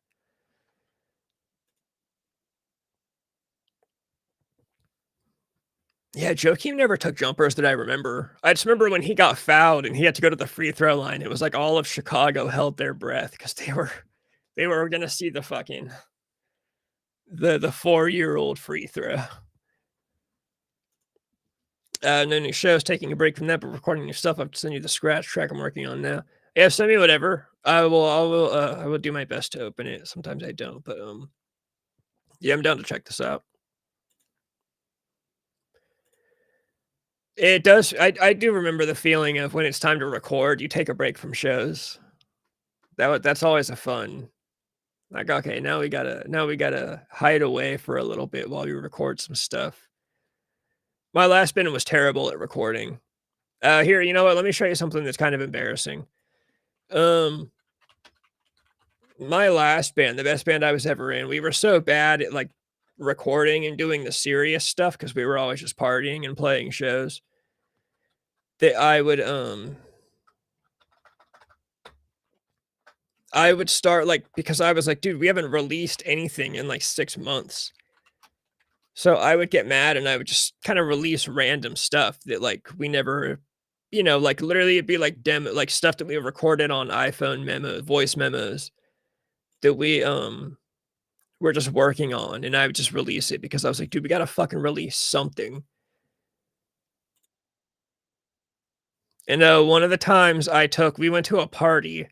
Yeah, Joakim never took jumpers that I remember. I just remember when he got fouled and he had to go to the free throw line, it was like all of Chicago held their breath because they were gonna see the fucking the 4-year-old free throw. No new shows, taking a break from that, but recording new stuff. I've sent you the scratch track I'm working on now. Yeah, send me whatever. I will do my best to open it. Sometimes I don't, but yeah, I'm down to check this out. It does. I do remember the feeling of when it's time to record, you take a break from shows. That's always a fun. Like, okay, now we gotta hide away for a little bit while we record some stuff. My last band was terrible at recording. Here, you know what? Let me show you something that's kind of embarrassing. My last band, the best band I was ever in, we were so bad at like recording and doing the serious stuff because we were always just partying and playing shows that I would start like because I was like, dude, we haven't released anything in like 6 months. So I would get mad and I would just kind of release random stuff that like we never, like literally it'd be like demo, like stuff that we recorded on iPhone voice memos that we're just working on, and I would just release it because I was like, dude, we gotta fucking release something. And one of the times we went to a party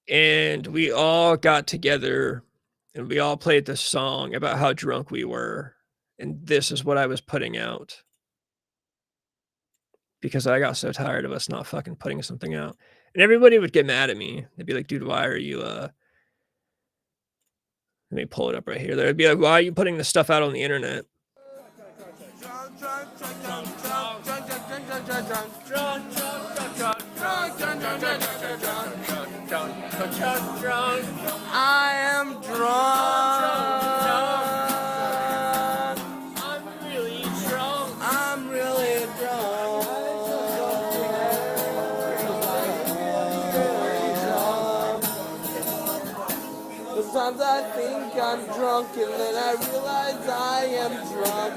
and we all got together and we all played this song about how drunk we were. And this is what I was putting out because I got so tired of us not fucking putting something out. And everybody would get mad at me. They'd be like, dude, why are you, let me pull it up right here. They'd be like, why are you putting this stuff out on the internet? I am drunk. I'm really drunk. I'm really drunk. Sometimes I think I'm drunk and then I realize I am drunk.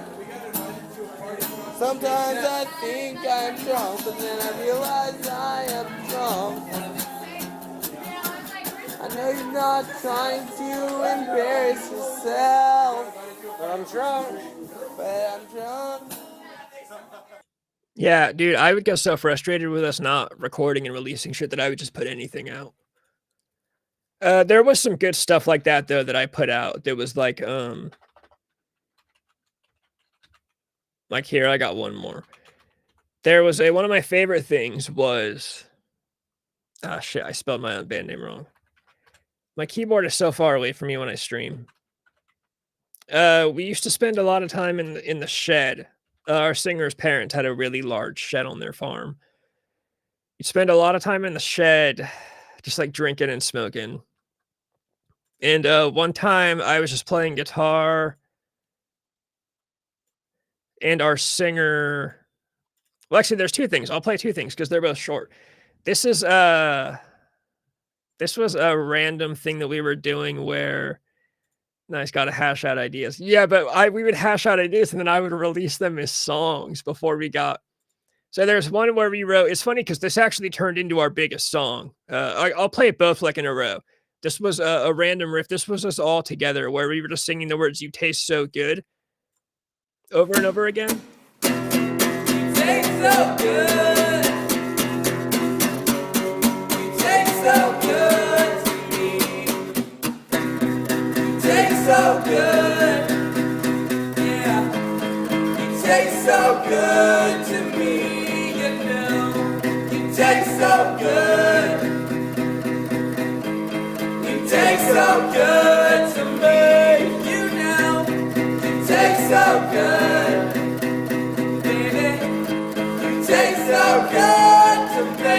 Sometimes I think I'm drunk and then I realize I am drunk. I know you're not trying to embarrass yourself, but I'm drunk. Yeah, dude, I would get so frustrated with us not recording and releasing shit that I would just put anything out. There was some good stuff like that though that I put out. There was like here I got one more. There was one of my favorite things was shit, I spelled my own band name wrong. My keyboard is so far away from me when I stream. We used to spend a lot of time in the shed. Our singer's parents had a really large shed on their farm. You'd spend a lot of time in the shed, just like drinking and smoking. And one time I was just playing guitar, and our singer. Well, actually, there's two things. I'll play two things because they're both short. This was a random thing that we were doing where. Nice, gotta hash out ideas. Yeah, but we would hash out ideas and then I would release them as songs before we got. So there's one where we wrote. It's funny because this actually turned into our biggest song. I'll play it both like in a row. This was a random riff. This was us all together where we were just singing the words "You taste so good" over and over again. You taste so good. You taste so good to me. You taste so good. Yeah. You taste so good to me. You know. You taste so good. You taste so good to me. You know. You taste so good. Tastes so good to me,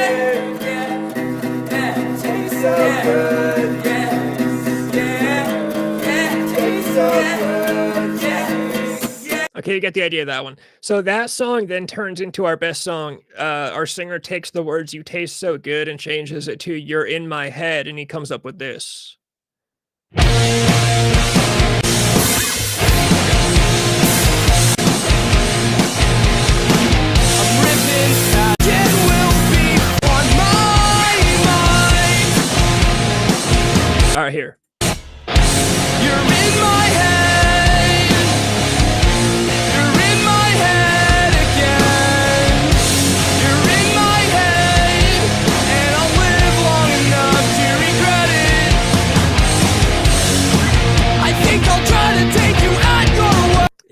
yeah. Tastes so good, yeah. Tastes so good, yeah. Okay, you get the idea of that one. So that song then turns into our best song. Our singer takes the words "You taste so good" and changes it to "You're in my head," and he comes up with this.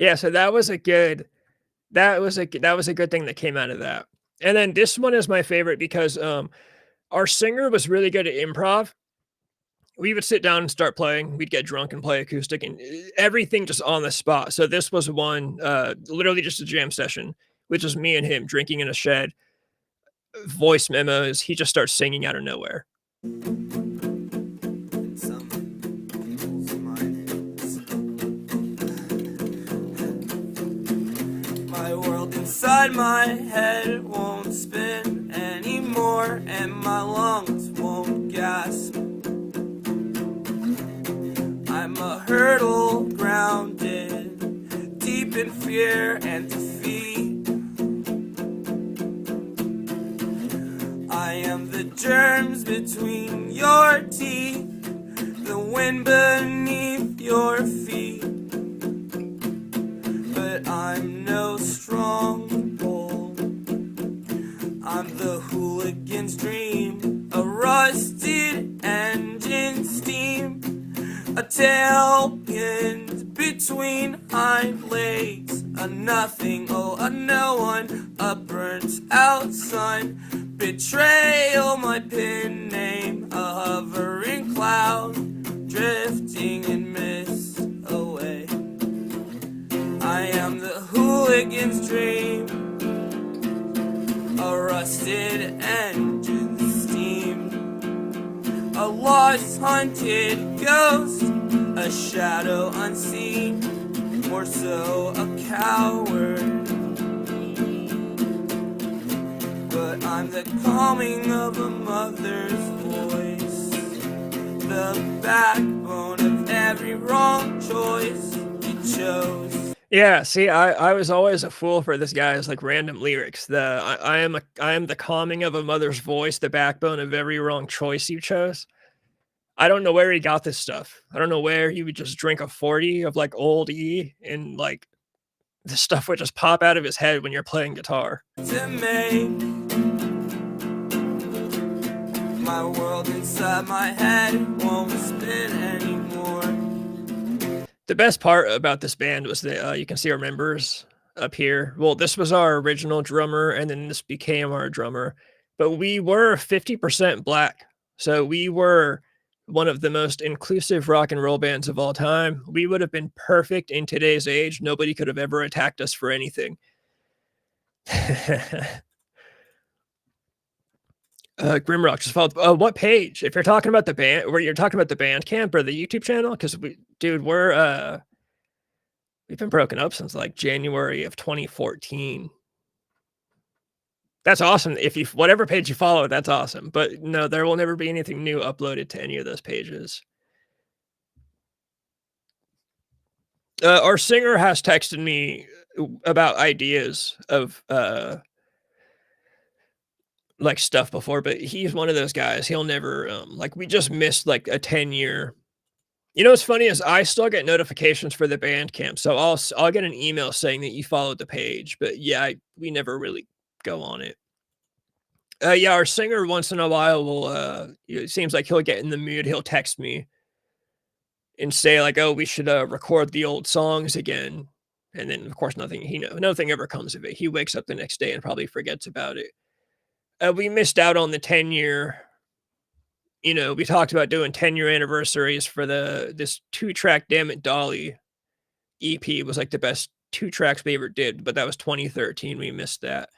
Yeah, so that was a good thing that came out of that. And then this one is my favorite because our singer was really good at improv. We would sit down and start playing. We'd get drunk and play acoustic and everything just on the spot. So this was one literally just a jam session, which is me and him drinking in a shed, voice memos. He just starts singing out of nowhere. My world inside my head won't spin anymore, and my lungs won't gasp. I'm a hurdle grounded deep in fear and defeat. I am the germs between your teeth, the wind beneath your feet. But I'm no strong bull. I'm the hooligan's dream, a rusted engine steam, a tail pinned between hind legs, a nothing, oh a no one, a burnt out sun, betrayal, my pin name, a hovering cloud, drifting in mist away. I am the hooligan's dream, a rusted engine steam, a lost hunted ghost, a shadow unseen, more so a coward. But I'm the calming of a mother's voice, the backbone of every wrong choice you chose. Yeah, see, I was always a fool for this guy's like random lyrics. I am the calming of a mother's voice, the backbone of every wrong choice you chose. I don't know where he got this stuff. I don't know where he would just drink a 40 of like old E and like the stuff would just pop out of his head when you're playing guitar. To make my world inside my head won't spin anymore. The best part about this band was that you can see our members up here. Well, this was our original drummer, and then this became our drummer. But we were 50% black. So we were one of the most inclusive rock and roll bands of all time. We would have been perfect in today's age. Nobody could have ever attacked us for anything. Grimrock just followed. What page? If you're talking about the band, where you're talking about the Bandcamp or the YouTube channel, because we've been broken up since like January of 2014. That's awesome. If you whatever page you follow, that's awesome. But no, there will never be anything new uploaded to any of those pages. Our singer has texted me about ideas of like stuff before, but he's one of those guys. He'll never like we just missed like a 10-year. You know what's funny is I still get notifications for the Bandcamp, so I'll get an email saying that you followed the page, but yeah, we never really go on it. Yeah, our singer once in a while will it seems like he'll get in the mood, he'll text me and say like, "Oh, we should record the old songs again." And then of course nothing ever comes of it. He wakes up the next day and probably forgets about it. We missed out on the 10-year. You know, we talked about doing 10-year anniversaries for this 2-track Damn It Dolly EP was like the best 2 tracks we ever did, but that was 2013. We missed that.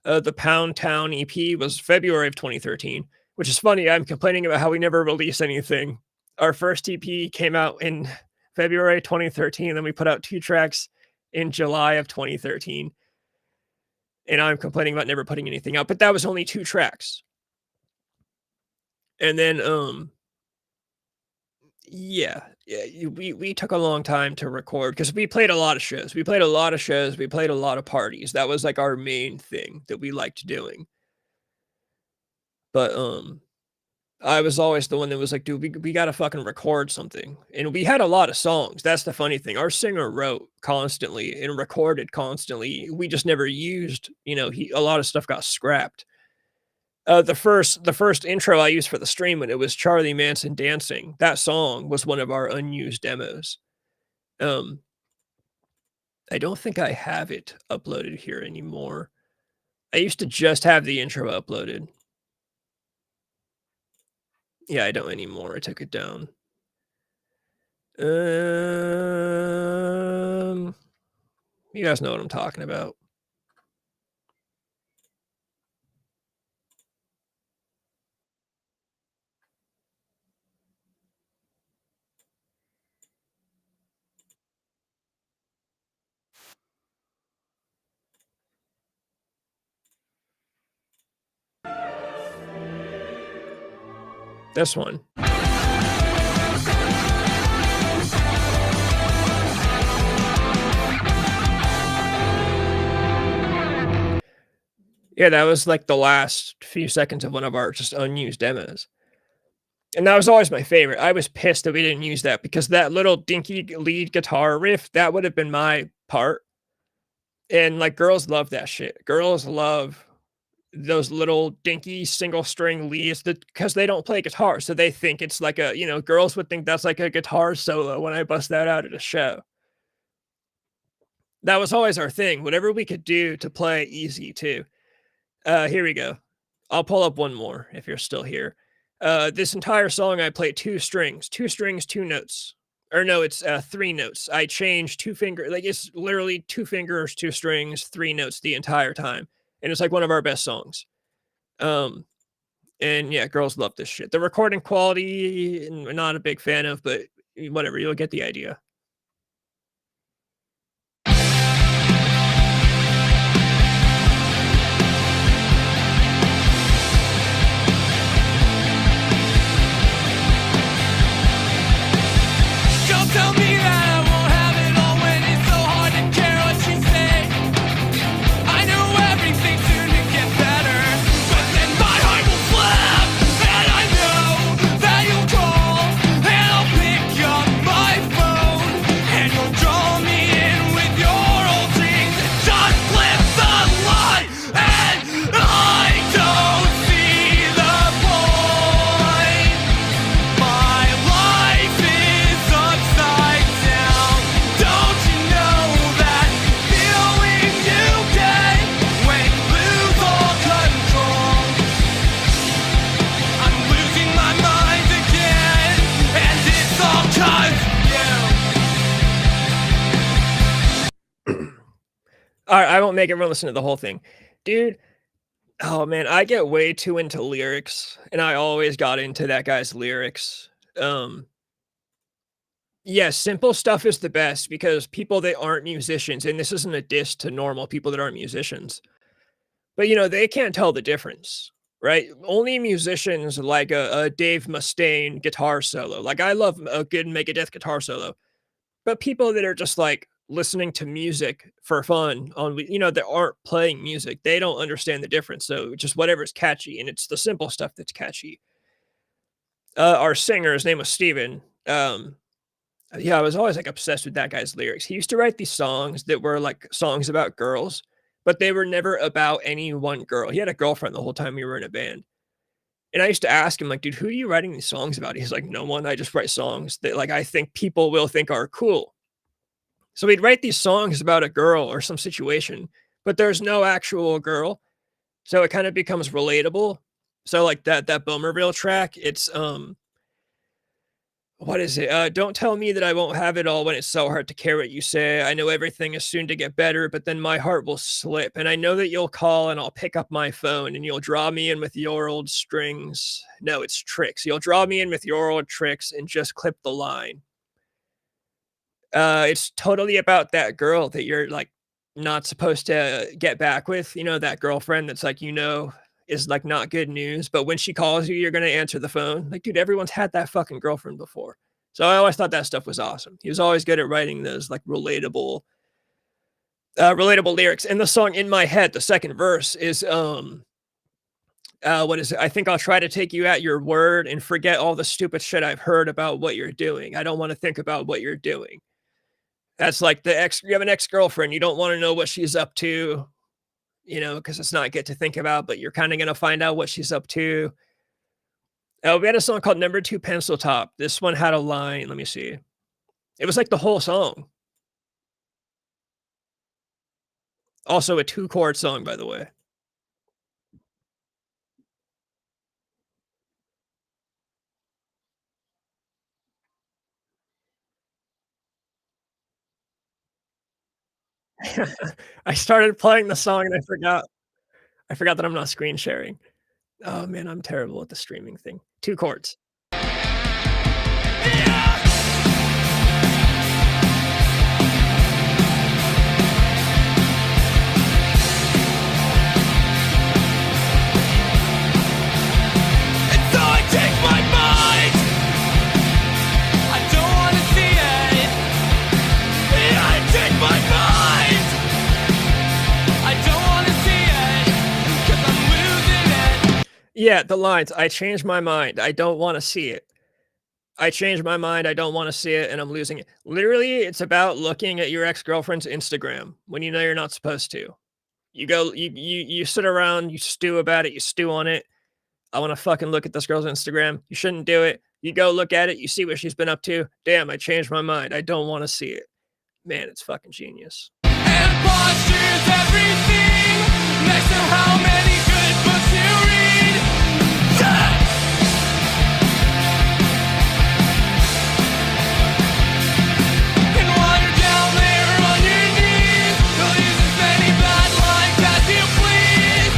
The Pound Town EP was February of 2013, which is funny. I'm complaining about how we never released anything. Our first EP came out in February 2013, then we put out 2 tracks in July of 2013. And I'm complaining about never putting anything out, but that was only 2 tracks. And then, we took a long time to record because we played a lot of shows. We played a lot of parties. That was like our main thing that we liked doing. But, I was always the one that was like, dude, we gotta fucking record something. And we had a lot of songs. That's the funny thing. Our singer wrote constantly and recorded constantly. We just never used, a lot of stuff got scrapped. The first intro I used for the stream when it was Charlie Manson dancing. That song was one of our unused demos. I don't think I have it uploaded here anymore. I used to just have the intro uploaded. Yeah, I don't anymore. I took it down. You guys know what I'm talking about. This one. Yeah, that was like the last few seconds of one of our just unused demos. And that was always my favorite. I was pissed that we didn't use that because that little dinky lead guitar riff, that would have been my part. And like girls love that shit. Girls love those little dinky single string leads that because they don't play guitar. So they think it's like a, girls would think that's like a guitar solo when I bust that out at a show. That was always our thing. Whatever we could do to play easy too. Here we go. I'll pull up one more if you're still here. This entire song I play two strings, two notes. Or no, it's 3 notes. I change 2 finger, like it's literally 2 fingers, 2 strings, 3 notes the entire time. And it's like one of our best songs. And yeah, girls love this shit. The recording quality, I'm not a big fan of, but whatever, you'll get the idea. Don't tell me that I won't have it all when it's so hard to care what you say. I know everything's soon to get better, but then my heart will flip, and I know that you'll call, and I'll pick up my phone, and you'll draw me in with your old dreams, and just flip the line, and I don't see the point. My life is upside down. Don't you know that feeling you get when you lose all control? I'm losing my mind again, and it's all 'cause you. All right, I won't make everyone listen to the whole thing. Dude, oh man, I get way too into lyrics, and I always got into that guy's lyrics. Yeah, simple stuff is the best because people that aren't musicians, and this isn't a diss to normal people that aren't musicians, but they can't tell the difference, right? Only musicians like a Dave Mustaine guitar solo. Like I love a good Megadeth guitar solo, but people that are just like listening to music for fun that aren't playing music, they don't understand the difference. So just whatever's catchy, and it's the simple stuff that's catchy. Our singer, his name was Steven. Yeah, I was always like obsessed with that guy's lyrics. He used to write these songs that were like songs about girls, but they were never about any one girl. He had a girlfriend the whole time we were in a band. And I used to ask him, like, dude, who are you writing these songs about? He's like, no one. I just write songs that like I think people will think are cool. So he'd write these songs about a girl or some situation, but there's no actual girl. So it kind of becomes relatable. So like that Boomerville track, it's what is it? Don't tell me that I won't have it all when it's so hard to care what you say. I know everything is soon to get better, but then my heart will slip. And I know that you'll call and I'll pick up my phone and you'll draw me in with your old strings. No, it's tricks. You'll draw me in with your old tricks and just clip the line. It's totally about that girl that you're like not supposed to get back with, that girlfriend that's like, is like not good news. But when she calls you, you're going to answer the phone. Like, dude, everyone's had that fucking girlfriend before. So I always thought that stuff was awesome. He was always good at writing those like relatable lyrics. And the song In My Head, the second verse is, what is it? I think I'll try to take you at your word and forget all the stupid shit I've heard about what you're doing. I don't want to think about what you're doing. That's like you have an ex-girlfriend. You don't want to know what she's up to, because it's not good to think about, but you're kind of going to find out what she's up to. We had a song called Number 2 Pencil Top. This one had a line. Let me see. It was like the whole song. Also a 2-chord song, by the way. I started playing the song and I forgot. I forgot that I'm not screen sharing. Oh man, I'm terrible at the streaming thing. 2 chords. And so I take my mind. I don't wanna see it. Yeah, I take my mind. I don't wanna see it, 'cause I'm losing it. Yeah, the lines, "I changed my mind, I don't wanna see it. I changed my mind, I don't wanna see it, and I'm losing it." Literally, it's about looking at your ex-girlfriend's Instagram when you know you're not supposed to. You go you sit around, you stew about it, you stew on it. "I wanna fucking look at this girl's Instagram." You shouldn't do it. You go look at it, you see what she's been up to. "Damn, I changed my mind, I don't wanna see it." Man, it's fucking genius. And posture's everything. Next to how many good books you read. Yeah! And while you're down there on your knees, you'll use as many bad lines as you please.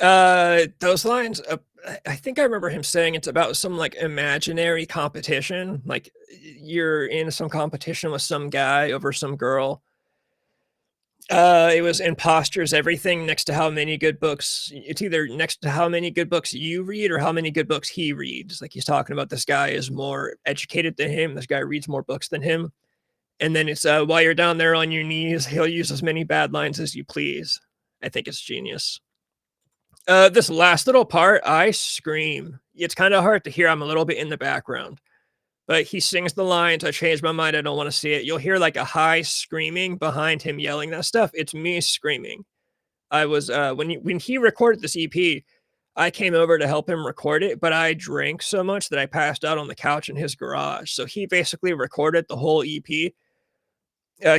Yeah! Those lines, I think I remember him saying it's about some, like, imaginary competition, like, you're in some competition with some guy over some girl. It was imposters everything next to how many good books it's either next to how many good books you read or how many good books he reads. Like, he's talking about this guy is more educated than him, this guy reads more books than him, and then it's, while you're down there on your knees, he'll use as many bad lines as you please. I think it's genius. This last little part, I scream. It's kinda hard to hear, I'm a little bit in the background, but he sings the lines, "I changed my mind, I don't wanna see it." You'll hear, like, a high screaming behind him yelling that stuff. It's me screaming. I was, when he recorded this EP, I came over to help him record it, but I drank so much that I passed out on the couch in his garage, so he basically recorded the whole EP.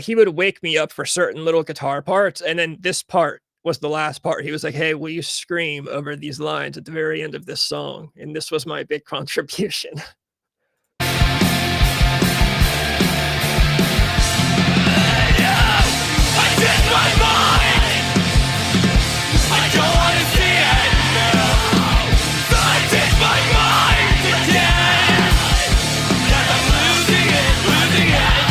He would wake me up for certain little guitar parts, and then this part was the last part. He was like, "Hey, will you scream over these lines at the very end of this song?" And this was my big contribution. I changed my mind. I don't wanna see it. No. I changed my mind again. 'Cause I'm losing it, losing it.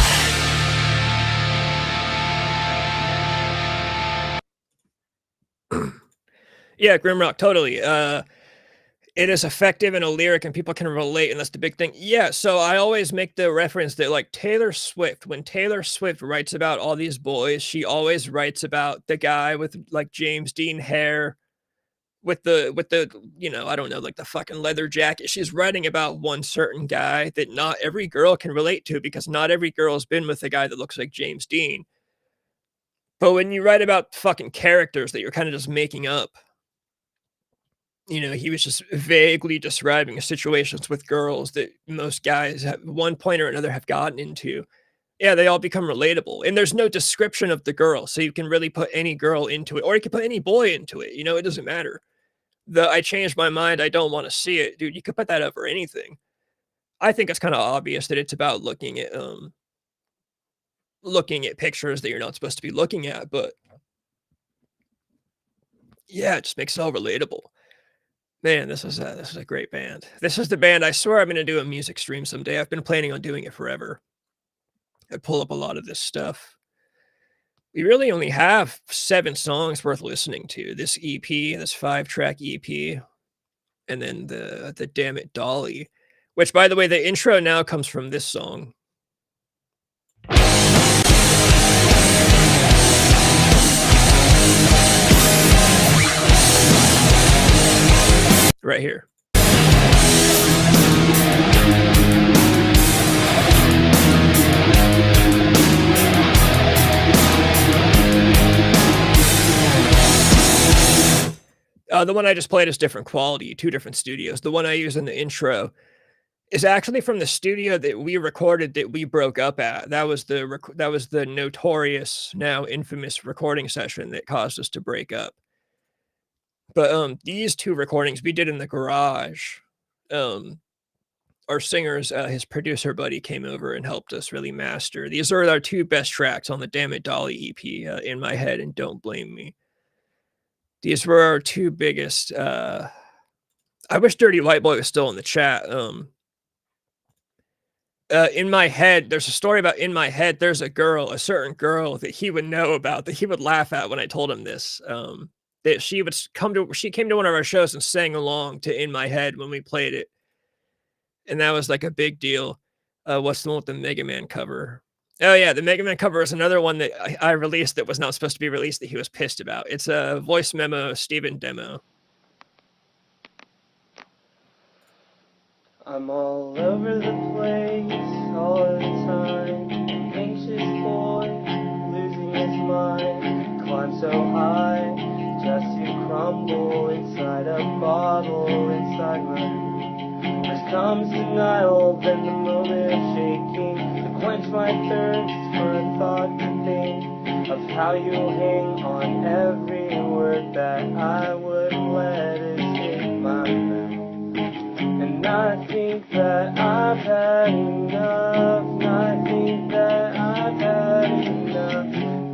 Yeah, Grimrock, totally. It is effective in a lyric and people can relate, and that's the big thing. Yeah, so I always make the reference that, like, Taylor Swift, when Taylor Swift writes about all these boys, she always writes about the guy with, like, James Dean hair, with the, I don't know, like, the fucking leather jacket. She's writing about one certain guy that not every girl can relate to because not every girl's been with a guy that looks like James Dean. But when you write about fucking characters that you're kinda just making up, he was just vaguely describing situations with girls that most guys at one point or another have gotten into. Yeah, they all become relatable, and there's no description of the girl, so you can really put any girl into it, or you can put any boy into it, it doesn't matter. "I changed my mind, I don't wanna see it." Dude, you could put that over anything. I think it's kinda obvious that it's about looking at pictures that you're not supposed to be looking at, but yeah, it just makes it all relatable. Man, this is a great band. This is the band I swear I'm gonna do a music stream someday. I've been planning on doing it forever. I pull up a lot of this stuff. We really only have 7 songs worth listening to. This EP, this 5-track EP, and then the Damn It Dolly, which, by the way, the intro now comes from this song. Right here. The one I just played is different quality, 2 different studios. The one I use in the intro is actually from the studio that we recorded that we broke up at. That was the notorious, now infamous recording session that caused us to break up. But, these 2 recordings we did in the garage. Our singer's, his producer buddy came over and helped us really master. These are our 2 best tracks on the Damn It Dolly EP, In My Head and Don't Blame Me. These were our 2 biggest, I wish Dirty White Boy was still in the chat. In My Head, there's a story about In My Head, there's a certain girl that he would know about, that he would laugh at when I told him this, that she came to one of our shows and sang along to In My Head when we played it. And that was, like, a big deal. What's the one with the Mega Man cover? Oh, yeah, the Mega Man cover is another one that I released that was not supposed to be released that he was pissed about. It's a voice memo Steven demo. I'm all over the place all the time. An anxious boy, losing his mind. Climb so high, just to crumble inside a bottle inside my room. First comes denial, then the moment of shaking. To quench my thirst for a thought to think of how you hang on every word that I would let escape my mouth. And I think that I've had enough. I think that I've had enough.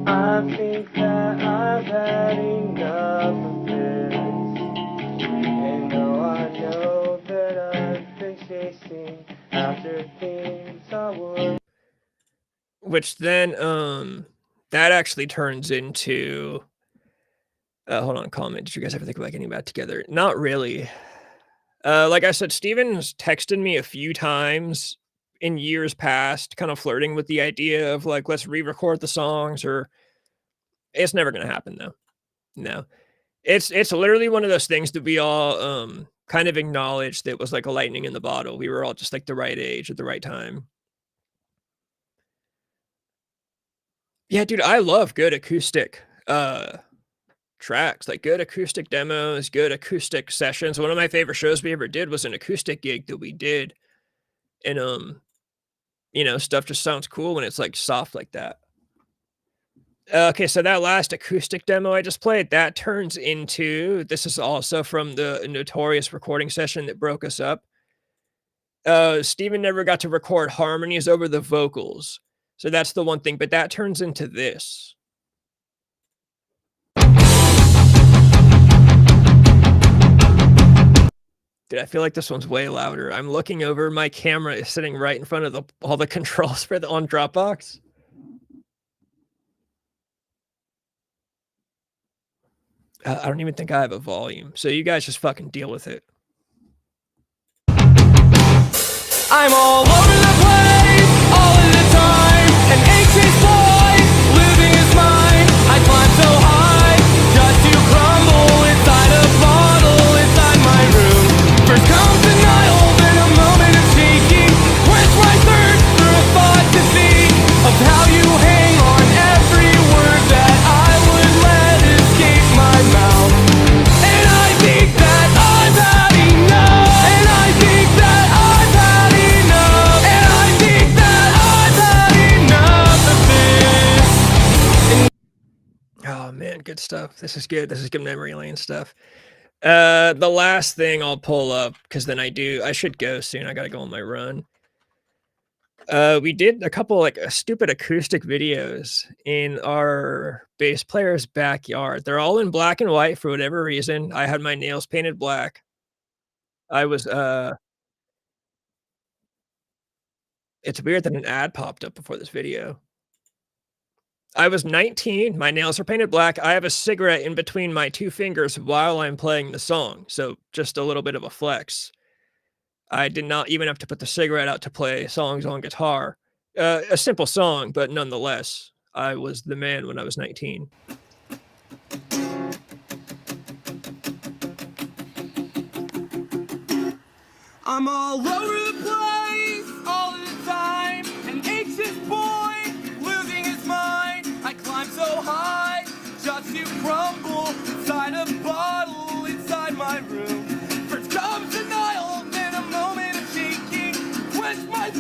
I think that I've had enough of this. And though I know that I've been chasing after things I would. Which then, that actually turns into, hold on, comment. Did you guys ever think about getting back together? Not really. Like I said, Steven's texted me a few times in years past, kind of flirting with the idea of like, let's re-record the songs, or it's never gonna happen though. No. It's literally one of those things that we all kind of acknowledged that was like a lightning in the bottle. We were all just like the right age at the right time. Yeah, dude, I love good acoustic tracks, like good acoustic demos, good acoustic sessions. One of my favorite shows we ever did was an acoustic gig that we did. And you know, stuff just sounds cool when it's like soft like that. Okay, so that last acoustic demo I just played, that turns into, this is also from the notorious recording session that broke us up. Steven never got to record harmonies over the vocals. So that's the one thing, but that turns into this. Dude, I feel like this one's way louder. I'm looking over, my camera is sitting right in front of all the controls for on Dropbox. I don't even think I have a volume, so you guys just fucking deal with it. I'm all over the place, all of the time. An anxious boy, losing his mind. I climb so high, just to crumble inside a bottle inside my room. First comes denial, then a moment of shaking. Quench my thirst for a thought to think of how you hang on every word that I would let escape my mouth. And I think that I've had enough. And I think that I've had enough. And I think that I've had enough of this. Oh man, good stuff. This is good. This is good memory lane stuff. The last thing I'll pull up, because then I should go soon. I gotta go on my run. We did a couple like stupid acoustic videos in our bass player's backyard. They're all in black and white for whatever reason. I had my nails painted black. I was it's weird that an ad popped up before this video. I was 19, my nails are painted black. I have a cigarette in between my 2 fingers while I'm playing the song. So just a little bit of a flex. I did not even have to put the cigarette out to play songs on guitar. A simple song, but nonetheless, I was the man when I was 19. I'm all over the place, all of the time. An anxious boy, losing his mind. I climb so high, just to crumble inside a bottle inside my room. First comes denial, then a moment of shaking.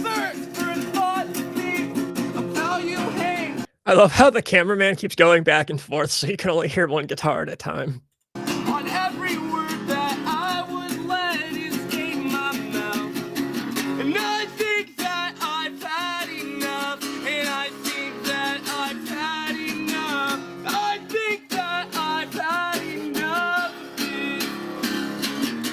search for a thought to think of how you hang I love how the cameraman keeps going back and forth so you can only hear one guitar at a time. on every word that I would let escape my mouth. And I think that I've had enough. And I think that I've had enough. I think that I've had enough of this.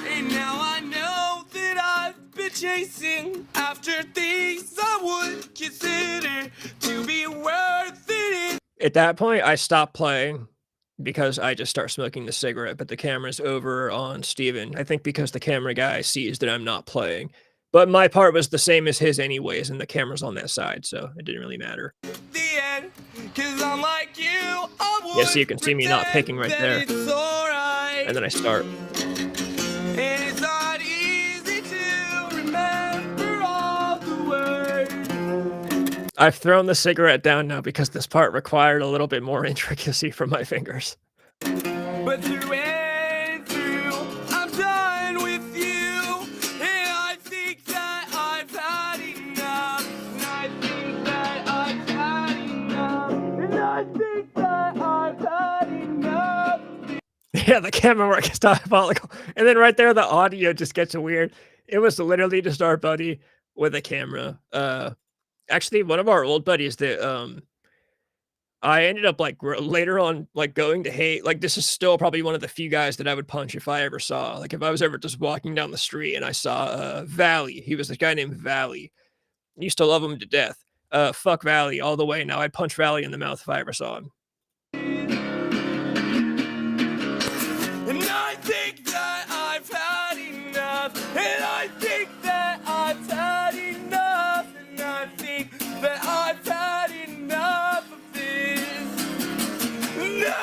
And now I know that I've been chasing after things I would consider to be worth it. At that point, I stopped playing because I just start smoking the cigarette, but the camera's over on Steven. I think because the camera guy sees that I'm not playing. But my part was the same as his anyways, and the camera's on that side, so it didn't really matter. The end, 'cause I'm like you, I Yeah, so you can see me not picking right there. it's alright. And then I start. And it's not easy to remember all the words. I've thrown the cigarette down now because this part required a little bit more intricacy from my fingers. But through and through, I'm done with you. And I think that I've had enough. And I think that I've had enough. And I think that I've had enough. Yeah, the camera work is diabolical. And then right there, the audio just gets weird. It was literally just our buddy with a camera. Actually, one of our old buddies that I ended up like later on like going to hate. Like this is still probably one of the few guys that I would punch if I ever saw. Like if I was ever just walking down the street and I saw Valley. He was a guy named Valley. Used to love him to death. Fuck Valley all the way. Now I'd punch Valley in the mouth if I ever saw him. And I think that I've had enough. And I think that I've had enough. And I think that I've had enough of this. No!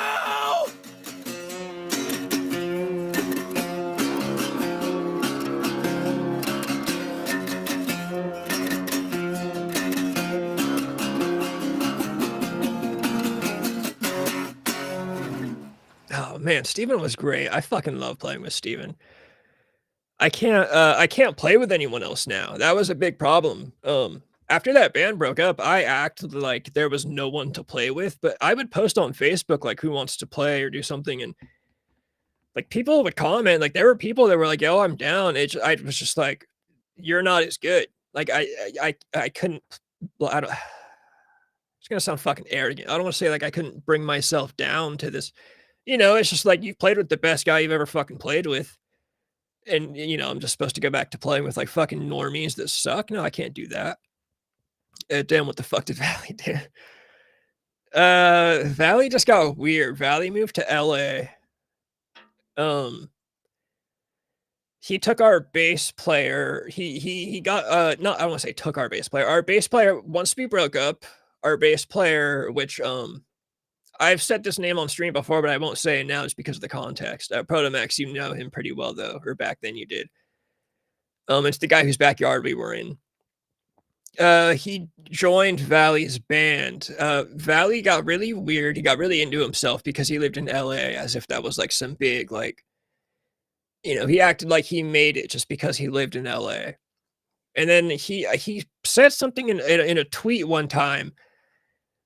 Oh man, Steven was great. I fucking love playing with Steven. I can't play with anyone else now. That was a big problem. After that band broke up, I acted like there was no one to play with, but I would post on Facebook like who wants to play or do something, and like people would comment. Like there were people that were like, "Yo, I'm down." I was just like, "You're not as good." Like I couldn't. Well, I don't. It's gonna sound fucking arrogant. I don't want to say like I couldn't bring myself down to this. It's just like you've played with the best guy you've ever fucking played with. And, I'm just supposed to go back to playing with like fucking normies that suck. No, I can't do that. Damn, what the fuck did Valley do? Valley just got weird. Valley moved to LA. He took our bass player. He got no, I don't want to say took our bass player. Our bass player, once we broke up, our bass player, which I've said this name on stream before, but I won't say it now just because of the context. Protomax, you know him pretty well though, or back then you did. It's the guy whose backyard we were in. He joined Valley's band. Valley got really weird. He got really into himself because he lived in LA, as if that was like some big, like, he acted like he made it just because he lived in LA. And then he said something in a tweet one time.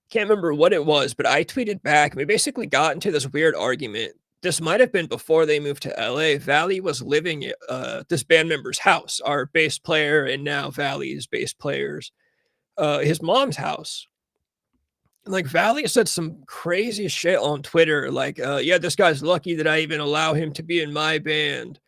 Can't remember what it was, but I tweeted back. We basically got into this weird argument. This might have been before they moved to LA. Valley was living at this band member's house, our bass player, and now Valley's bass player's his mom's house. And like Valley said some crazy shit on Twitter, like, yeah, this guy's lucky that I even allow him to be in my band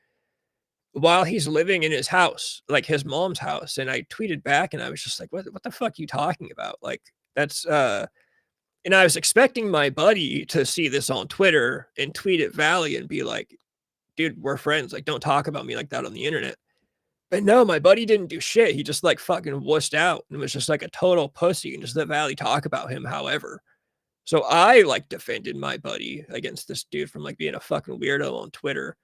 while he's living in his house, like his mom's house. And I tweeted back and I was just like, what the fuck are you talking about? Like, that's and I was expecting my buddy to see this on Twitter and tweet at Valley and be like, dude, we're friends. Like, don't talk about me like that on the internet. But no, my buddy didn't do shit. He just like fucking wussed out and was just like a total pussy and just let Valley talk about him, however. So I like defended my buddy against this dude from like being a fucking weirdo on Twitter.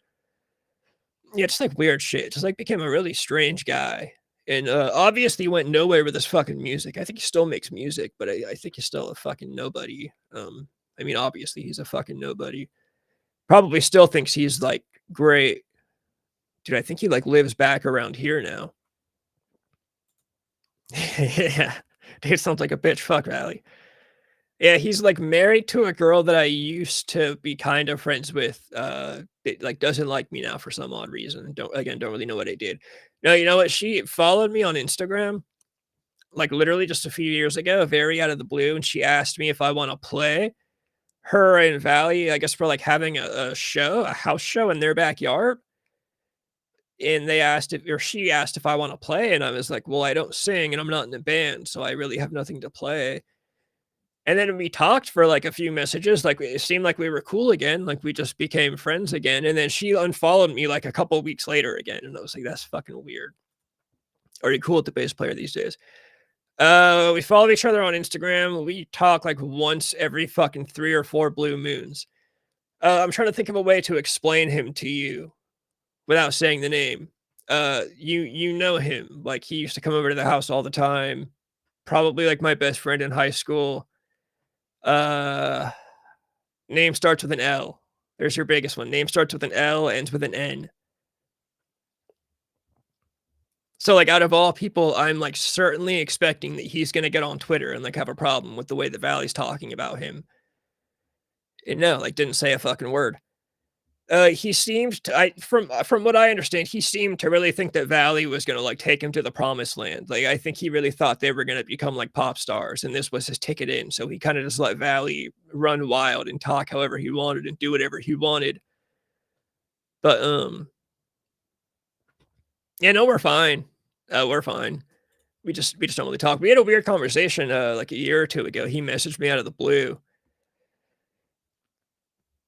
Yeah, just like weird shit. Just like became a really strange guy. And obviously went nowhere with his fucking music. I think he still makes music, but I think he's still a fucking nobody. I mean, obviously he's a fucking nobody. Probably still thinks he's like great. Dude, I think he like lives back around here now. Yeah. Dude sounds like a bitch. Fuck Valley. Yeah, he's like married to a girl that I used to be kind of friends with. It like doesn't like me now for some odd reason. Don't really know what I did. No, you know what? She followed me on Instagram like literally just a few years ago, very out of the blue, and she asked me if I want to play her and Valley, I guess for like having a house show in their backyard. And they asked if, or she asked if I want to play, and I was like, well, I don't sing and I'm not in a band, so I really have nothing to play. And then we talked for like a few messages, like it seemed like we were cool again, like we just became friends again. And then she unfollowed me like a couple weeks later again, and I was like, that's fucking weird. Are you cool with the bass player these days? We follow each other on Instagram. We talk like once every fucking 3 or 4 blue moons. I'm trying to think of a way to explain him to you without saying the name. You know him. Like he used to come over to the house all the time. Probably like my best friend in high school. Uh, Name starts with an L. There's your biggest one. Name starts with an L, ends with an N. So, like, out of all people, I'm like certainly expecting that he's gonna get on Twitter and like have a problem with the way the Valley's talking about him. And no, like, didn't say a fucking word. He seems to, from what I understand, he seemed to really think that Valley was gonna like take him to the promised land. Like, I think he really thought they were gonna become like pop stars, and this was his ticket in. So he kind of just let Valley run wild and talk however he wanted and do whatever he wanted. But yeah, no, we're fine. We're fine. We just don't really talk. We had a weird conversation like a year or two ago. He messaged me out of the blue.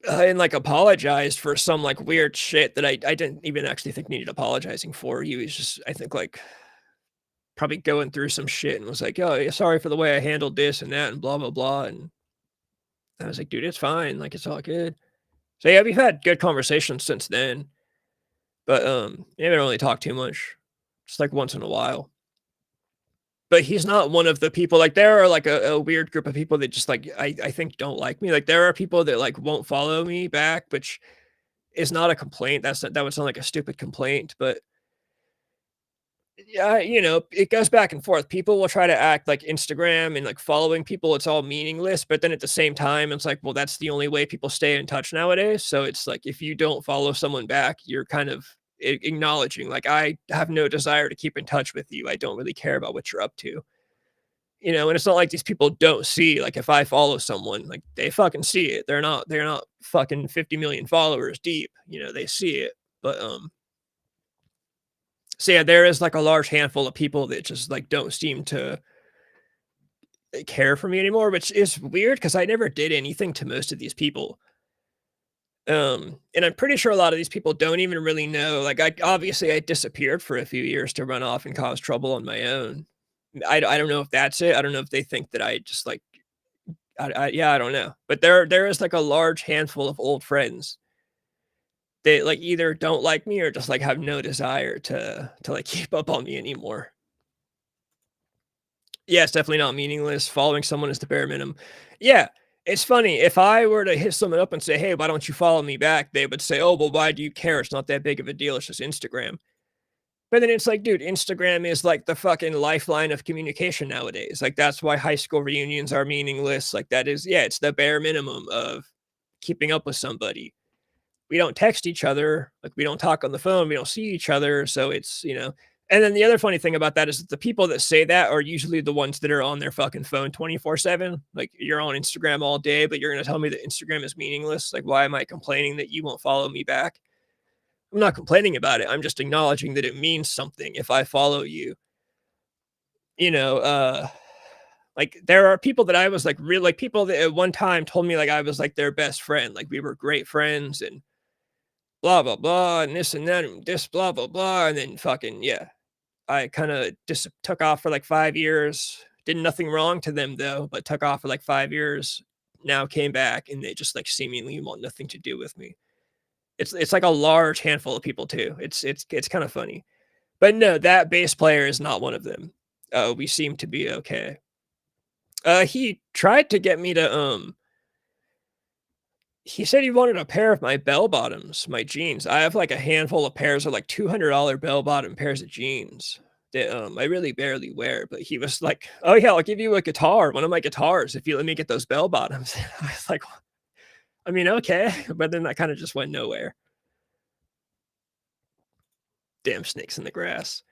And like apologized for some like weird shit that I didn't even actually think needed apologizing for. He was just, I think, like probably going through some shit and was like, oh, yeah, sorry for the way I handled this and that and blah blah blah. And I was like, dude, it's fine, like it's all good. So yeah, we've had good conversations since then. But we haven't really talked too much. Just like once in a while. But he's not one of the people, like, there are, like, a weird group of people that just, like, I think don't like me. Like, there are people that, like, won't follow me back, which is not a complaint. That would sound like a stupid complaint, but yeah, you know, it goes back and forth. People will try to act like Instagram and, like, following people, it's all meaningless, but then at the same time, it's like, well, that's the only way people stay in touch nowadays. So it's like, if you don't follow someone back, you're kind of acknowledging, like, I have no desire to keep in touch with you. I don't really care about what you're up to. You know, and it's not like these people don't see, like, if I follow someone, like, they fucking see it. They're not fucking 50 million followers deep, you know, they see it. But, so yeah, there is, like, a large handful of people that just, like, don't seem to care for me anymore, which is weird because I never did anything to most of these people. And I'm pretty sure a lot of these people don't even really know, like, I disappeared for a few years to run off and cause trouble on my own. I don't know if that's it. I don't know if they think that I just, like, yeah, I don't know. But there is, like, a large handful of old friends that, like, either don't like me or just, like, have no desire to, like, keep up on me anymore. Yeah, it's definitely not meaningless. Following someone is the bare minimum. Yeah, it's funny. If I were to hit someone up and say, "Hey, why don't you follow me back?" They would say, "Oh, well, why do you care? It's not that big of a deal. It's just Instagram." But then it's like, dude, Instagram is like the fucking lifeline of communication nowadays. Like, that's why high school reunions are meaningless. Like, that is, yeah, it's the bare minimum of keeping up with somebody. We don't text each other. Like, we don't talk on the phone. We don't see each other. So it's, you know, and then the other funny thing about that is that the people that say that are usually the ones that are on their fucking phone 24/7. Like, you're on Instagram all day, but you're going to tell me that Instagram is meaningless. Like, why am I complaining that you won't follow me back? I'm not complaining about it. I'm just acknowledging that it means something if I follow you. You know, like, there are people that I was like real, like, people that at one time told me like I was like their best friend, like we were great friends and blah blah blah and this and that and this blah blah blah, and then fucking yeah, I kind of just took off for like 5 years. Did nothing wrong to them though, but took off for like 5 years. Now came back and they just like seemingly want nothing to do with me. It's like a large handful of people too. It's kind of funny. But no, that bass player is not one of them. We seem to be okay. He tried to get me to he said he wanted a pair of my bell bottoms, my jeans. I have like a handful of pairs of like $200 bell bottom pairs of jeans that I really barely wear, but he was like, "Oh yeah, I'll give you a guitar, one of my guitars, if you let me get those bell bottoms." I was like, I mean, okay, but then that kind of just went nowhere. Damn snakes in the grass.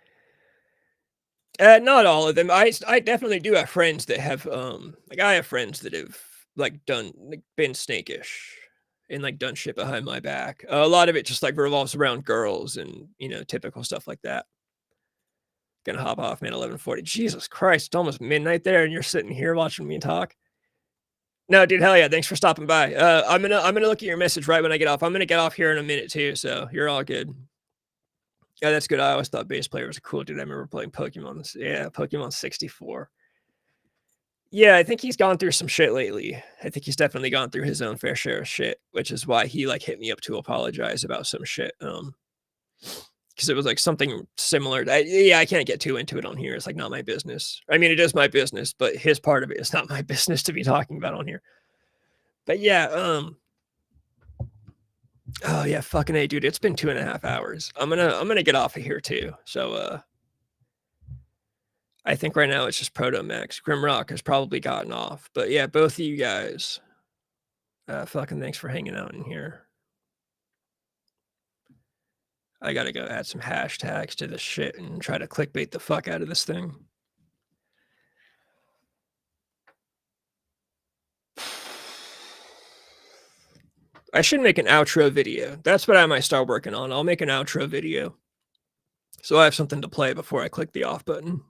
Not all of them. I definitely do have friends that have like I have friends that have like done like been snakish and like done shit behind my back. A lot of it just like revolves around girls and typical stuff like that. Gonna hop off, man. 11:40. Jesus Christ, it's almost midnight there, and you're sitting here watching me talk. No, dude, hell yeah! Thanks for stopping by. I'm gonna look at your message right when I get off. I'm gonna get off here in a minute too, so you're all good. Yeah, that's good. I always thought bass player was a cool dude. I remember playing Pokemon. Yeah, Pokemon 64. Yeah, I think he's gone through some shit lately. I think he's definitely gone through his own fair share of shit, which is why he like hit me up to apologize about some shit. Because it was like something similar. Yeah, I can't get too into it on here. It's like not my business. I mean, it is my business, but his part of it is not my business to be talking about on here. But yeah, oh yeah, fucking A, dude. It's been 2.5 hours. I'm gonna get off of here too. So I think right now it's just Proto Max. Grimrock has probably gotten off. But yeah, both of you guys. Fucking thanks for hanging out in here. I gotta go add some hashtags to this shit and try to clickbait the fuck out of this thing. I should make an outro video. That's what I might start working on. I'll make an outro video. So I have something to play before I click the off button.